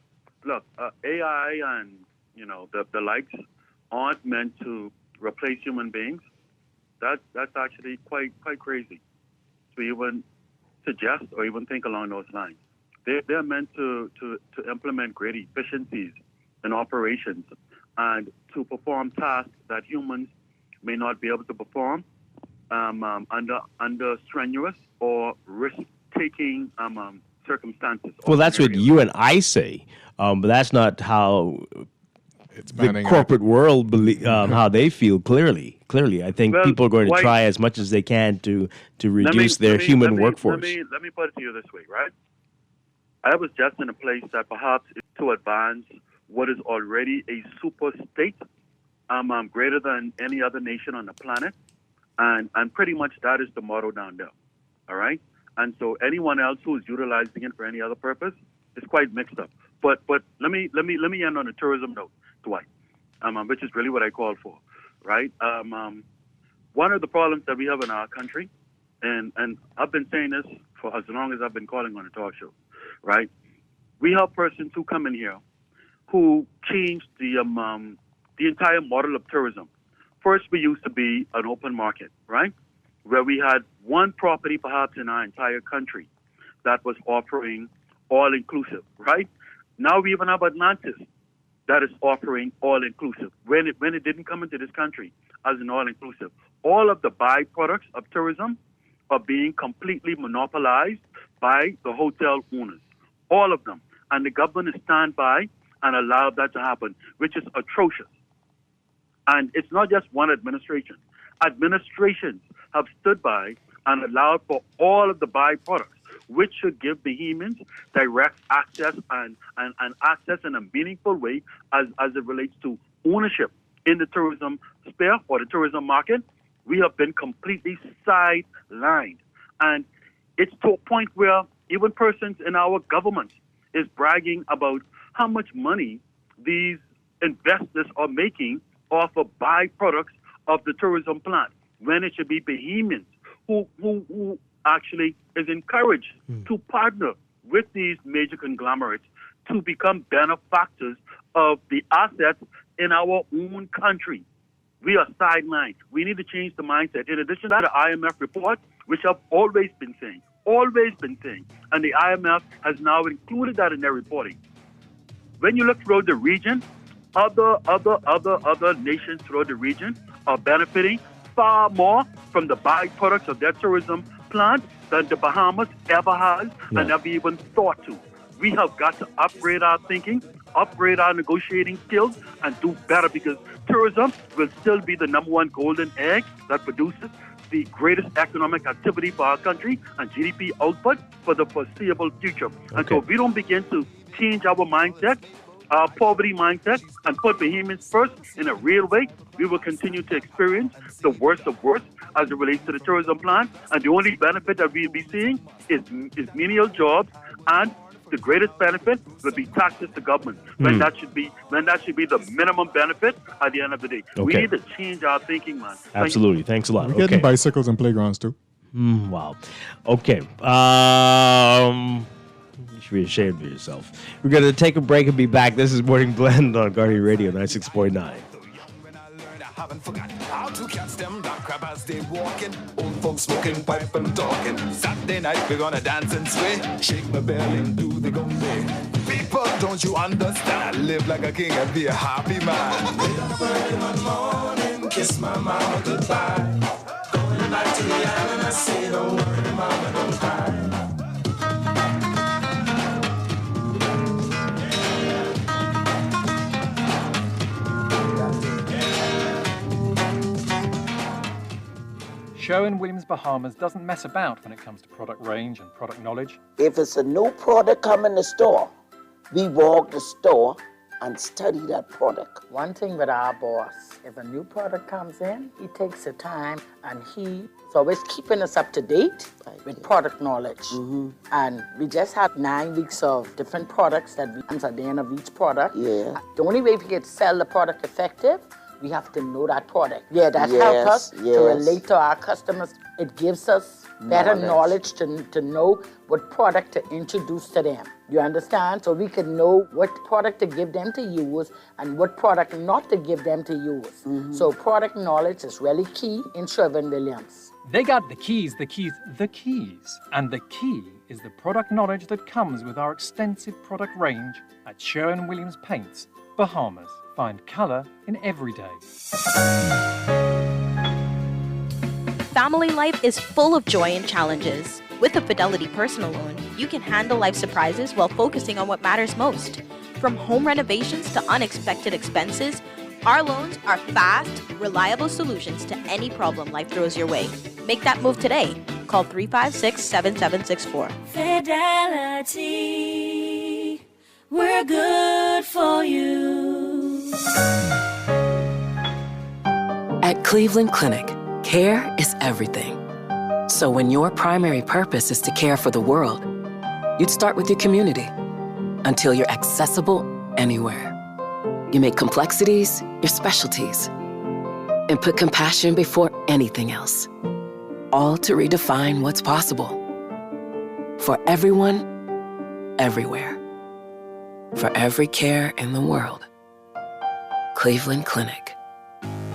Speaker 11: Look, AI and the likes aren't meant to replace human beings. That's actually quite crazy to even suggest or even think along those lines. They're meant to implement great efficiencies in operations and to perform tasks that humans may not be able to perform under strenuous or risk-taking circumstances.
Speaker 2: Well, that's what you and I say, but that's not how the corporate world how they feel. Clearly, I think people are going to try as much as they can to reduce their human workforce.
Speaker 11: Let me put it to you this way, right? I was just in a place that perhaps is to advance what is already a super state, greater than any other nation on the planet, and pretty much that is the motto down there. All right. And so anyone else who is utilizing it for any other purpose is quite mixed up. But let me end on a tourism note, Dwight, which is really what I called for, right? One of the problems that we have in our country, and I've been saying this for as long as I've been calling on a talk show, right? We have persons who come in here who changed the entire model of tourism. First, we used to be an open market, right? Where we had one property perhaps in our entire country that was offering all-inclusive, right? Now we even have Atlantis that is offering all-inclusive. When it didn't come into this country as an all-inclusive, all of the byproducts of tourism are being completely monopolized by the hotel owners, all of them. And the government is stand by and allow that to happen, which is atrocious. And it's not just one administration. Administrations have stood by and allowed for all of the byproducts, which should give Bahamians direct access and access in a meaningful way as it relates to ownership in the tourism sphere or the tourism market. We have been completely sidelined. And it's to a point where even persons in our government is bragging about how much money these investors are making off of byproducts of the tourism plant, when it should be Bahamians who actually is encouraged to partner with these major conglomerates to become benefactors of the assets in our own country. We are sidelined. We need to change the mindset. In addition to the IMF report, which I've always been saying, and the IMF has now included that in their reporting. When you look throughout the region, other nations throughout the region are benefiting far more from the byproducts of their tourism plant than the Bahamas ever has and ever even thought to. We have got to upgrade our thinking, upgrade our negotiating skills, and do better, because tourism will still be the number one golden egg that produces the greatest economic activity for our country and GDP output for the foreseeable future. And so if we don't begin to change our mindset, our poverty mindset, and put Bahamians first in a real way, we will continue to experience the worst of worst as it relates to the tourism plan. And the only benefit that we'll be seeing is menial jobs, and the greatest benefit will be taxes to government, when that should be the minimum benefit at the end of the day. We need to change our thinking, man.
Speaker 2: Absolutely. Thanks a lot.
Speaker 8: We're getting bicycles and playgrounds too.
Speaker 2: Wow. Okay. You should be ashamed of yourself. We're going to take a break and be back. This is Morning Blend on Guardian Radio 96.9.
Speaker 3: Haven't forgotten how to catch them black crab as they walking. Old folks smoking pipe and talking. Saturday night we're gonna dance and sway. Shake my belly and do the gumbe. People, don't you understand? I live like a king and be a happy man. Wake up early in the morning, kiss my mama goodbye. Going back to the island, I say don't worry, mama, don't cry.
Speaker 12: Sherwin-Williams Bahamas doesn't mess about when it comes to product range and product knowledge.
Speaker 13: If it's a new product come in the store, we walk the store and study that product.
Speaker 14: One thing with our boss, if a new product comes in, he takes the time and he's always keeping us up to date with product knowledge. And we just had 9 weeks of different products that we at the end of each product.
Speaker 13: Yeah.
Speaker 14: The only way we can sell the product effective, we have to know that product. Yeah, that helps us to relate to our customers. It gives us better knowledge to know what product to introduce to them. You understand? So we can know what product to give them to use and what product not to give them to use. So product knowledge is really key in Sherwin-Williams.
Speaker 12: They got the keys. And the key is the product knowledge that comes with our extensive product range at Sherwin-Williams Paints, Bahamas. Find color in every day.
Speaker 15: Family life is full of joy and challenges. With a Fidelity personal loan, you can handle life surprises while focusing on what matters most. From home renovations to unexpected expenses, our loans are fast, reliable solutions to any problem life throws your way. Make that move today. Call 356-7764.
Speaker 17: Fidelity, we're good for you.
Speaker 26: At Cleveland Clinic, care is everything. So when your primary purpose is to care for the world, you'd start with your community until you're accessible anywhere. You make complexities your specialties and put compassion before anything else, all to redefine what's possible. For everyone, everywhere. For every care in the world. Cleveland Clinic.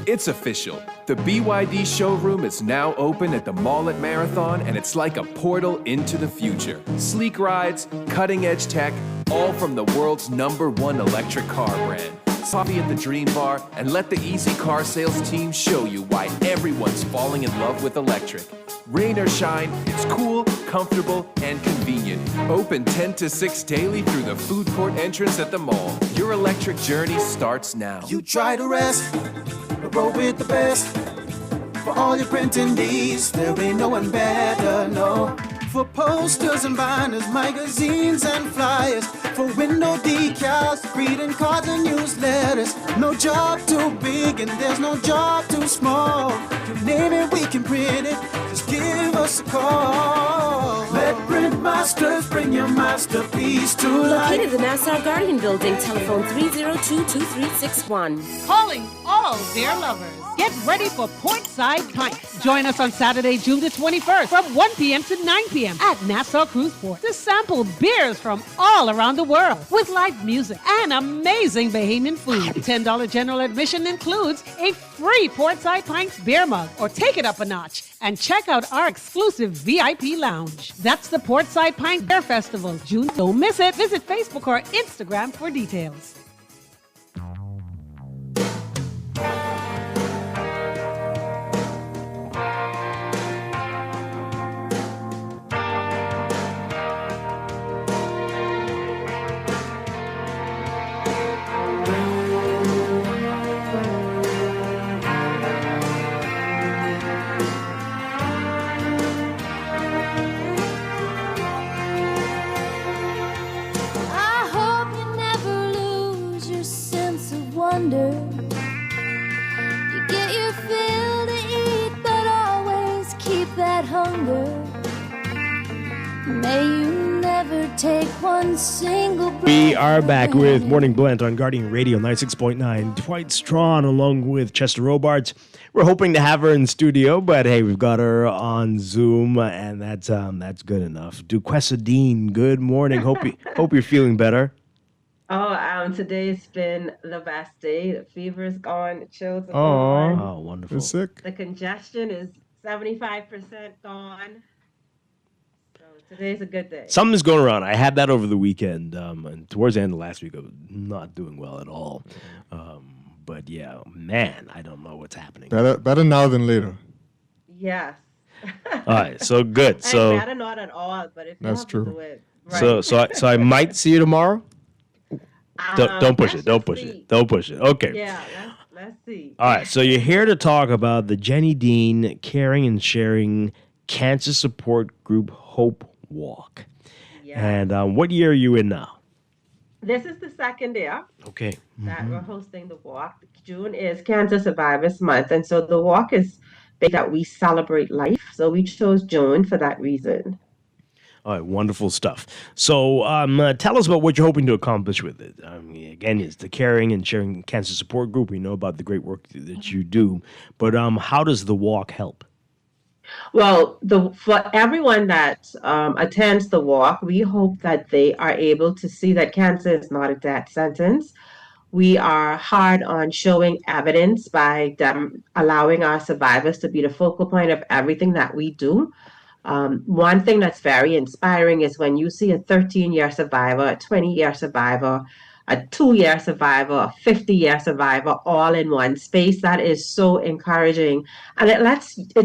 Speaker 27: It's official. The BYD showroom is now open at the mall at Marathon, and it's like a portal into the future. Sleek rides, cutting-edge tech, all from the world's #1 electric car brand. coffee at the Dream Bar, and let the Easy Car Sales team show you why everyone's falling in love with electric. Rain or shine, it's cool, comfortable, and convenient. Open 10 to 6 daily through the food court entrance at the mall. Your electric journey starts now.
Speaker 4: You try to rest, roll with the best. For all your printing needs, there ain't no one better, no. For posters and banners, magazines and flyers. For window decals, greeting cards and newsletters. No job too big and there's no job too small. You name it, we can print it. Just give us a call. Let Print Masters bring your masterpiece to life.
Speaker 5: Located in the Nassau Guardian Building, telephone 302-2361.
Speaker 18: Calling all beer lovers. Get ready for Portside Pints. Join us on Saturday, June the 21st from 1 p.m. to 9 p.m. at Nassau Cruise Port to sample beers from all around the world with live music and amazing Bahamian food. $10 general admission includes a free Portside Pints beer mug, or take it up a notch and check out our exclusive VIP lounge. That's the Portside Pint Beer Festival, June. Don't miss it. Visit Facebook or Instagram for details.
Speaker 17: You get your fill to eat, but always keep that hunger. May you never take one single breath.
Speaker 2: We are back with Morning Blend on Guardian Radio 96.9. Dwight Strachan along with Chester Robards. We're hoping to have her in studio, but hey, we've got her on Zoom, and that's good enough. Duquesa Dean, good morning. Hope you're feeling better.
Speaker 19: Today's been the best day. The fever's gone, the chills are gone.
Speaker 2: Oh, wonderful.
Speaker 8: You're sick?
Speaker 19: The congestion is 75% gone. So today's a good day.
Speaker 2: Something's going around. I had that over the weekend, and towards the end of last week, I was not doing well at all. But yeah, man, I don't know what's happening.
Speaker 8: Better now than later.
Speaker 19: Yes.
Speaker 2: All right, so good. So
Speaker 19: better not at all, but if you
Speaker 8: that's
Speaker 19: have
Speaker 8: true.
Speaker 19: to do it, right.
Speaker 2: So I might see you tomorrow. Don't push it. Don't push it. Don't push it. Okay.
Speaker 19: Yeah, let's see.
Speaker 2: All right. So you're here to talk about the Jenny Dean Caring and Sharing Cancer Support Group Hope Walk.
Speaker 19: Yeah.
Speaker 2: And what year are you in now?
Speaker 19: This is the second year
Speaker 2: Okay.
Speaker 19: that we're hosting the walk. June is Cancer Survivors Month, and so the walk is big that we celebrate life. So we chose June for that reason.
Speaker 2: All right, wonderful stuff. So tell us about what you're hoping to accomplish with it. Again, it's the Caring and Sharing Cancer Support Group. We know about the great work that you do, but how does the walk help?
Speaker 19: Well, for everyone that attends the walk, we hope that they are able to see that cancer is not a death sentence. We are hard on showing evidence by allowing our survivors to be the focal point of everything that we do. One thing that's very inspiring is when you see a 13-year survivor, a 20-year survivor, a 2-year survivor, a 50-year survivor, all in one space. That is so encouraging. And it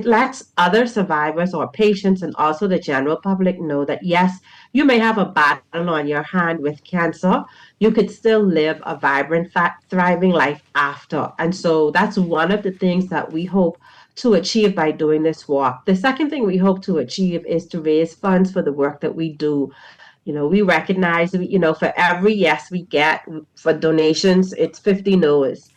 Speaker 19: lets other survivors or patients and also the general public know that, yes, you may have a battle on your hand with cancer. You could still live a vibrant, thriving life after. And so that's one of the things that we hope to achieve by doing this walk. The second thing we hope to achieve is to raise funds for the work that we do. We recognize, for every yes we get for donations, it's 50 no's.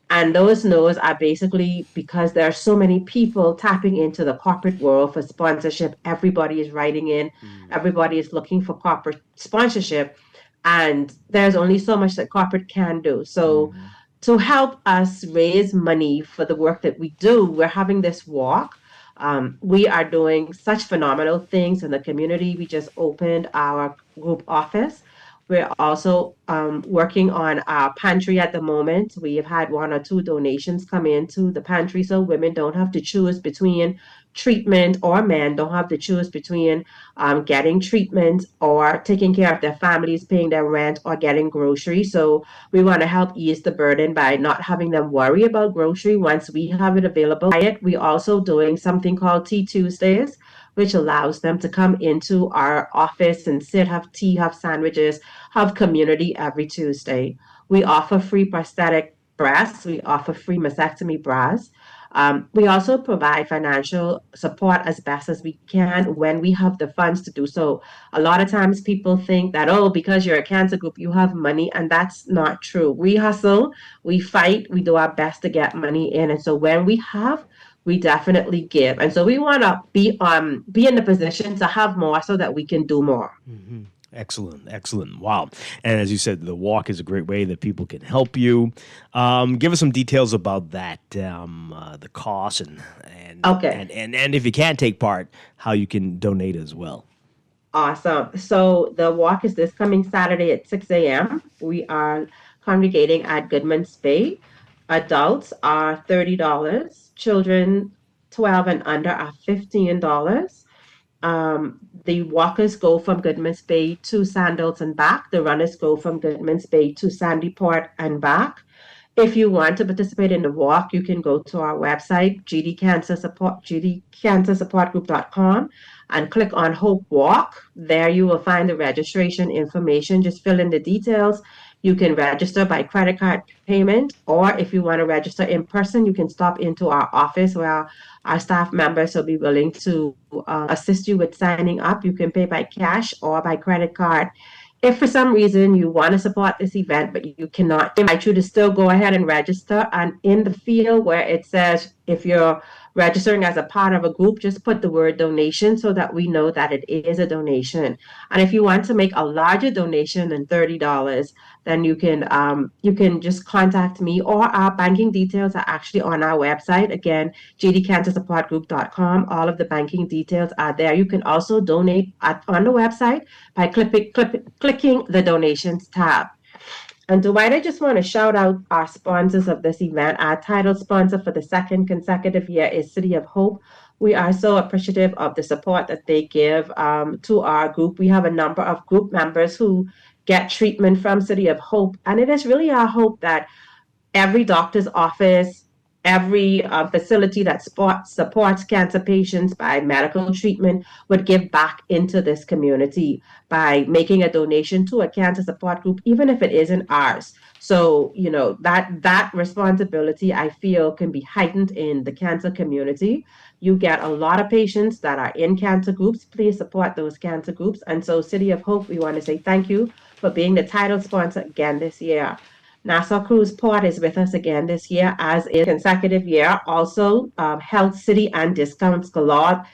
Speaker 19: And those no's are basically because there are so many people tapping into the corporate world for sponsorship. Everybody is writing in. Everybody is looking for corporate sponsorship. And there's only so much that corporate can do. So to help us raise money for the work that we do, we're having this walk. We are doing such phenomenal things in the community. We just opened our group office. We're also working on our pantry at the moment. We have had 1 or 2 donations come into the pantry, so women don't have to choose between treatment, or men don't have to choose between getting treatment or taking care of their families, paying their rent, or getting groceries. So we want to help ease the burden by not having them worry about grocery once we have it available. We also doing something called Tea Tuesdays, which allows them to come into our office and sit, have tea, have sandwiches, have community every Tuesday. We offer free prosthetic breasts. We offer free mastectomy bras. We also provide financial support as best as we can when we have the funds to do so. A lot of times people think that, oh, because you're a cancer group, you have money, and that's not true. We hustle, we fight, we do our best to get money in. And so when we have, we definitely give. And so we want to be in the position to have more so that we can do more.
Speaker 2: Mm-hmm. Excellent. Wow. And as you said, the walk is a great way that people can help you. Give us some details about that, the cost and if you can't take part, how you can donate as well.
Speaker 19: Awesome. So the walk is this coming Saturday at 6 a.m. We are congregating at Goodman's Bay. Adults are $30. Children 12 and under are $15. The walkers go from Goodman's Bay to Sandals and back. The runners go from Goodman's Bay to Sandy Port and back. If you want to participate in the walk, you can go to our website, gdcancersupportgroup.com, and click on Hope Walk. There you will find the registration information. Just fill in the details. You can register by credit card payment, or if you want to register in person, you can stop into our office where our staff members will be willing to assist you with signing up. You can pay by cash or by credit card. If for some reason you want to support this event, but you cannot, I invite you to still go ahead and register. And in the field where it says, if you're registering as a part of a group, just put the word donation so that we know that it is a donation. And if you want to make a larger donation than $30, then you can just contact me, or our banking details are actually on our website. Again, gdcancersupportgroup.com. All of the banking details are there. You can also donate on the website by clicking the donations tab. And Dwight, I just want to shout out our sponsors of this event. Our title sponsor for the second consecutive year is City of Hope. We are so appreciative of the support that they give to our group. We have a number of group members who get treatment from City of Hope. And it is really our hope that every doctor's office, every facility that supports cancer patients by medical treatment would give back into this community by making a donation to a cancer support group, even if it isn't ours. So, that responsibility, I feel, can be heightened in the cancer community. You get a lot of patients that are in cancer groups. Please support those cancer groups. And so City of Hope, we want to say thank you for being the title sponsor again this year. Nassau Cruise Port is with us again this year, as is consecutive year. Also, Health City and Discounts Galore,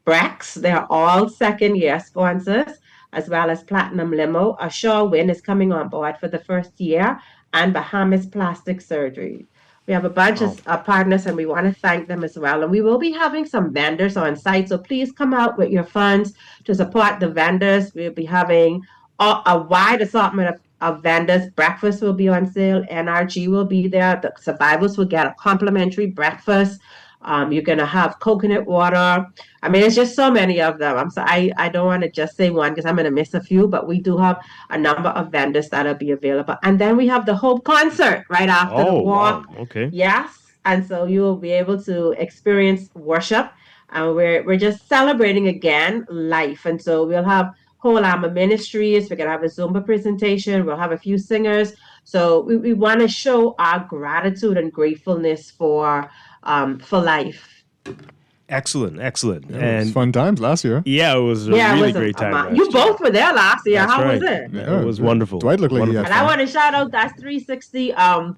Speaker 19: Brex, they're all second-year sponsors, as well as Platinum Limo. Ashore Win is coming on board for the first year, and Bahamas Plastic Surgery. We have a bunch of partners, and we want to thank them as well. And we will be having some vendors on site, so please come out with your funds to support the vendors. We'll be having a wide assortment of vendors. Breakfast will be on sale. NRG will be there. The survivors will get a complimentary breakfast. You're going to have coconut water. I mean, it's just so many of them. I don't want to just say one because I'm going to miss a few, but we do have a number of vendors that'll be available. And then we have the Hope concert right after the walk.
Speaker 2: Wow. Okay.
Speaker 19: Yes. And so you will be able to experience worship. And we're just celebrating again life. And so we'll have Whole Armor Ministries. We're going to have a Zumba presentation. We'll have a few singers. So we want to show our gratitude and gratefulness for life.
Speaker 2: Excellent.
Speaker 8: Yeah, it was fun times last year.
Speaker 2: Yeah, it was a really great time.
Speaker 19: You both were there last year.
Speaker 2: That's
Speaker 19: How
Speaker 2: right.
Speaker 19: was it?
Speaker 2: Yeah, it was wonderful.
Speaker 8: Dwight looked like he had
Speaker 19: And I want to shout out that 360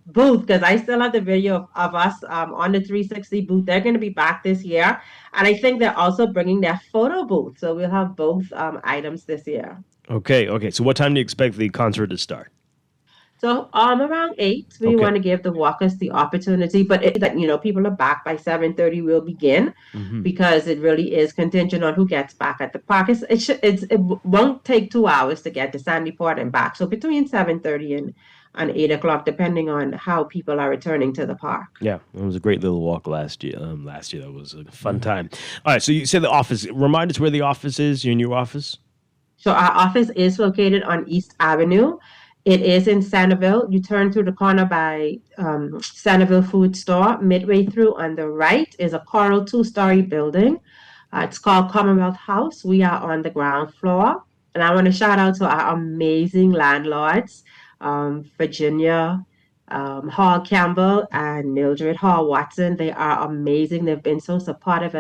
Speaker 19: booth, because I still have the video of us on the 360 booth. They're going to be back this year. And I think they're also bringing their photo booth. So we'll have both items this year.
Speaker 2: Okay. So what time do you expect the concert to start?
Speaker 19: So around 8, we want to give the walkers the opportunity, but people are back by 7:30. We'll begin because it really is contingent on who gets back at the park. It won't take 2 hours to get to Sandy Port and back. So between 7:30 and 8 o'clock, depending on how people are returning to the park.
Speaker 2: Yeah, it was a great little walk last year. That was a fun time. All right, so you said the office. Remind us where the office is. Your new office.
Speaker 19: So our office is located on East Avenue. It is in Centerville. You turn through the corner by Centerville Food Store. Midway through on the right is a coral 2-story building. It's called Commonwealth House. We are on the ground floor. And I want to shout out to our amazing landlords, Virginia Hall Campbell and Mildred Hall Watson. They are amazing. They've been so supportive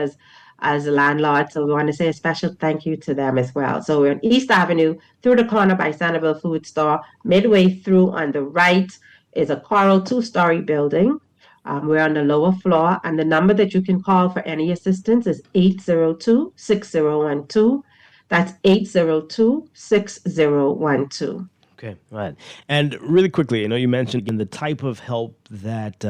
Speaker 19: as landlords. So we want to say a special thank you to them as well. So we're on East Avenue, through the corner by Centerville Food Store. Midway through on the right is a coral 2-story building. We're on the lower floor, and the number that you can call for any assistance is 802-6012. That's 802-6012.
Speaker 2: Okay, all right. And really quickly, I know you mentioned the type of help that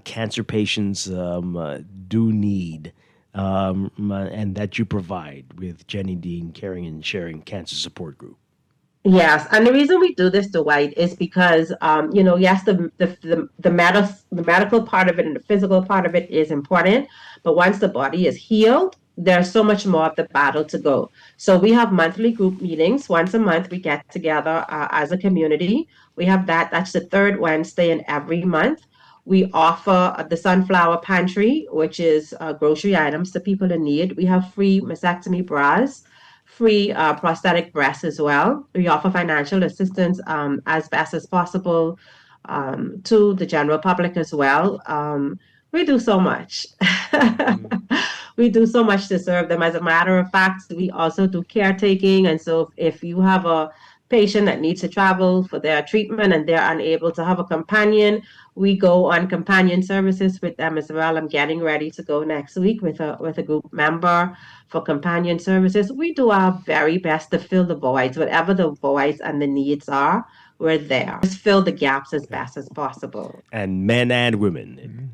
Speaker 2: cancer patients do need. And that you provide with Jenny Dean Caring and Sharing Cancer Support Group.
Speaker 19: Yes, and the reason we do this, Dwight, is because yes, the medical part of it and the physical part of it is important, but once the body is healed, there's so much more of the battle to go. So we have monthly group meetings. Once a month, we get together as a community. We have that's the third Wednesday in every month. We offer the Sunflower Pantry, which is grocery items to people in need. We have free mastectomy bras, free prosthetic breasts as well. We offer financial assistance as best as possible to the general public as well. We do so much. We do so much to serve them. As a matter of fact, we also do caretaking. And so if you have a patient that needs to travel for their treatment and they're unable to have a companion, we go on companion services with them as well. I'm getting ready to go next week with a group member for companion services. We do our very best to fill the voids, whatever the voids and the needs are, we're there. Just fill the gaps as best as possible.
Speaker 2: And men and women.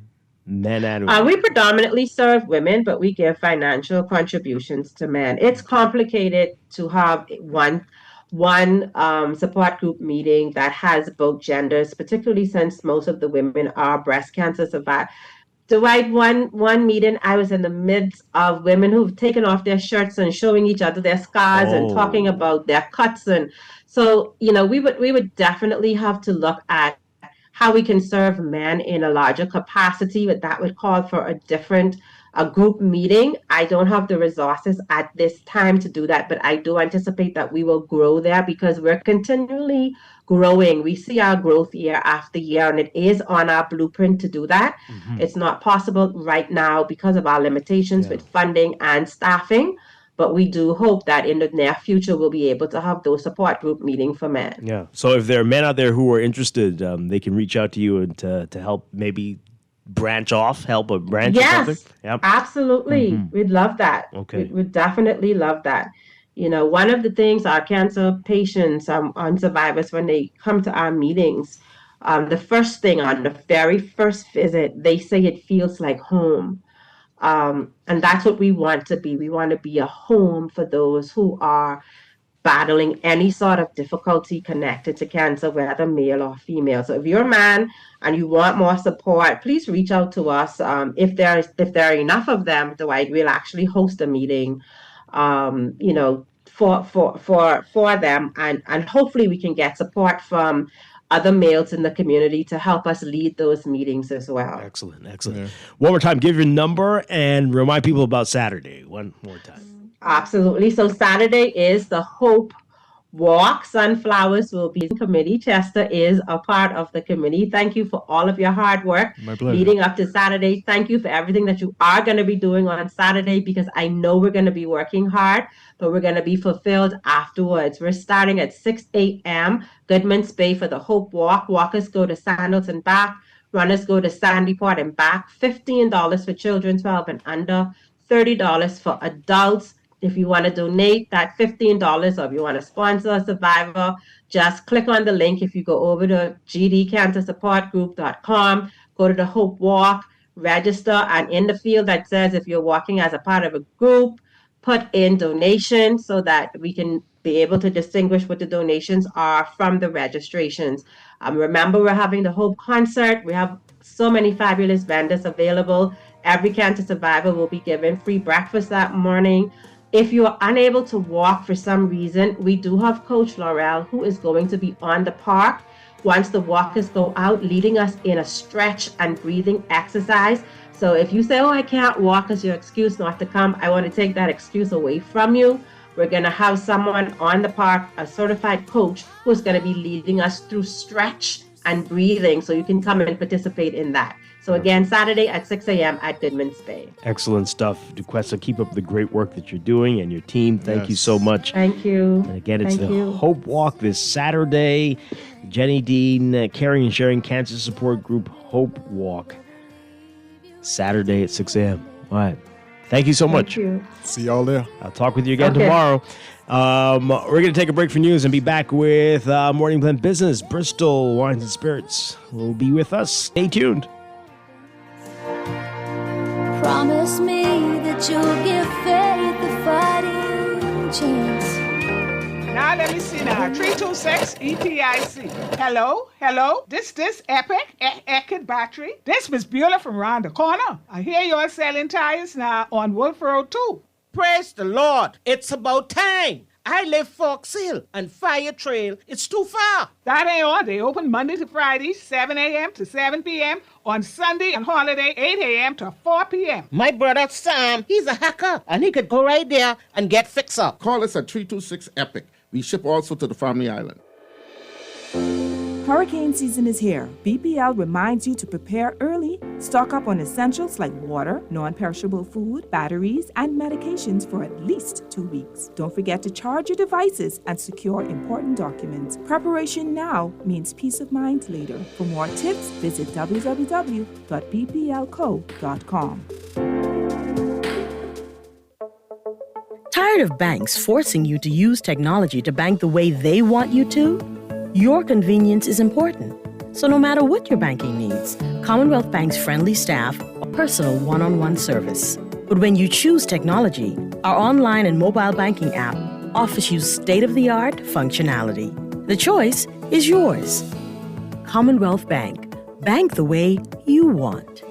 Speaker 2: Men and women.
Speaker 19: We predominantly serve women, but we give financial contributions to men. It's complicated to have one support group meeting that has both genders, particularly since most of the women are breast cancer survivors. Dwight, one meeting, I was in the midst of women who've taken off their shirts and showing each other their scars and talking about their cuts. And so, we would definitely have to look at how we can serve men in a larger capacity, but that would call for a group meeting. I don't have the resources at this time to do that, but I do anticipate that we will grow there because we're continually growing. We see our growth year after year, and it is on our blueprint to do that. It's not possible right now because of our limitations with funding and staffing, but we do hope that in the near future we'll be able to have those support group meetings for men.
Speaker 2: Yeah. So if there are men out there who are interested, they can reach out to you and to help maybe help a branch or something?
Speaker 19: Yes, absolutely. We'd love that.
Speaker 2: Okay.
Speaker 19: We'd definitely love that. One of the things our cancer patients and survivors, when they come to our meetings, the first thing on the very first visit, they say it feels like home. And that's what we want to be. We want to be a home for those who are battling any sort of difficulty connected to cancer, whether male or female. So if you're a man and you want more support, please reach out to us. If there are enough of them, Dwight, we'll actually host a meeting, for them, and hopefully we can get support from other males in the community to help us lead those meetings as well.
Speaker 2: Excellent. Yeah. One more time, give your number and remind people about Saturday. One more time.
Speaker 19: Absolutely. So Saturday is the Hope Walk. Sunflowers will be in committee. Chester is a part of the committee. Thank you for all of your hard work leading up to Saturday. Thank you for everything that you are going to be doing on Saturday, because I know we're going to be working hard, but we're going to be fulfilled afterwards. We're starting at 6 a.m. Goodman's Bay for the Hope Walk. Walkers go to Sandals and back. Runners go to Sandy Port and back. $15 for children 12 and under. $30 for adults. If you want to donate that $15 or if you want to sponsor a survivor, just click on the link. If you go over to gdcancersupportgroup.com, go to the Hope Walk, register, and in the field that says if you're walking as a part of a group, put in donation so that we can be able to distinguish what the donations are from the registrations. Remember, we're having the Hope concert. We have so many fabulous vendors available. Every cancer survivor will be given free breakfast that morning. If you are unable to walk for some reason, we do have Coach Laurel who is going to be on the park once the walkers go out, leading us in a stretch and breathing exercise. So if you say, oh, I can't walk as your excuse not to come, I want to take that excuse away from you. We're going to have someone on the park, a certified coach, who's going to be leading us through stretch and breathing, so you can come and participate in that. So again, Saturday at 6 a.m. at Goodman's Bay.
Speaker 2: Excellent stuff. Duquesa, keep up the great work that you're doing, and your team. Thank you so much.
Speaker 19: Thank you.
Speaker 2: And again, it's Hope Walk this Saturday. Jenny Dean, Caring and Sharing Cancer Support Group, Hope Walk. Saturday at 6 a.m. All right. Thank you so much.
Speaker 19: You.
Speaker 8: See y'all there.
Speaker 2: I'll talk with you again tomorrow. We're going to take a break for news and be back with Morning Blend Business. Bristol Wines and Spirits will be with us. Stay tuned.
Speaker 17: Promise me that you'll give faith a fighting chance.
Speaker 6: Now let me see now. 326 EPIC. Hello. This Epic battery. This Miss Beulah from around the corner. I hear you're selling tires now on Wolf Road too.
Speaker 7: Praise the Lord. It's about time. I live Fox Hill and Fire Trail. It's too far.
Speaker 6: That ain't all. They open Monday to Friday, 7 a.m. to 7 p.m. On Sunday and holiday, 8 a.m. to 4 p.m.
Speaker 7: My brother Sam, he's a hacker, and he could go right there and get fixed up.
Speaker 20: Call us at 326 EPIC. We ship also to the Family Island.
Speaker 21: Hurricane season is here. BPL reminds you to prepare early, stock up on essentials like water, non-perishable food, batteries, and medications for at least 2 weeks. Don't forget to charge your devices and secure important documents. Preparation now means peace of mind later. For more tips, visit www.bplco.com.
Speaker 22: Tired of banks forcing you to use technology to bank the way they want you to? Your convenience is important. So no matter what your banking needs, Commonwealth Bank's friendly staff offer personal one-on-one service. But when you choose technology, our online and mobile banking app offers you state-of-the-art functionality. The choice is yours. Commonwealth Bank. Bank the way you want.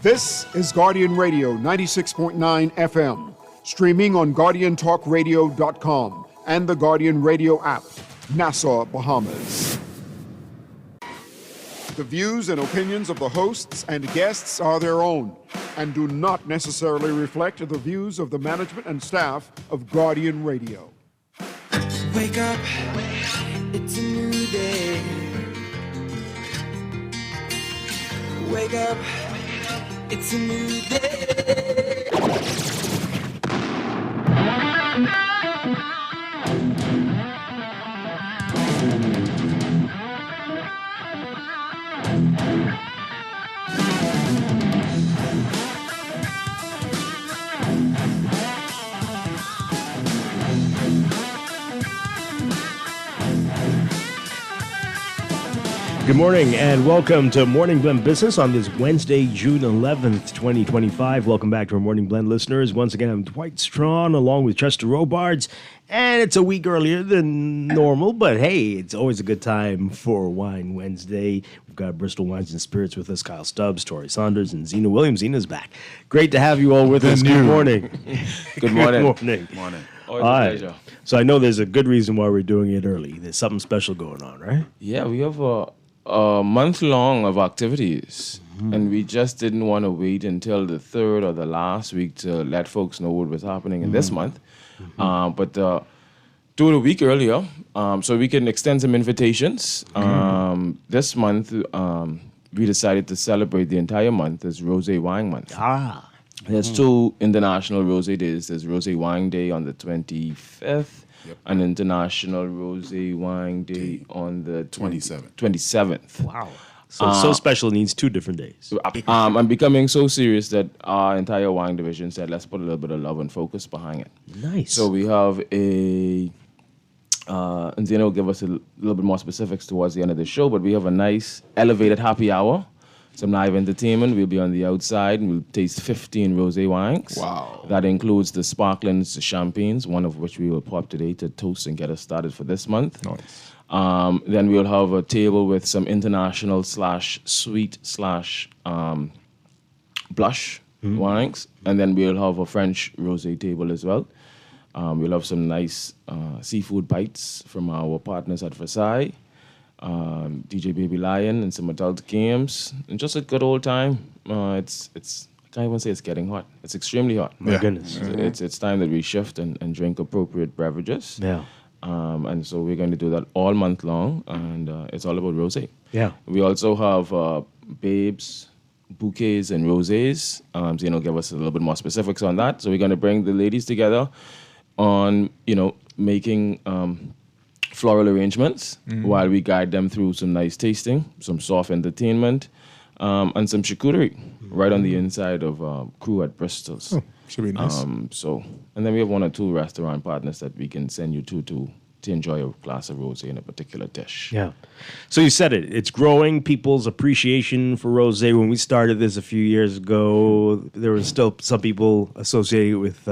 Speaker 1: This is Guardian Radio 96.9 FM, streaming on GuardianTalkRadio.com and the Guardian Radio app. Nassau, Bahamas. The views and opinions of the hosts and guests are their own and do not necessarily reflect the views of the management and staff of Guardian Radio.
Speaker 3: Wake up, it's a new day. Wake up, it's a new day.
Speaker 2: Good morning and welcome to Morning Blend Business on this Wednesday, June 11th, 2025. Welcome back to our Morning Blend listeners. Once again, I'm Dwight Strachan along with Chester Robards, and it's a week earlier than normal, but hey, it's always a good time for Wine Wednesday. We've got Bristol Wines and Spirits with us, Kyle Stubbs, Tori Saunders, and Zena Williams. Zena's back. Great to have you all with us. Good morning.
Speaker 23: Good morning.
Speaker 2: Good morning.
Speaker 23: Morning.
Speaker 2: Always a pleasure. So I know there's a good reason why we're doing it early. There's something special going on, right?
Speaker 23: Yeah, we have a month long of activities, and we just didn't want to wait until the third or the last week to let folks know what was happening in this month, but do it a week earlier so we can extend some invitations. This month we decided to celebrate the entire month as Rosé Wine Month. There's two international rosé days. There's Rosé Wine Day on the 25th. An International Rosé Wine Day on the 27th.
Speaker 2: Wow. So special needs 2 different days.
Speaker 23: I'm becoming so serious that our entire wine division said, let's put a little bit of love and focus behind it.
Speaker 2: Nice.
Speaker 23: So we have and Zeno will give us a little bit more specifics towards the end of the show, but we have a nice elevated happy hour, some live entertainment. We'll be on the outside and we'll taste 15 rosé wines.
Speaker 8: Wow.
Speaker 23: That includes the sparklings, the champagnes, one of which we will pop today to toast and get us started for this month.
Speaker 8: Nice.
Speaker 23: Then we'll have a table with some international / sweet / blush wines. And then we'll have a French rosé table as well. We'll have some nice seafood bites from our partners at Versailles, DJ Baby Lion, and some adult games, and just a good old time. I can't even say it's getting hot. It's extremely hot.
Speaker 2: My goodness.
Speaker 23: It's time that we shift and drink appropriate beverages.
Speaker 2: Yeah.
Speaker 23: And so we're going to do that all month long, and it's all about rosé.
Speaker 2: Yeah.
Speaker 23: We also have babes, bouquets, and rosés. Zeno give us a little bit more specifics on that. So we're going to bring the ladies together on, making floral arrangements while we guide them through some nice tasting, some soft entertainment, and some charcuterie right on the inside of Crew at Bristol's.
Speaker 8: Oh, should be nice.
Speaker 23: And then we have 1 or 2 restaurant partners that we can send you to enjoy a glass of rosé in a particular dish.
Speaker 2: Yeah. So you said it. It's growing. People's appreciation for rosé. When we started this a few years ago, there was still some people associated with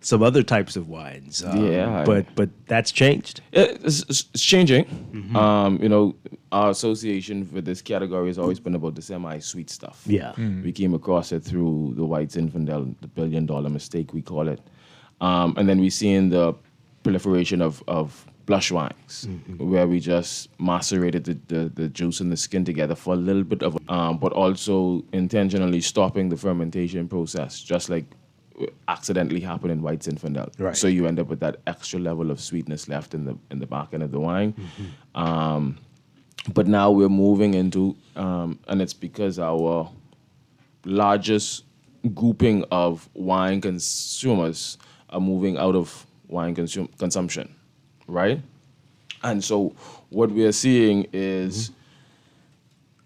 Speaker 2: some other types of wines. But that's changed.
Speaker 23: It's changing. Our association for this category has always been about the semi-sweet stuff.
Speaker 2: Yeah.
Speaker 23: We came across it through the White Zinfandel, the $1 billion mistake, we call it. And then we seen the proliferation of blush wines, where we just macerated the juice and the skin together for a little bit of, but also intentionally stopping the fermentation process, just like accidentally happened in White Zinfandel.
Speaker 2: Right.
Speaker 23: So you end up with that extra level of sweetness left in the back end of the wine. But now we're moving into, and it's because our largest grouping of wine consumers are moving out of wine consumption, right? And so what we are seeing is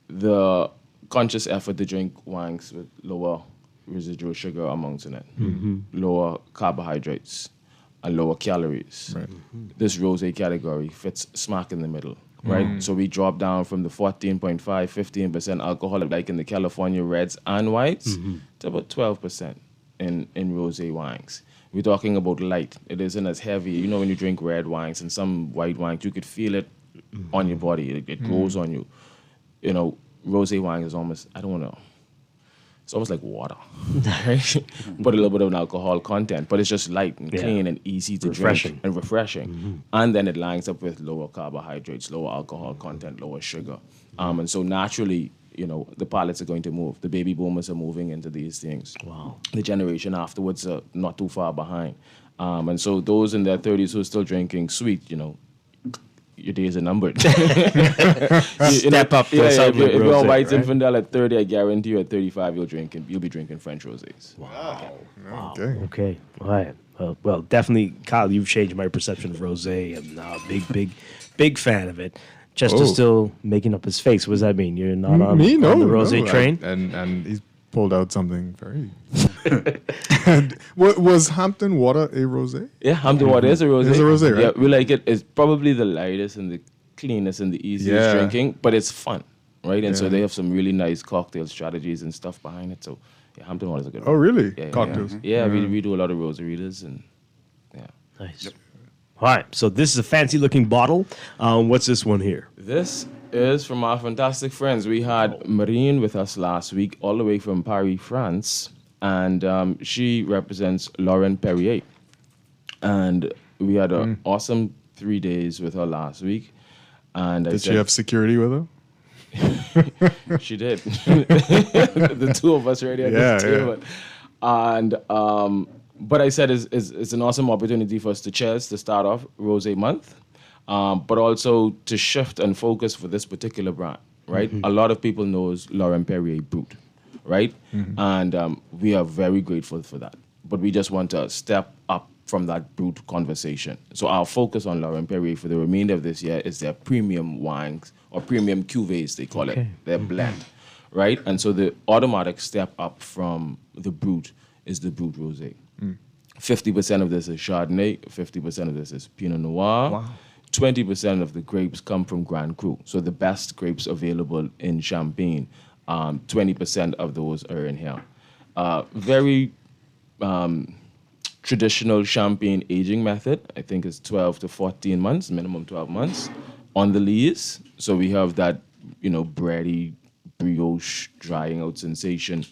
Speaker 23: the conscious effort to drink wines with lower residual sugar amounts in it, lower carbohydrates, and lower calories.
Speaker 8: Right.
Speaker 23: This rosé category fits smack in the middle, right? So we drop down from the 14.5, 15% alcohol, like in the California reds and whites, to about 12% in rosé wines. We're talking about light. It isn't as heavy. When you drink red wines and some white wines, you could feel it on your body. It grows on you. Rosé wine is almost, it's almost like water, right? But a little bit of an alcohol content. But it's just light and clean and easy to drink and refreshing. And then it lines up with lower carbohydrates, lower alcohol content, lower sugar. And so naturally, the palates are going to move. The baby boomers are moving into these things.
Speaker 2: Wow.
Speaker 23: The generation afterwards are not too far behind. And so those in their 30s who are still drinking sweet, your days are numbered.
Speaker 2: Step up.
Speaker 23: If you're on White Zinfandel at 30, I guarantee you at 35 you'll be drinking French rosés.
Speaker 2: Wow.
Speaker 8: Okay.
Speaker 2: All right. Well, definitely, Kyle, you've changed my perception of rosé. I'm now a big fan of it. Chester's still making up his face. What does that mean? You're not on the rosé train?
Speaker 8: And he's pulled out something very... And was Hampton Water a rosé?
Speaker 23: Yeah, Hampton Water is a rosé.
Speaker 8: It's a rosé, right?
Speaker 23: Yeah, we like it. It's probably the lightest and the cleanest and the easiest drinking, but it's fun, right? And so they have some really nice cocktail strategies and stuff behind it. So Hampton Water is a good one.
Speaker 8: Oh, really?
Speaker 23: Yeah,
Speaker 8: Cocktails?
Speaker 23: Yeah, we do a lot of rosaritas and
Speaker 2: Nice. Yep. All right, so this is a fancy-looking bottle. What's this one here?
Speaker 23: This is from our fantastic friends. We had Marine with us last week, all the way from Paris, France, and she represents Laurent Perrier. And we had an awesome 3 days with her last week. And
Speaker 8: Did she have security with her?
Speaker 23: She did. The two of us already at this table. And but I said it's an awesome opportunity for us to cheers to start off Rosé Month, but also to shift and focus for this particular brand, right? A lot of people knows Laurent Perrier Brut, right? And we are very grateful for that. But we just want to step up from that brute conversation. So our focus on Laurent Perrier for the remainder of this year is their premium wines or premium cuvées, they call it, their blend, right? And so the automatic step up from the brute is the brute rosé. 50% of this is Chardonnay, 50% of this is Pinot Noir. 20% of the grapes come from Grand Cru. So the best grapes available in Champagne, 20% of those are in here. Very traditional Champagne aging method. I think it's 12 to 14 months, minimum 12 months on the lees. So we have that, bready, brioche, drying out sensation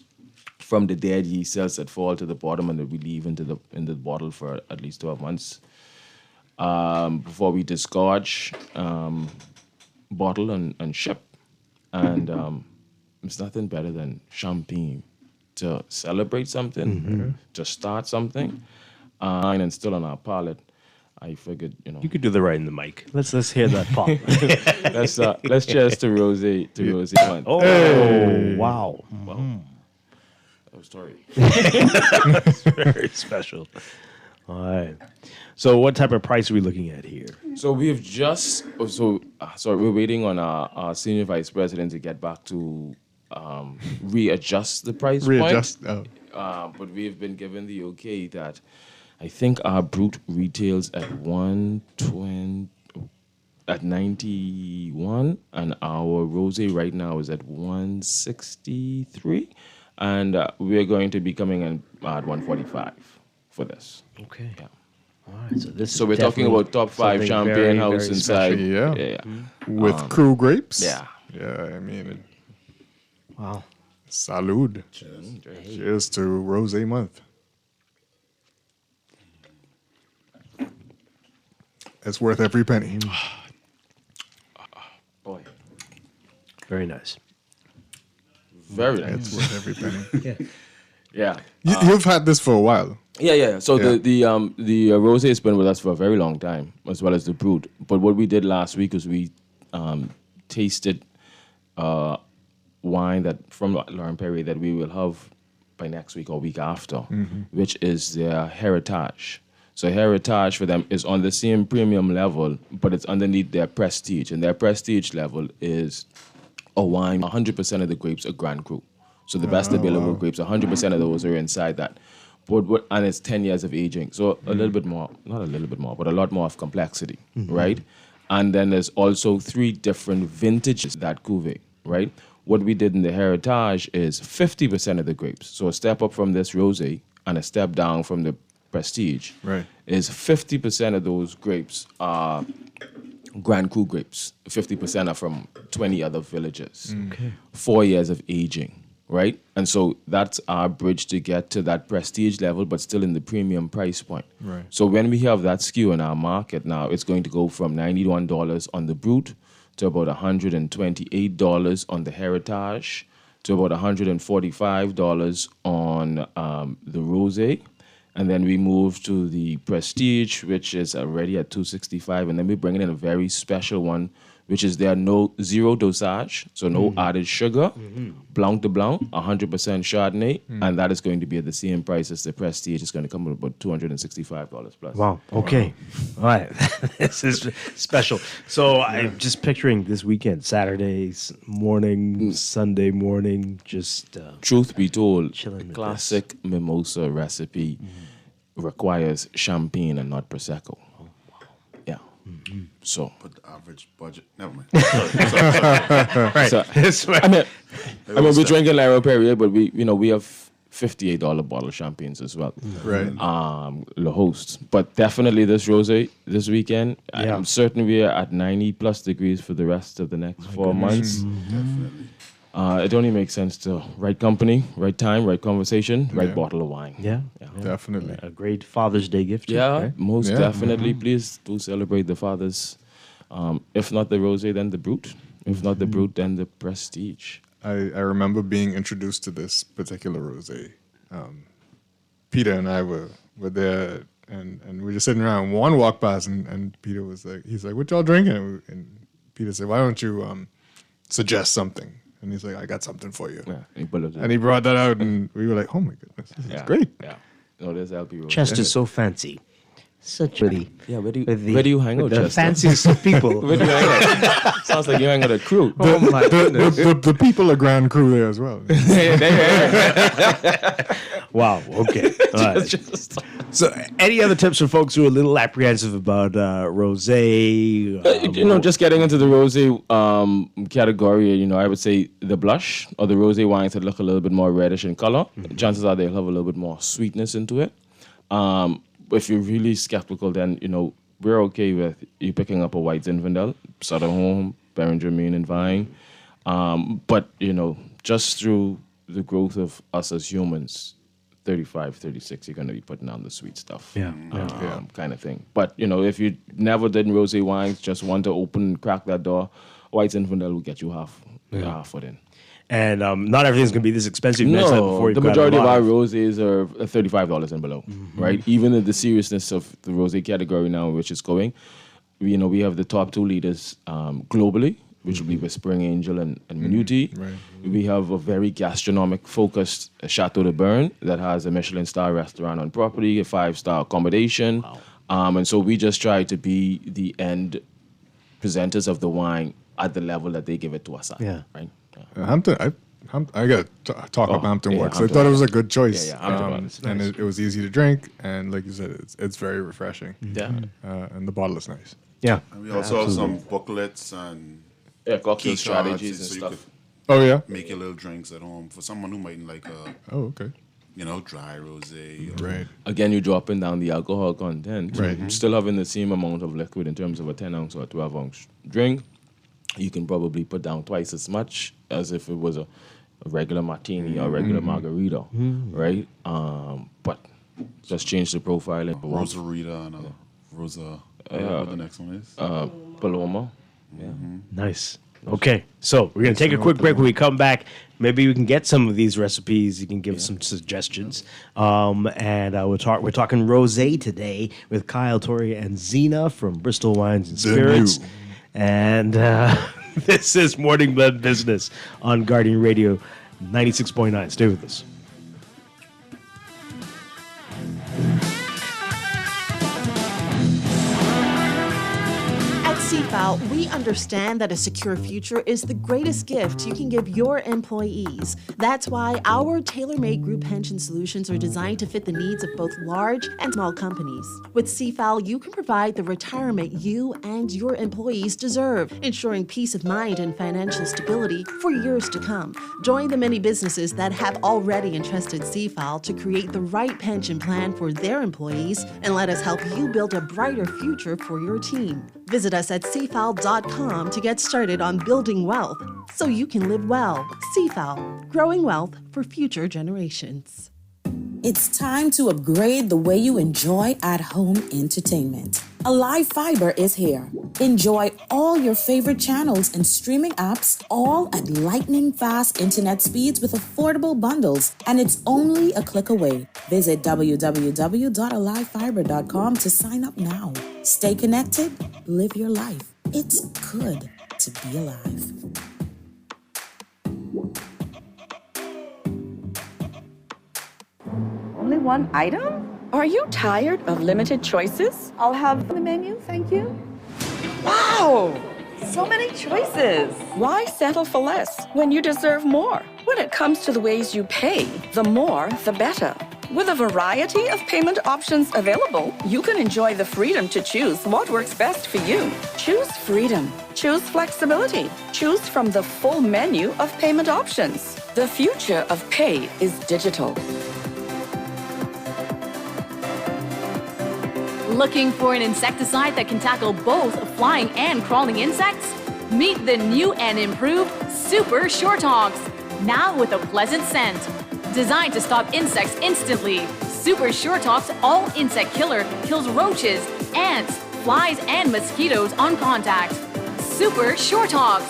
Speaker 23: from the dead yeast cells that fall to the bottom and that we leave in the bottle for at least 12 months. Before we disgorge, bottle and ship. And it's nothing better than champagne to celebrate something, to start something. And still on our palate, I figured,
Speaker 2: You could do the right in the mic. Let's hear that pop.
Speaker 23: let's cheers to rosé one.
Speaker 2: Oh, wow.
Speaker 23: That was story.
Speaker 2: That's very special. All right. So what type of price are we looking at here?
Speaker 23: So we have we're waiting on our senior vice president to get back to readjust the price point. But we've been given the okay that I think our brute retails at 120 at 91 and our rosé right now is at 163 and we're going to be coming in at 145 for this.
Speaker 2: Okay.
Speaker 23: Yeah.
Speaker 2: All right.
Speaker 23: So we're talking about top 5 champagne
Speaker 2: very,
Speaker 23: house
Speaker 2: very
Speaker 23: inside.
Speaker 2: special.
Speaker 23: Yeah.
Speaker 8: With Cru grapes.
Speaker 23: Yeah.
Speaker 8: Yeah, I mean.
Speaker 2: Wow.
Speaker 8: Salud. Cheers to Rosé Month. It's worth every penny.
Speaker 23: Boy.
Speaker 2: Very nice.
Speaker 23: Very nice.
Speaker 8: It's worth every penny.
Speaker 23: Yeah.
Speaker 8: You've had this for a while.
Speaker 23: Yeah. So the rosé has been with us for a very long time, as well as the brut. But what we did last week was we tasted wine that from Laurent Perrier that we will have by next week or week after, which is their Heritage. So Heritage for them is on the same premium level, but it's underneath their Prestige, and their Prestige level is a wine. 100% of the grapes are Grand Cru. So the best available grapes, 100% of those are inside that. And it's 10 years of aging. So a little bit more, not a little bit more, but a lot more of complexity, right? And then there's also 3 different vintages that cuvee, right? What we did in the Heritage is 50% of the grapes. So a step up from this rosé and a step down from the Prestige is 50% of those grapes are Grand Cru grapes. 50% are from 20 other villages. 4 years of aging, right? And so that's our bridge to get to that Prestige level, but still in the premium price point.
Speaker 8: Right.
Speaker 23: So when we have that skew in our market now, it's going to go from $91 on the brut to about $128 on the Heritage to about $145 on the Rosé. And then we move to the Prestige, which is already at $265, and then we bring in a very special one, which is their zero dosage, so no added sugar, Blanc de Blanc, 100% Chardonnay, and that is going to be at the same price as the Prestige. It's going to come at about $265 plus.
Speaker 2: Wow. Okay. All right. This is special. So I'm just picturing this weekend, Saturdays morning, Sunday morning, just
Speaker 23: truth be told,
Speaker 2: chilling with
Speaker 23: classic mimosa recipe requires champagne and not prosecco. Yeah. So,
Speaker 9: but the average budget. Never mind.
Speaker 23: Right. So, I mean, we're drinking Laurent Perrier, but we have $58 bottle champagnes as well.
Speaker 8: Right.
Speaker 23: Le Host, but definitely this rosé this weekend.
Speaker 2: Yeah.
Speaker 23: I'm certain we are at 90 plus degrees for the rest of the next 4 months.
Speaker 9: Definitely.
Speaker 23: It only makes sense to right company, right time, right conversation, right bottle of wine.
Speaker 2: Yeah.
Speaker 8: Definitely.
Speaker 2: A great Father's Day gift.
Speaker 23: Yeah,
Speaker 2: right?
Speaker 23: most definitely. Please do celebrate the fathers. If not the rosé, then the brut. If not the brut, then the Prestige.
Speaker 8: I remember being introduced to this particular rosé. Peter and I were there, and we were just sitting around. One walked past, and Peter was like, he's like, "What y'all drinking?" And Peter said, "Why don't you suggest something?" And he's like, "I got something for you."
Speaker 23: Yeah,
Speaker 8: and he brought that out, and we were like, "Oh my goodness, this is great."
Speaker 23: Yeah. No, there's LP rosé.
Speaker 2: Chest is so fancy. Such with
Speaker 23: Yeah, where do you hang out,
Speaker 2: the
Speaker 23: Chester?
Speaker 2: fanciest of people.
Speaker 23: Where do you hang out? Sounds like you hang out at a crew.
Speaker 8: The people are Grand Crew there as well.
Speaker 2: Wow. Okay. All right. So, any other tips for folks who are a little apprehensive about rosé?
Speaker 23: Just getting into the rosé category, I would say the blush or the rosé wines that look a little bit more reddish in color. Chances are they'll have a little bit more sweetness into it. If you're really skeptical, then we're okay with you picking up a white Zinfandel, Southern Home, Baron Germain, and Vine. But just through the growth of us as humans, 35, 36, you're going to be putting on the sweet stuff. Kind of thing. But, if you never did rosé wines, just want to crack that door, white Zinfandel will get you half foot in.
Speaker 2: And not everything's going to be this expensive. You mentioned that before.
Speaker 23: The majority of our rosés are $35 and below, right? Even in the seriousness of the rosé category now, which is going, we have the top 2 leaders globally, which will be Whispering Angel and Minuti.
Speaker 8: Right.
Speaker 23: We have a very gastronomic-focused Chateau de Bern that has a Michelin-star restaurant on property, a 5-star accommodation. Wow. And so we just try to be the end presenters of the wine at the level that they give it to us at.
Speaker 2: Yeah.
Speaker 23: Right?
Speaker 8: Hampton, I got to talk about Hampton Works. I thought it was a good choice. And it was easy to drink, and like you said, it's very refreshing.
Speaker 23: Yeah.
Speaker 8: And the bottle is nice.
Speaker 2: Yeah.
Speaker 9: And we also have some booklets and
Speaker 23: cocktail
Speaker 9: key
Speaker 23: strategies
Speaker 9: cards,
Speaker 23: and
Speaker 9: so you
Speaker 23: stuff.
Speaker 8: Oh,
Speaker 9: make your little drinks at home for someone who mightn't like
Speaker 8: okay.
Speaker 9: dry rosé.
Speaker 8: Right.
Speaker 23: Again, you're dropping down the alcohol content.
Speaker 8: Right.
Speaker 23: Still having the same amount of liquid in terms of a 10-ounce or a 12-ounce drink. You can probably put down twice as much as if it was a regular martini or regular margarita, right? But just change the profile.
Speaker 9: Rosarita and Rosa. What the next one is?
Speaker 23: Paloma.
Speaker 2: Nice. Okay, so we're going to take a quick break. When we come back, maybe we can get some of these recipes. You can give us some suggestions. And we're talking rosé today with Kyle, Tori, and Zena from Bristol Wines and Spirits. And this is Morning Blend Business on Guardian Radio 96.9. Stay with us.
Speaker 10: CFAL, we understand that a secure future is the greatest gift you can give your employees. That's why our tailor-made group pension solutions are designed to fit the needs of both large and small companies. With CFAL, you can provide the retirement you and your employees deserve, ensuring peace of mind and financial stability for years to come. Join the many businesses that have already entrusted CFAL to create the right pension plan for their employees, and let us help you build a brighter future for your team. Visit us at cfal.com to get started on building wealth so you can live well. CFAL, growing wealth for future generations.
Speaker 11: It's time to upgrade the way you enjoy at-home entertainment. Alive Fiber is here. Enjoy all your favorite channels and streaming apps, all at lightning-fast internet speeds with affordable bundles, and it's only a click away. Visit www.alivefiber.com to sign up now. Stay connected, live your life. It's good to be alive.
Speaker 13: Only one item? Are you tired of limited choices? I'll have the menu, thank you. Wow! So many choices. Why settle for less when you deserve more? When it comes to the ways you pay, the more, the better. With a variety of payment options available, you can enjoy the freedom to choose what works best for you. Choose freedom. Choose flexibility. Choose from the full menu of payment options. The future of pay is digital.
Speaker 14: Looking for an insecticide that can tackle both flying and crawling insects? Meet the new and improved Super Short Hogs, now with a pleasant scent. Designed to stop insects instantly, Super Short Hogs All Insect Killer kills roaches, ants, flies, and mosquitoes on contact. Super Short Hogs.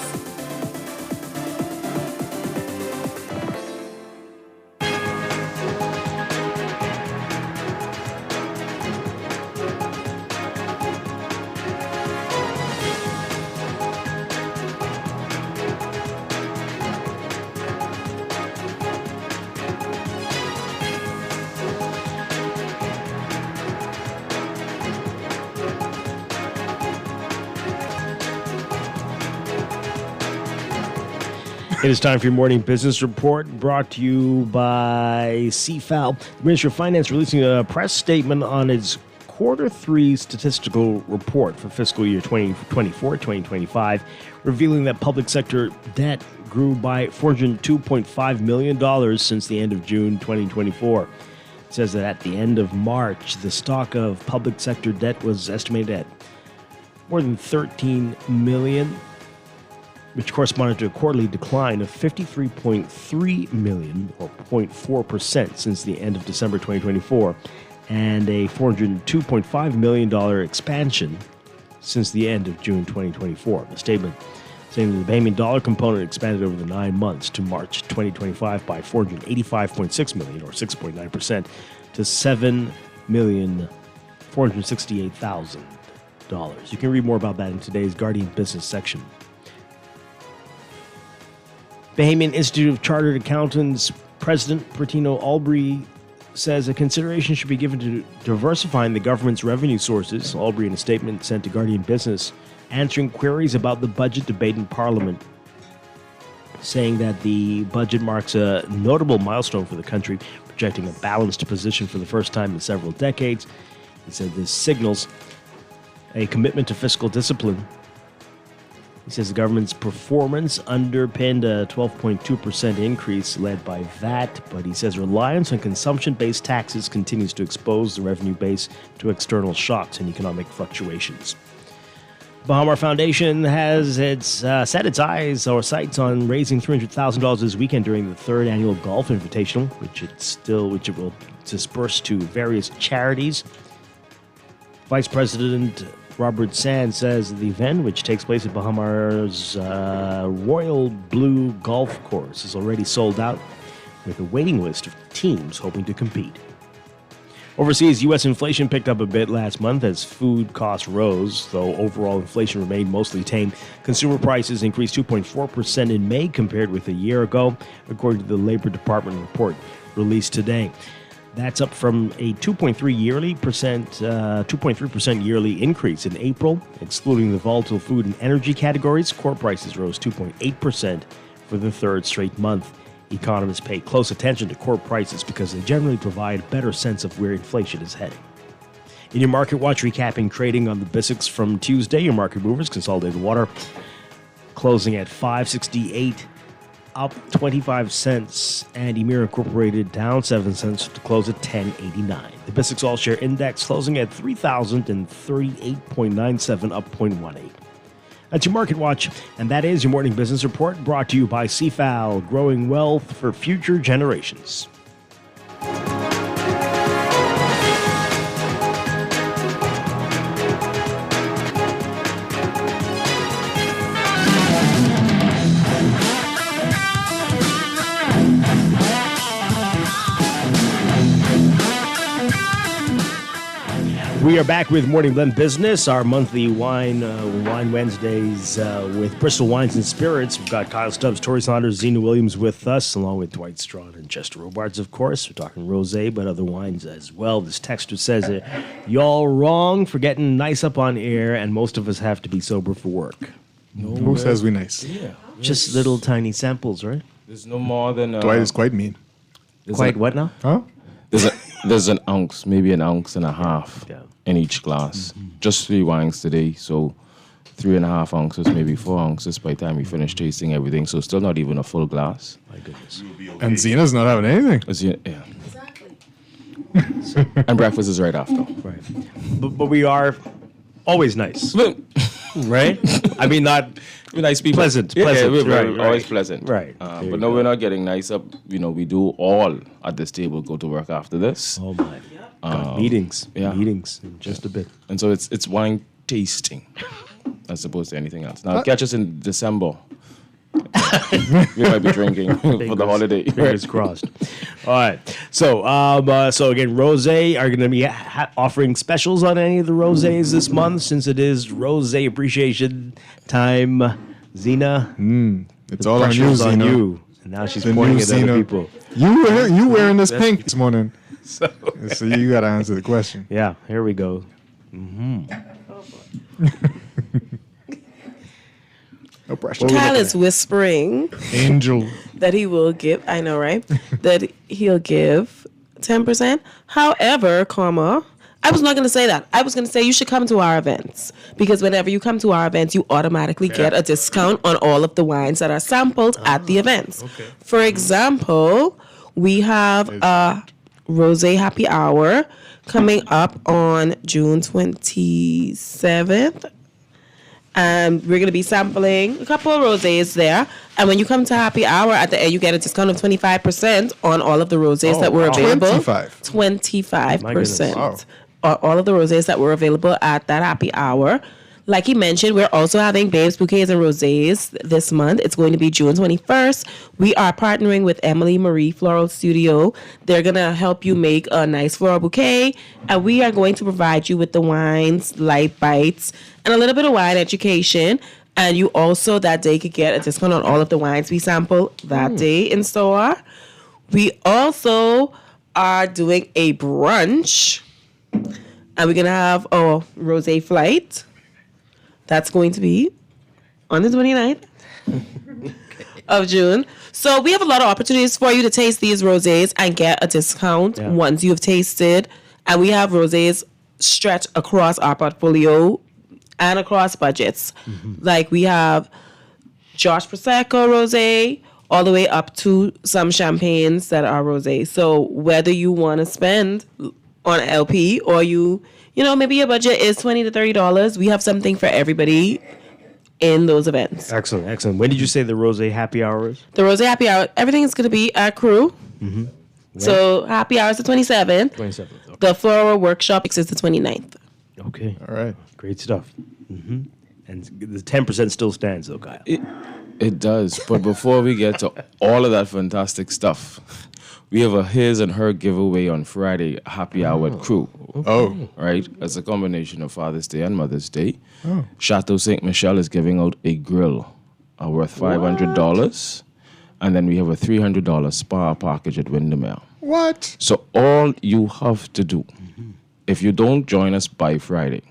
Speaker 2: It is time for your morning business report, brought to you by CFAL. The Ministry of Finance releasing a press statement on its quarter 3 statistical report for fiscal year 2024-2025, revealing that public sector debt grew by $402.5 million since the end of June 2024. It says that at the end of March, the stock of public sector debt was estimated at more than $13 million, which corresponded to a quarterly decline of $53.3 million, or 0.4%, since the end of December 2024, and a $402.5 million expansion since the end of June 2024. The statement saying that the Bahamian dollar component expanded over the 9 months to March 2025 by $485.6 million, or 6.9%, to $7,468,000. You can read more about that in today's Guardian Business section. Bahamian Institute of Chartered Accountants President Pertino Albury says a consideration should be given to diversifying the government's revenue sources. Albury, in a statement sent to Guardian Business, answering queries about the budget debate in Parliament, saying that the budget marks a notable milestone for the country, projecting a balanced position for the first time in several decades. He said this signals a commitment to fiscal discipline. He says the government's performance underpinned a 12.2% increase led by VAT, but he says reliance on consumption-based taxes continues to expose the revenue base to external shocks and economic fluctuations. Bahamar Foundation has set its sights on raising $300,000 this weekend during the 3rd annual Golf Invitational, which it will disperse to various charities. Vice President Robert Sand says the event, which takes place at Bahamar's Royal Blue Golf Course, is already sold out, with a waiting list of teams hoping to compete. Overseas, U.S. inflation picked up a bit last month as food costs rose, though overall inflation remained mostly tame. Consumer prices increased 2.4% in May compared with a year ago, according to the Labor Department report released today. That's up from a 2.3% yearly increase in April. Excluding the volatile food and energy categories, core prices rose 2.8% for the 3rd straight month. Economists pay close attention to core prices because they generally provide a better sense of where inflation is heading. In your Market Watch, recapping trading on the BISX from Tuesday, your market movers: Consolidated Water closing at $5.68, up 25 cents, and Emira Incorporated down 7 cents to close at $10.89. The BISX All-Share Index closing at 3,038.97, up 0.18. That's your Market Watch, and that is your morning business report, brought to you by CFAL, growing wealth for future generations. We are back with Morning Blend Business, our monthly wine Wednesdays with Bristol Wines and Spirits. We've got Kyle Stubbs, Tori Saunders, Zena Williams with us, along with Dwight Strachan and Chester Robards, of course. We're talking rosé, but other wines as well. This texter says, y'all wrong for getting nice up on air, and most of us have to be sober for work.
Speaker 8: Who says we nice?
Speaker 23: Yeah.
Speaker 2: Just little tiny samples, right?
Speaker 23: There's no more than...
Speaker 8: Dwight is quite mean.
Speaker 2: Quite what now?
Speaker 8: Huh?
Speaker 23: There's an ounce, maybe an ounce and a half in each glass. Mm-hmm. Just 3 wines today, so 3.5 ounces, maybe 4 ounces by the time we finish tasting everything. So still not even a full glass.
Speaker 2: My goodness.
Speaker 8: And Zena's not having anything.
Speaker 23: Yeah. And breakfast is right after.
Speaker 2: Right. But we are always nice. Right? I mean, not
Speaker 23: nice people.
Speaker 2: Pleasant.
Speaker 23: Yeah,
Speaker 2: Pleasant.
Speaker 23: we're always pleasant.
Speaker 2: Right.
Speaker 23: But no, we're not getting nice up. We do all at this table go to work after this.
Speaker 2: Oh, my. Meetings.
Speaker 23: Yeah.
Speaker 2: Meetings in just a bit.
Speaker 23: And so it's wine tasting as opposed to anything else. Now, catch us in December. We might be drinking for the holiday.
Speaker 2: Fingers crossed. All right. So again, rosé are going to be offering specials on any of the rosés this month, since it is Rosé Appreciation Time. Zena,
Speaker 8: it's all on you, Zena.
Speaker 2: And now she's pointing at other people.
Speaker 8: You wearing this pink this morning. So you got to answer the question.
Speaker 2: Yeah. Here we go. Mm-hmm.
Speaker 8: No pressure.
Speaker 12: Kyle is whispering
Speaker 8: Angel.
Speaker 12: that he will give, I know, right? That he'll give 10%. However, I was not going to say that. I was going to say you should come to our events because whenever you come to our events, you automatically get a discount on all of the wines that are sampled at the events.
Speaker 2: Okay.
Speaker 12: For example, we have a Rosé Happy Hour coming up on June 27th. And we're going to be sampling a couple of rosés there. And when you come to Happy Hour, at the end, you get a discount of 25% on all of the rosés that were available. 25%.
Speaker 8: Wow.
Speaker 12: On all of the rosés that were available at that Happy Hour. Like he mentioned, we're also having Babes, Bouquets, and Rosés this month. It's going to be June 21st. We are partnering with Emily Marie Floral Studio. They're going to help you make a nice floral bouquet. And we are going to provide you with the wines, light bites, and a little bit of wine education. And you also that day could get a discount on all of the wines we sample that day in store. We also are doing a brunch. And we're going to have a rosé flight. That's going to be on the 29th of June. So we have a lot of opportunities for you to taste these rosés and get a discount once you've tasted. And we have rosés stretched across our portfolio and across budgets. Like we have Josh Prosecco rosé all the way up to some champagnes that are rosé. So whether you want to spend on LP or maybe your budget is $20 to $30, we have something for everybody in those events.
Speaker 2: Excellent. When did you say the Rosé Happy Hour is?
Speaker 12: The Rosé Happy Hour, everything is going to be at Crew.
Speaker 2: Mm-hmm.
Speaker 12: So Happy Hour is the 27th.
Speaker 2: 27th. Okay.
Speaker 12: The Floral Workshop is the 29th.
Speaker 2: Okay.
Speaker 8: All right.
Speaker 2: Great stuff. Mm-hmm. And the 10% still stands, though, Kyle.
Speaker 23: It does. But before we get to all of that fantastic stuff, we have a his and her giveaway on Friday, Happy Hour at Crew.
Speaker 8: Oh.
Speaker 23: Right? It's a combination of Father's Day and Mother's Day.
Speaker 8: Oh.
Speaker 23: Chateau Saint Michel is giving out a grill worth $500. And then we have a $300 spa package at Windermere.
Speaker 8: What?
Speaker 23: So all you have to do, if you don't join us by Friday,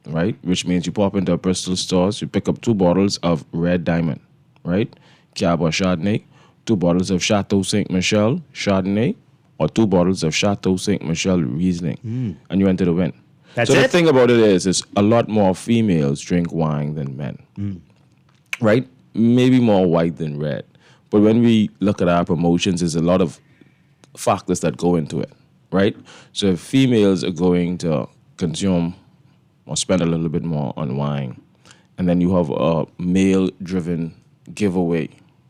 Speaker 23: right, which means you pop into Bristol stores, you pick up 2 bottles of Red Diamond, right, Cab or Chardonnay, 2 bottles of Chateau Saint Michel Chardonnay, or 2 bottles of Chateau Saint Michel Riesling, and you enter the win.
Speaker 2: That's
Speaker 23: so
Speaker 2: it?
Speaker 23: the thing about it is a lot more females drink wine than men, right? Maybe more white than red. But when we look at our promotions, there's a lot of factors that go into it, right? So if females are going to consume or spend a little bit more on wine, and then you have a male-driven giveaway,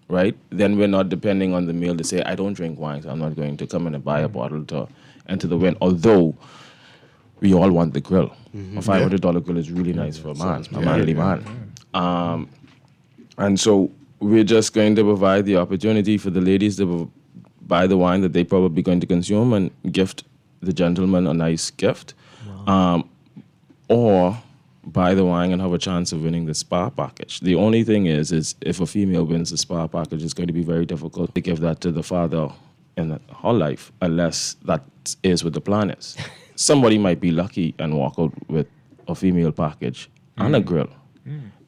Speaker 23: right? Then we're not depending on the male to say, I don't drink wine, so I'm not going to come in and buy a bottle to enter the win. Although we all want the grill. A $500 grill is really nice for a man, a manly man. And so we're just going to provide the opportunity for the ladies to buy the wine that they're probably going to consume and gift the gentleman a nice gift. Or buy the wine and have a chance of winning the spa package. The only thing is if a female wins the spa package, it's going to be very difficult to give that to the father in her life, unless that is what the plan is. Somebody might be lucky and walk out with a female package and a grill.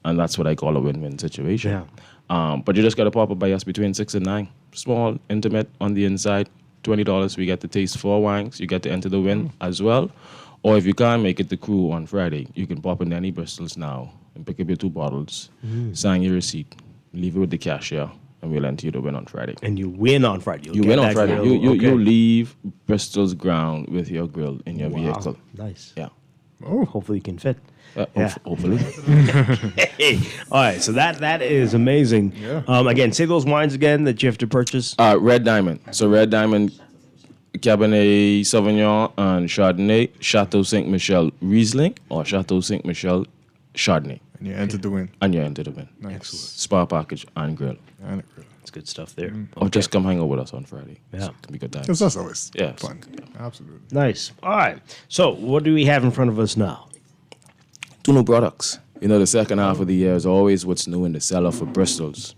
Speaker 23: And that's what I call a win-win situation. But you just got to pop up by us between 6 and 9. Small, intimate on the inside. $20, we get to taste 4 wines. You get to enter the win as well. Or if you can't make it to Crew on Friday, you can pop in any Bristols now and pick up your 2 bottles, sign your receipt, leave it with the cashier, and we'll enter you the win on Friday.
Speaker 2: And you win on Friday.
Speaker 23: You win on Friday. You leave Bristol's ground with your grill in your vehicle.
Speaker 2: Nice.
Speaker 23: Yeah.
Speaker 2: Oh, hopefully you can fit.
Speaker 23: Hopefully.
Speaker 2: All right, so that is amazing. Again, say those wines again that you have to purchase.
Speaker 23: Red Diamond. So Red Diamond, Cabernet Sauvignon and Chardonnay, Chateau Saint Michel Riesling, or Chateau Saint Michel Chardonnay.
Speaker 8: And you entered the win.
Speaker 23: And you entered the win.
Speaker 8: Nice.
Speaker 23: Excellent. Spa package and grill.
Speaker 8: And a grill.
Speaker 2: That's good stuff there.
Speaker 23: Or just come hang out with us on Friday.
Speaker 2: Yeah.
Speaker 23: It can be good times.
Speaker 8: Because that's always
Speaker 23: Yes.
Speaker 8: fun. Absolutely.
Speaker 2: Nice. All right. So what do we have in front of us now?
Speaker 23: 2 new products. You know, the second half of the year is always what's new in the cellar for Bristols.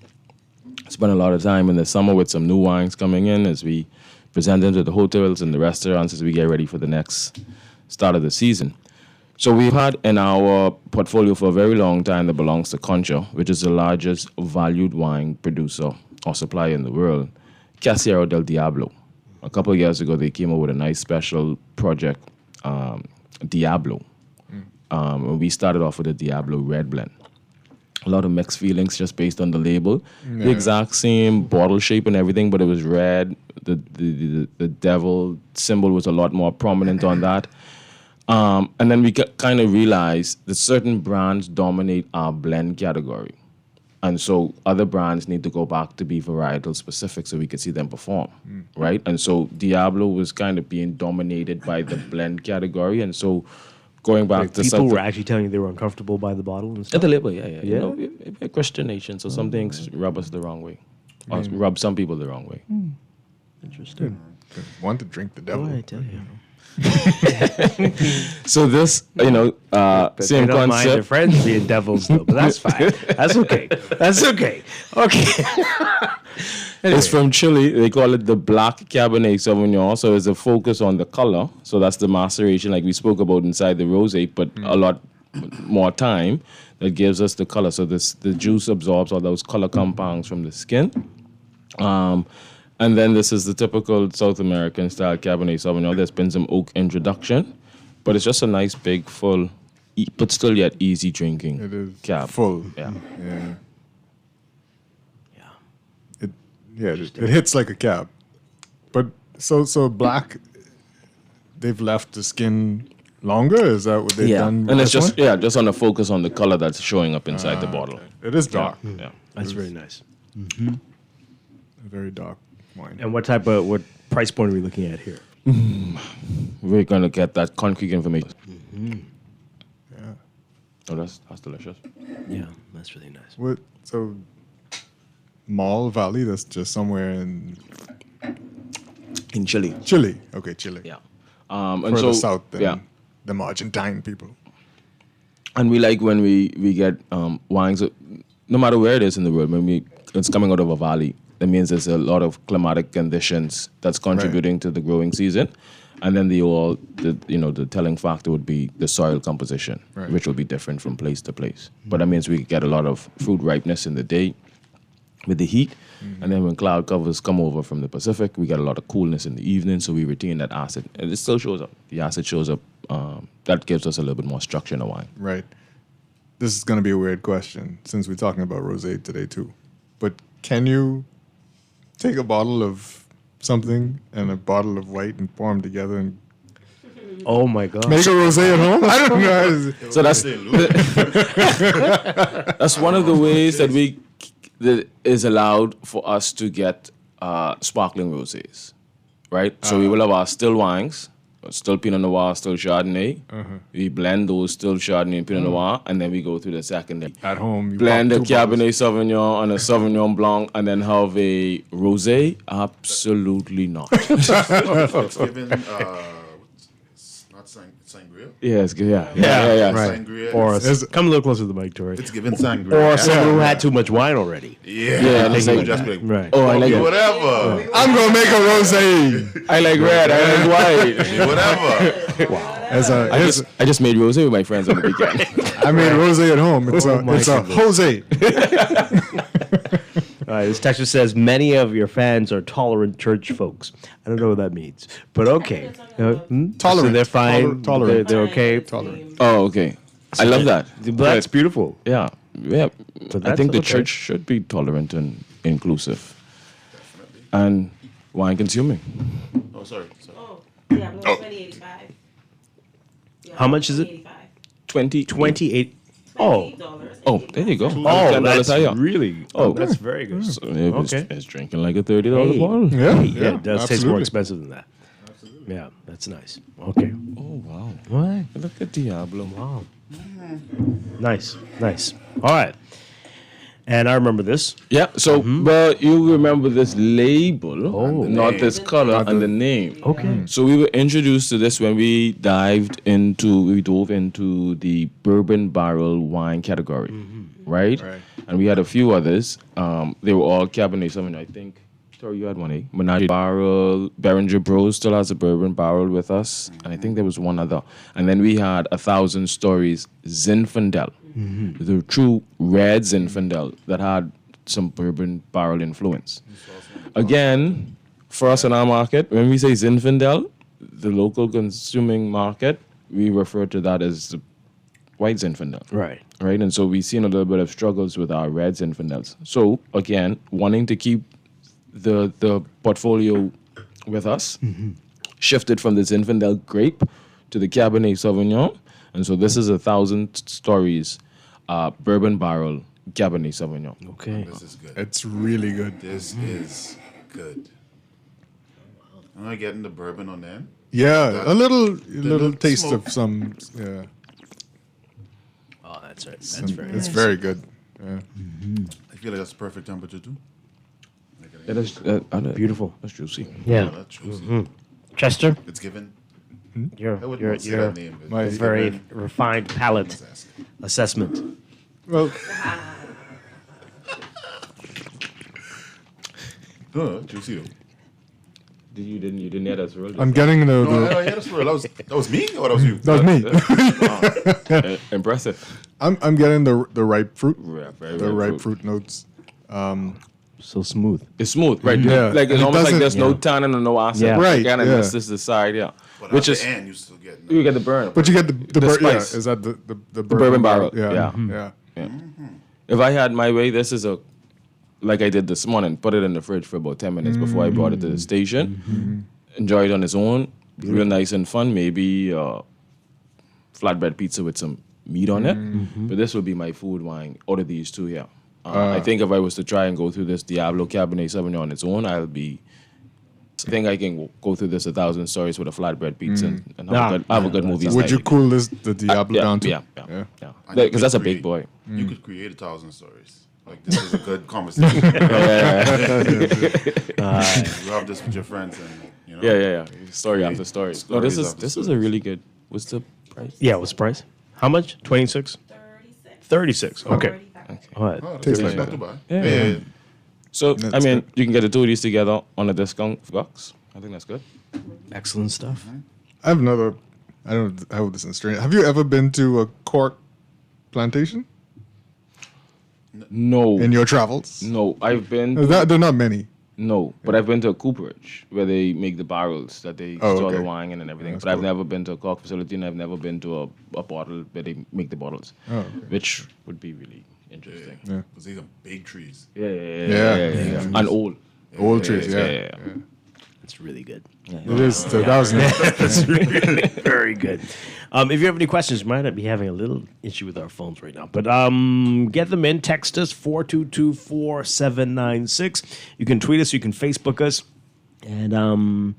Speaker 23: Spent a lot of time in the summer with some new wines coming in as we present them to the hotels and the restaurants as we get ready for the next start of the season. So we've had in our portfolio for a very long time that belongs to Concha, which is the largest valued wine producer or supplier in the world, Casillero del Diablo. A couple of years ago, they came up with a nice special project, Diablo. And we started off with a Diablo red blend. A lot of mixed feelings just based on the label. The
Speaker 8: Yeah.
Speaker 23: exact same bottle shape and everything, but it was red. The devil symbol was a lot more prominent on that. And then we kind of realized that certain brands dominate our blend category. And so other brands need to go back to be varietal specific so we could see them perform, right? And so Diablo was kind of being dominated by the blend category. And so going back
Speaker 2: Like
Speaker 23: to
Speaker 2: people
Speaker 23: something...
Speaker 2: were actually telling you they were uncomfortable by the bottle and stuff.
Speaker 23: At the label, yeah.
Speaker 2: Yeah?
Speaker 23: You know, we're a Christian nation, so some things rub us the wrong way. Or rub some people the wrong way.
Speaker 2: Interesting.
Speaker 8: Want to drink the devil.
Speaker 2: Boy, I tell you.
Speaker 23: So this,
Speaker 2: But
Speaker 23: same
Speaker 2: they don't mind their
Speaker 23: concept.
Speaker 2: friends being devils, though. But that's fine. That's okay. That's okay. Okay.
Speaker 23: It's from Chile. They call it the Black Cabernet Sauvignon. So it's a focus on the color. So that's the maceration, like we spoke about inside the rosé, but a lot more time that gives us the color. So the juice absorbs all those color compounds from the skin. And then this is the typical South American style Cabernet Sauvignon. There's been some oak introduction, but it's just a nice, big, full, but still yet easy drinking.
Speaker 8: It is
Speaker 23: cab.
Speaker 8: full.
Speaker 23: Yeah.
Speaker 8: It hits like a cab. But so black, they've left the skin longer? Is that what they've done? with
Speaker 23: And it's
Speaker 8: this
Speaker 23: just
Speaker 8: one?
Speaker 23: just on the focus on the color that's showing up inside the bottle.
Speaker 8: It is dark.
Speaker 23: Yeah.
Speaker 2: That's very nice.
Speaker 8: A very dark wine.
Speaker 2: And what price point are we looking at here?
Speaker 23: We're gonna get that concrete information.
Speaker 8: Yeah.
Speaker 23: Oh, that's delicious.
Speaker 2: Yeah, that's really nice.
Speaker 8: What? So, Mall Valley. That's just somewhere in
Speaker 23: Chile.
Speaker 8: Chile. Okay, Chile.
Speaker 23: Yeah. And
Speaker 8: Further
Speaker 23: so
Speaker 8: south than
Speaker 23: yeah.
Speaker 8: the Argentine people.
Speaker 23: And we like when we get wines, no matter where it is in the world, when it's coming out of a valley, that means there's a lot of climatic conditions that's contributing to the growing season. And then the telling factor would be the soil composition,
Speaker 8: Right.
Speaker 23: which will be different from place to place. But that means we get a lot of fruit ripeness in the day with the heat. And then when cloud covers come over from the Pacific, we get a lot of coolness in the evening, so we retain that acid. And it still shows up. The acid shows up. That gives us a little bit more structure in the wine.
Speaker 8: Right. This is going to be a weird question since we're talking about rosé today too. But can you take a bottle of something and a bottle of white and pour them together and
Speaker 2: Oh my God!
Speaker 8: make a rosé at home? I don't know.
Speaker 23: So that's one of the ways that is allowed for us to get sparkling rosés, right? So we will have our still wines, still Pinot Noir, still Chardonnay. We blend those still Chardonnay and Pinot Noir, and then we go through the secondary.
Speaker 8: At home, you
Speaker 23: Blend a
Speaker 8: pop two
Speaker 23: Cabernet Sauvignon and a Sauvignon Blanc, and then have a rosé? Absolutely not.
Speaker 9: It's given, it's not sangria.
Speaker 23: Yeah, it's good. Yeah.
Speaker 2: Right.
Speaker 9: Sangria.
Speaker 2: Or
Speaker 9: It's-
Speaker 2: come a little closer to the mic, Tori.
Speaker 9: It's given sangria.
Speaker 2: Or someone who had too much wine already.
Speaker 9: Yeah,
Speaker 23: and
Speaker 9: it's
Speaker 23: they
Speaker 9: like
Speaker 23: go-
Speaker 9: just like,
Speaker 2: Right.
Speaker 23: Oh, I like it.
Speaker 9: whatever.
Speaker 8: I'm gonna make a rosé.
Speaker 23: I like red. I like white.
Speaker 9: Whatever.
Speaker 8: Wow.
Speaker 23: I just made rosé with my friends on the weekend.
Speaker 8: I made rosé at home. It's
Speaker 2: Oh my
Speaker 8: a
Speaker 2: goodness.
Speaker 8: Jose.
Speaker 2: All right, this texture says many of your fans are tolerant church folks. I don't know what that means, but okay.
Speaker 8: Tolerant.
Speaker 2: So they're fine.
Speaker 8: Tolerant.
Speaker 2: They're okay.
Speaker 8: Tolerant.
Speaker 23: Oh, okay. I love that.
Speaker 2: That's beautiful.
Speaker 23: Yeah. Yeah.
Speaker 2: So
Speaker 23: I
Speaker 2: that's
Speaker 23: think the
Speaker 2: okay.
Speaker 23: church should be tolerant and inclusive. And wine consuming.
Speaker 9: Oh, sorry.
Speaker 12: Yeah, 2085.
Speaker 2: How much is it? 28. Oh,
Speaker 23: Oh, there you go.
Speaker 2: oh,
Speaker 23: $10
Speaker 2: that's
Speaker 23: higher.
Speaker 2: really. Oh, that's very good.
Speaker 23: So it's,
Speaker 2: Okay.
Speaker 23: it's drinking like a $30
Speaker 2: Hey.
Speaker 23: bottle.
Speaker 8: Yeah,
Speaker 2: Yeah, it does taste more
Speaker 8: absolutely.
Speaker 2: expensive than that. Yeah, that's nice. Okay.
Speaker 23: Oh, wow.
Speaker 2: What?
Speaker 23: Look at Diablo.
Speaker 2: Wow. Nice. All right. And I remember this.
Speaker 23: Yeah, so, but you remember this label, not this color, and the name.
Speaker 2: Okay.
Speaker 23: So we were introduced to this when we dove into the bourbon barrel wine category, right?
Speaker 8: Right.
Speaker 23: And we had a few others. They were all Cabernet Sauvignon, I think. Sorry, you had one, eh? Menage Barrel, Beringer Bros still has a bourbon barrel with us. And I think there was one other. And then we had 1,000 Stories Zinfandel. The true red Zinfandel that had some bourbon barrel influence. Again, for us in our market, when we say Zinfandel, the local consuming market, we refer to that as the white Zinfandel.
Speaker 2: Right.
Speaker 23: Right? And so we've seen a little bit of struggles with our red Zinfandels. So, again, wanting to keep the portfolio with us, shifted from the Zinfandel grape to the Cabernet Sauvignon. And so this is 1,000 Stories bourbon barrel Cabernet Sauvignon.
Speaker 2: Okay.
Speaker 9: This is good.
Speaker 8: It's really good.
Speaker 9: This is good. Am I getting the bourbon on them?
Speaker 8: Yeah,
Speaker 9: That-
Speaker 8: a little
Speaker 9: little
Speaker 8: taste
Speaker 9: smoke.
Speaker 8: of some. Yeah,
Speaker 2: Oh, that's right. That's
Speaker 8: some-
Speaker 2: very
Speaker 8: It's
Speaker 2: nice.
Speaker 8: very good. Yeah.
Speaker 9: I feel like that's the perfect temperature too.
Speaker 23: It is
Speaker 2: beautiful.
Speaker 23: That's juicy.
Speaker 2: Yeah.
Speaker 9: That's juicy.
Speaker 2: Chester,
Speaker 9: It's given.
Speaker 2: your
Speaker 9: I wouldn't
Speaker 2: your
Speaker 9: want to say
Speaker 2: your
Speaker 9: that name, but it's
Speaker 2: very
Speaker 9: given.
Speaker 2: refined palate assessment.
Speaker 8: Well,
Speaker 9: Juicy though.
Speaker 23: You didn't hear that swirl?
Speaker 8: I'm getting the.
Speaker 9: No, I had a swirl. That was me or that was you?
Speaker 8: That was me.
Speaker 23: Impressive.
Speaker 8: I'm getting the ripe fruit.
Speaker 23: Yeah, very
Speaker 8: the
Speaker 23: ripe
Speaker 8: ripe fruit notes.
Speaker 2: So smooth.
Speaker 23: It's smooth, right?
Speaker 8: Yeah.
Speaker 23: Like it's
Speaker 8: And it
Speaker 23: almost like
Speaker 8: doesn't-
Speaker 23: there's no
Speaker 8: yeah.
Speaker 23: tannin and no acid.
Speaker 2: Yeah.
Speaker 8: Right,
Speaker 23: Again, and
Speaker 8: yeah.
Speaker 23: this is the side, yeah.
Speaker 9: But
Speaker 23: Which
Speaker 9: at
Speaker 23: is
Speaker 9: the end, you still get.
Speaker 23: you get the burn.
Speaker 8: But you get the
Speaker 23: The
Speaker 8: yeah,
Speaker 23: spice.
Speaker 8: is that the
Speaker 23: bourbon barrel.
Speaker 8: Yeah,
Speaker 23: Yeah.
Speaker 8: yeah.
Speaker 23: Yeah. If I had my way, this is like I did this morning, put it in the fridge for about 10 minutes before I brought it to the station. Enjoy it on its own. Real nice and fun. Maybe flatbread pizza with some meat on it. But this would be my food wine out of these two here. I think if I was to try and go through this Diablo Cabernet Sauvignon on its own, I think I can go through this 1,000 Stories with a flatbread pizza and have a good movie.
Speaker 8: Would you cool the Diablo down to?
Speaker 23: Yeah.
Speaker 9: And you
Speaker 23: Because
Speaker 9: could
Speaker 23: that's a big
Speaker 9: create-
Speaker 23: boy.
Speaker 9: You could create 1,000 stories. Like this is a good conversation. You have this with your friends and you know.
Speaker 23: Yeah. Story after story. No,
Speaker 9: Stories
Speaker 23: this after is a really good. What's the price?
Speaker 2: Yeah, what's the price? How much? 26? 36. Okay. All right.
Speaker 9: Oh,
Speaker 8: Tastes
Speaker 9: that's
Speaker 8: like
Speaker 9: not
Speaker 8: that.
Speaker 9: too bad.
Speaker 23: Yeah. So
Speaker 8: That's
Speaker 23: I mean,
Speaker 8: good.
Speaker 23: you can get the two of these together on a discount box. I think that's good.
Speaker 2: Excellent stuff.
Speaker 8: I have another. I don't know how this is strange. Have you ever been to a cork plantation
Speaker 23: No.
Speaker 8: in your travels?
Speaker 23: No, I've been.
Speaker 8: There are not many.
Speaker 23: No, but I've been to a cooperage where they make the barrels that they
Speaker 8: Oh,
Speaker 23: store the
Speaker 8: okay.
Speaker 23: wine in and everything.
Speaker 8: That's
Speaker 23: but I've
Speaker 8: cool.
Speaker 23: never been to a cork facility and I've never been to a bottle where they make the bottles,
Speaker 8: Oh, okay.
Speaker 23: which would be really interesting.
Speaker 8: Yeah.
Speaker 9: Because these are big trees.
Speaker 23: Yeah.
Speaker 8: Yeah.
Speaker 23: And old.
Speaker 8: Old trees, yeah.
Speaker 23: yeah.
Speaker 2: It's really good.
Speaker 8: It is. So that was
Speaker 2: That's really very good. If you have any questions, we might be having a little issue with our phones right now. But get them in. Text us 422-4796. You can tweet us. You can Facebook us. And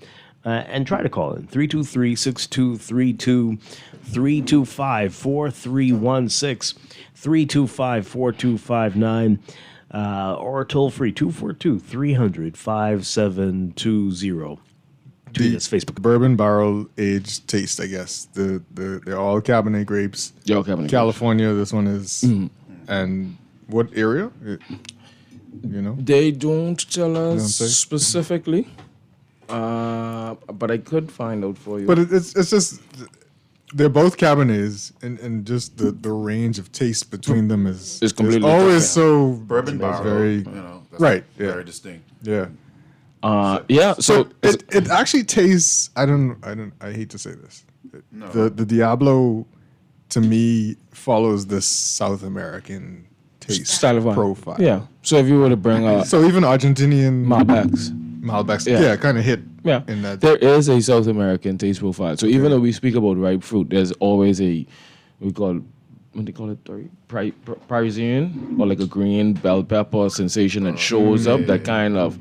Speaker 2: try to call in 323-6232, 325-4316, 325-4259. Or toll free 242-300-5720. Tweet us, Facebook.
Speaker 8: bourbon barrel aged taste, I guess. They're all Cabernet grapes.
Speaker 23: Yeah, all Cabernet grapes.
Speaker 8: California, this one is. And what area? You know?
Speaker 23: They don't tell us
Speaker 8: don't say?
Speaker 23: specifically, but I could find out for you.
Speaker 8: But it's just they're both Cabernets, and just the range of taste between them is
Speaker 23: completely
Speaker 8: always
Speaker 23: different.
Speaker 8: so
Speaker 9: Bourbon
Speaker 8: it's
Speaker 9: barrel,
Speaker 8: very
Speaker 9: you know, that's
Speaker 8: right. Yeah,
Speaker 9: very distinct.
Speaker 8: yeah.
Speaker 23: So
Speaker 8: But it actually tastes. I hate to say this. The Diablo, to me, follows this South American taste
Speaker 23: style of wine
Speaker 8: profile.
Speaker 23: Yeah. So if you were to bring
Speaker 8: So even Argentinian
Speaker 23: Malbecs,
Speaker 8: yeah, kind of hit.
Speaker 23: Yeah,
Speaker 8: in that.
Speaker 23: there is a South American taste profile. So even though we speak about ripe fruit, there's always what they call it, sorry, Parisian, or like a green bell pepper sensation that shows up that kind of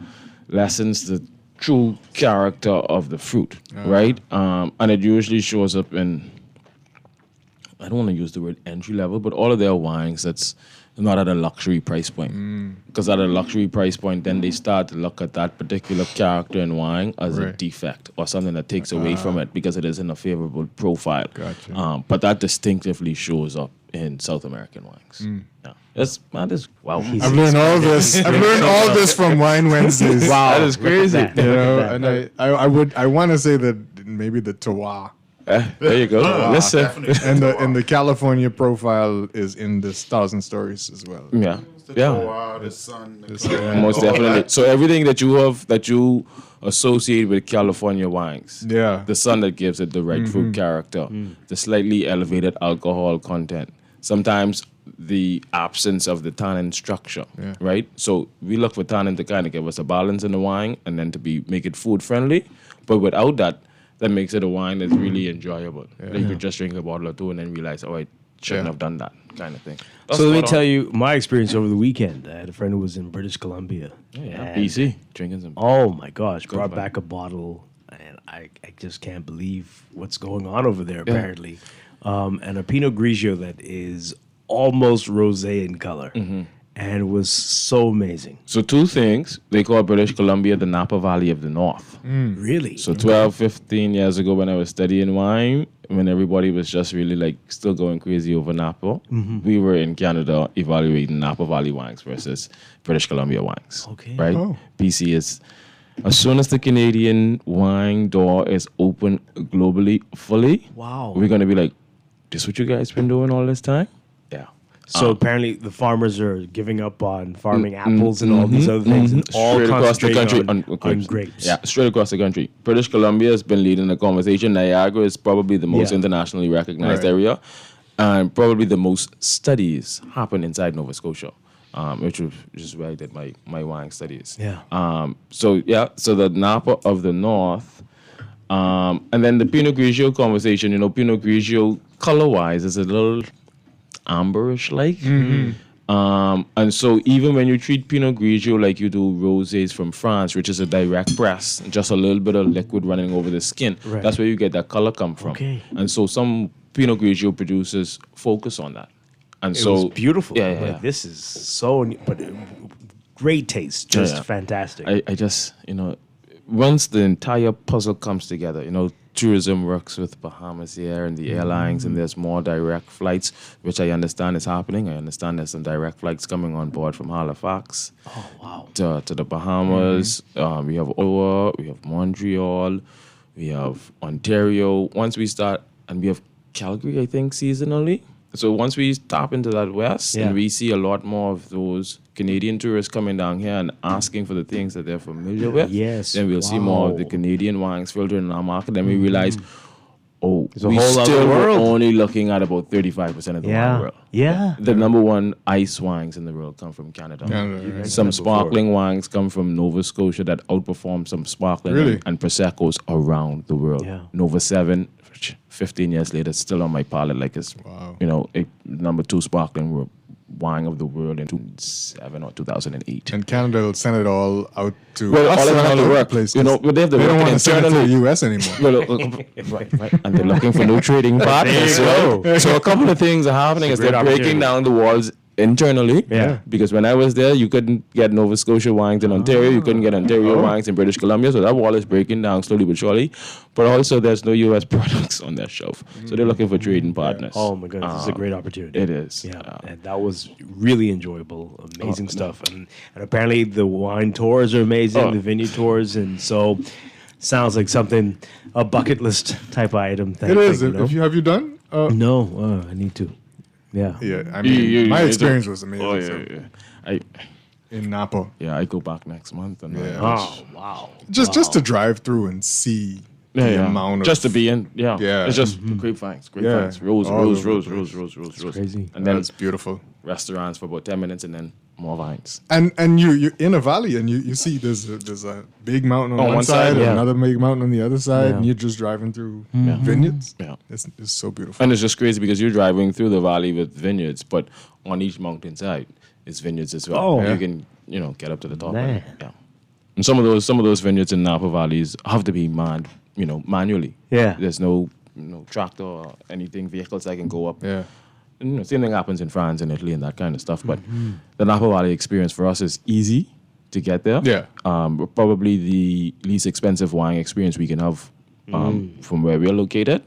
Speaker 23: lessens the true character of the fruit, right? And it usually shows up in, I don't want to use the word entry level, but all of their wines that's not at a luxury price point. Because at a luxury price point, then they start to look at that particular character in wine as a
Speaker 8: Right.
Speaker 23: defect or something that takes away from it because it isn't a favorable profile.
Speaker 8: Gotcha.
Speaker 23: But that distinctively shows up in South American wines. Yeah. That is wow.
Speaker 8: I've learned all this. I've learned all this from Wine Wednesdays.
Speaker 23: Wow, that is crazy.
Speaker 8: You know, and I want to say that maybe the Terroir.
Speaker 23: There you go. Listen,
Speaker 8: and the California profile is in this 1,000 Stories as well.
Speaker 23: Yeah,
Speaker 9: The sun,
Speaker 23: most definitely. So everything that you associate with California wines, the sun that gives it the right fruit character, the slightly elevated alcohol content, sometimes the absence of the tannin structure, right? So we look for tannin to kind of give us a balance in the wine and then to make it food friendly, but without that makes it a wine that's really enjoyable. Like you could just drink a bottle or two and then realize, oh, I shouldn't have done that kind of thing.
Speaker 2: So let me tell you my experience over the weekend. I had a friend who was in British Columbia.
Speaker 23: BC, drinking some.
Speaker 2: Oh my gosh, brought back a bottle, and I just can't believe what's going on over there, apparently. And a Pinot Grigio that is almost rosé in color. And it was so amazing.
Speaker 23: So two things. They call British Columbia the Napa Valley of the North.
Speaker 2: Really?
Speaker 23: So 12, 15 years ago when I was studying wine, when everybody was just really like still going crazy over Napa, we were in Canada evaluating Napa Valley wines versus British Columbia wines.
Speaker 2: Okay.
Speaker 23: Right? BC is, as soon as the Canadian wine door is open globally fully, we're going to be like, this what you guys been doing all this time? Yeah.
Speaker 2: So apparently the farmers are giving up on farming apples and all these other things, and all
Speaker 23: straight across the country
Speaker 2: on grapes.
Speaker 23: Yeah, straight across the country. British Columbia has been leading the conversation. Niagara is probably the most internationally recognized area, and probably the most studies happen inside Nova Scotia, which is where I did my wine studies. So the Napa of the North, and then the Pinot Grigio conversation. You know, Pinot Grigio color-wise is a little amberish like. And so even when you treat Pinot Grigio like you do rosés from France, which is a direct press, just a little bit of liquid running over the skin, that's where you get that color come from. And so some Pinot Grigio producers focus on that. And
Speaker 2: it
Speaker 23: so
Speaker 2: was beautiful.
Speaker 23: Yeah.
Speaker 2: Like, this is so, but great taste, just fantastic.
Speaker 23: I just, once the entire puzzle comes together, tourism works with Bahamas Air and the airlines, and there's more direct flights, which I understand is happening. I understand there's some direct flights coming on board from Halifax to the Bahamas. We have Ottawa, we have Montreal, we have Ontario. Once we start, and we have Calgary, I think, seasonally. So once we tap into that west and we see a lot more of those Canadian tourists coming down here and asking for the things that they're familiar with, then we'll see more of the Canadian wines filtering in our market. Then we realize, we still were only looking at about 35% of the wine world. The number one ice wines in the world come from Canada. Some sparkling wines come from Nova Scotia that outperform some sparkling and Prosecco's around the world. Nova 7, 15 years later, still on my palate, like it's number 2 sparkling wine of the world in 2007 or 2008.
Speaker 8: And Canada will send it all out to
Speaker 23: all around the world.
Speaker 8: Places.
Speaker 23: But they have the
Speaker 8: they don't want to send it to the
Speaker 23: internally.
Speaker 8: U.S. anymore.
Speaker 23: Right. And they're looking for new trading partners. So a couple of things are happening as they're breaking down the walls internally. Because when I was there, you couldn't get Nova Scotia wines in Ontario. You couldn't get Ontario wines in British Columbia. So that wall is breaking down slowly but surely. But also, there's no U.S. products on their shelf. So they're looking for trading partners.
Speaker 2: Oh my goodness, this is a great opportunity.
Speaker 23: It is.
Speaker 2: And that was really enjoyable, amazing stuff. And apparently the wine tours are amazing, the vineyard tours, and so sounds like something, a bucket list type item.
Speaker 8: It is. Have you done?
Speaker 2: No, I need to. Yeah.
Speaker 8: I mean, my experience was amazing. In Napa.
Speaker 23: Yeah, I go back next month. And
Speaker 2: wow.
Speaker 8: Just to drive through and see the amount of...
Speaker 23: Just to be in, It's just grapevines, rose.
Speaker 2: Crazy.
Speaker 23: And then
Speaker 8: it's beautiful.
Speaker 23: Restaurants for about 10 minutes and then more vines.
Speaker 8: And you're in a valley and you see there's a big mountain on one side and another big mountain on the other side, and you're just driving through vineyards. It's so beautiful.
Speaker 23: And it's just crazy because you're driving through the valley with vineyards, but on each mountainside is vineyards as well. You can get up to the top. And some of those vineyards in Napa valleys have to be manned, manually. There's no tractor or anything, vehicles that can go up. Same thing happens in France and Italy and that kind of stuff. But the Napa Valley experience for us is easy to get there. Probably the least expensive wine experience we can have from where we're located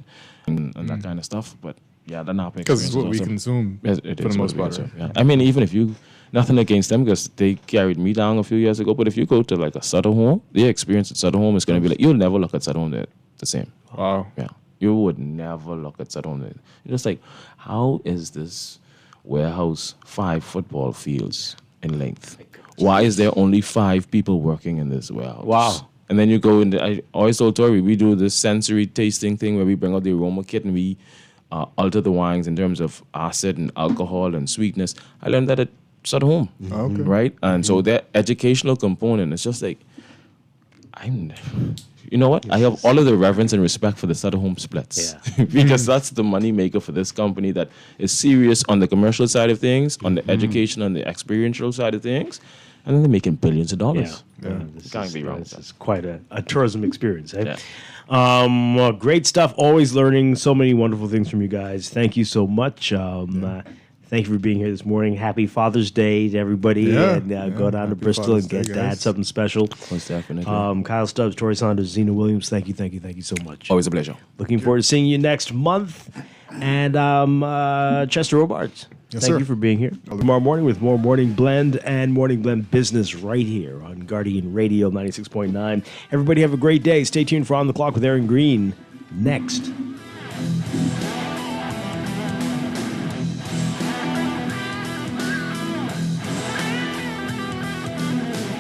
Speaker 23: and that kind of stuff. But Yeah, the napping
Speaker 8: Because it's
Speaker 23: experience
Speaker 8: what
Speaker 23: is
Speaker 8: we
Speaker 23: awesome.
Speaker 8: consume
Speaker 23: Yes, it
Speaker 8: for
Speaker 23: is
Speaker 8: the
Speaker 23: what
Speaker 8: most
Speaker 23: we
Speaker 8: part.
Speaker 23: consume, yeah. I mean, even if you, nothing against them because they carried me down a few years ago, but if you go to like a Sutter home, the experience at Sutter home is going to be like, you'll never look at Sutter home the same.
Speaker 8: Wow.
Speaker 23: Yeah. You would never look at Sutter home. You're just like, how is this warehouse 5 football fields in length? Why is there only 5 people working in this warehouse?
Speaker 2: Wow.
Speaker 23: And then you go in. I always told Tori, we do this sensory tasting thing where we bring out the aroma kit and we alter the wines in terms of acid and alcohol and sweetness. I learned that at Sutter home,
Speaker 8: Okay.
Speaker 23: right? And so that educational component is just like, you know what? I have all of the reverence and respect for the Sutter home splits because that's the money maker for this company that is serious on the commercial side of things, on the education, on the experiential side of things. And then they're making billions of dollars. Can't be wrong with that.
Speaker 2: This is quite a tourism experience. Eh? Well, great stuff. Always learning so many wonderful things from you guys. Thank you so much. Thank you for being here this morning. Happy Father's Day to everybody. And go down to Bristol
Speaker 8: Father's
Speaker 2: and get
Speaker 8: Day,
Speaker 2: that
Speaker 8: guys.
Speaker 2: something special.
Speaker 23: Most definitely.
Speaker 2: Kyle Stubbs, Tori Saunders, Zena Williams. Thank you so much.
Speaker 23: Always a pleasure.
Speaker 2: Looking forward to seeing you next month. And Chester Robards.
Speaker 8: Yes,
Speaker 2: Thank
Speaker 8: sir.
Speaker 2: you for being here. Tomorrow morning with more Morning Blend and Morning Blend Business right here on Guardian Radio 96.9. Everybody have a great day. Stay tuned for On the Clock with Aaron Green next.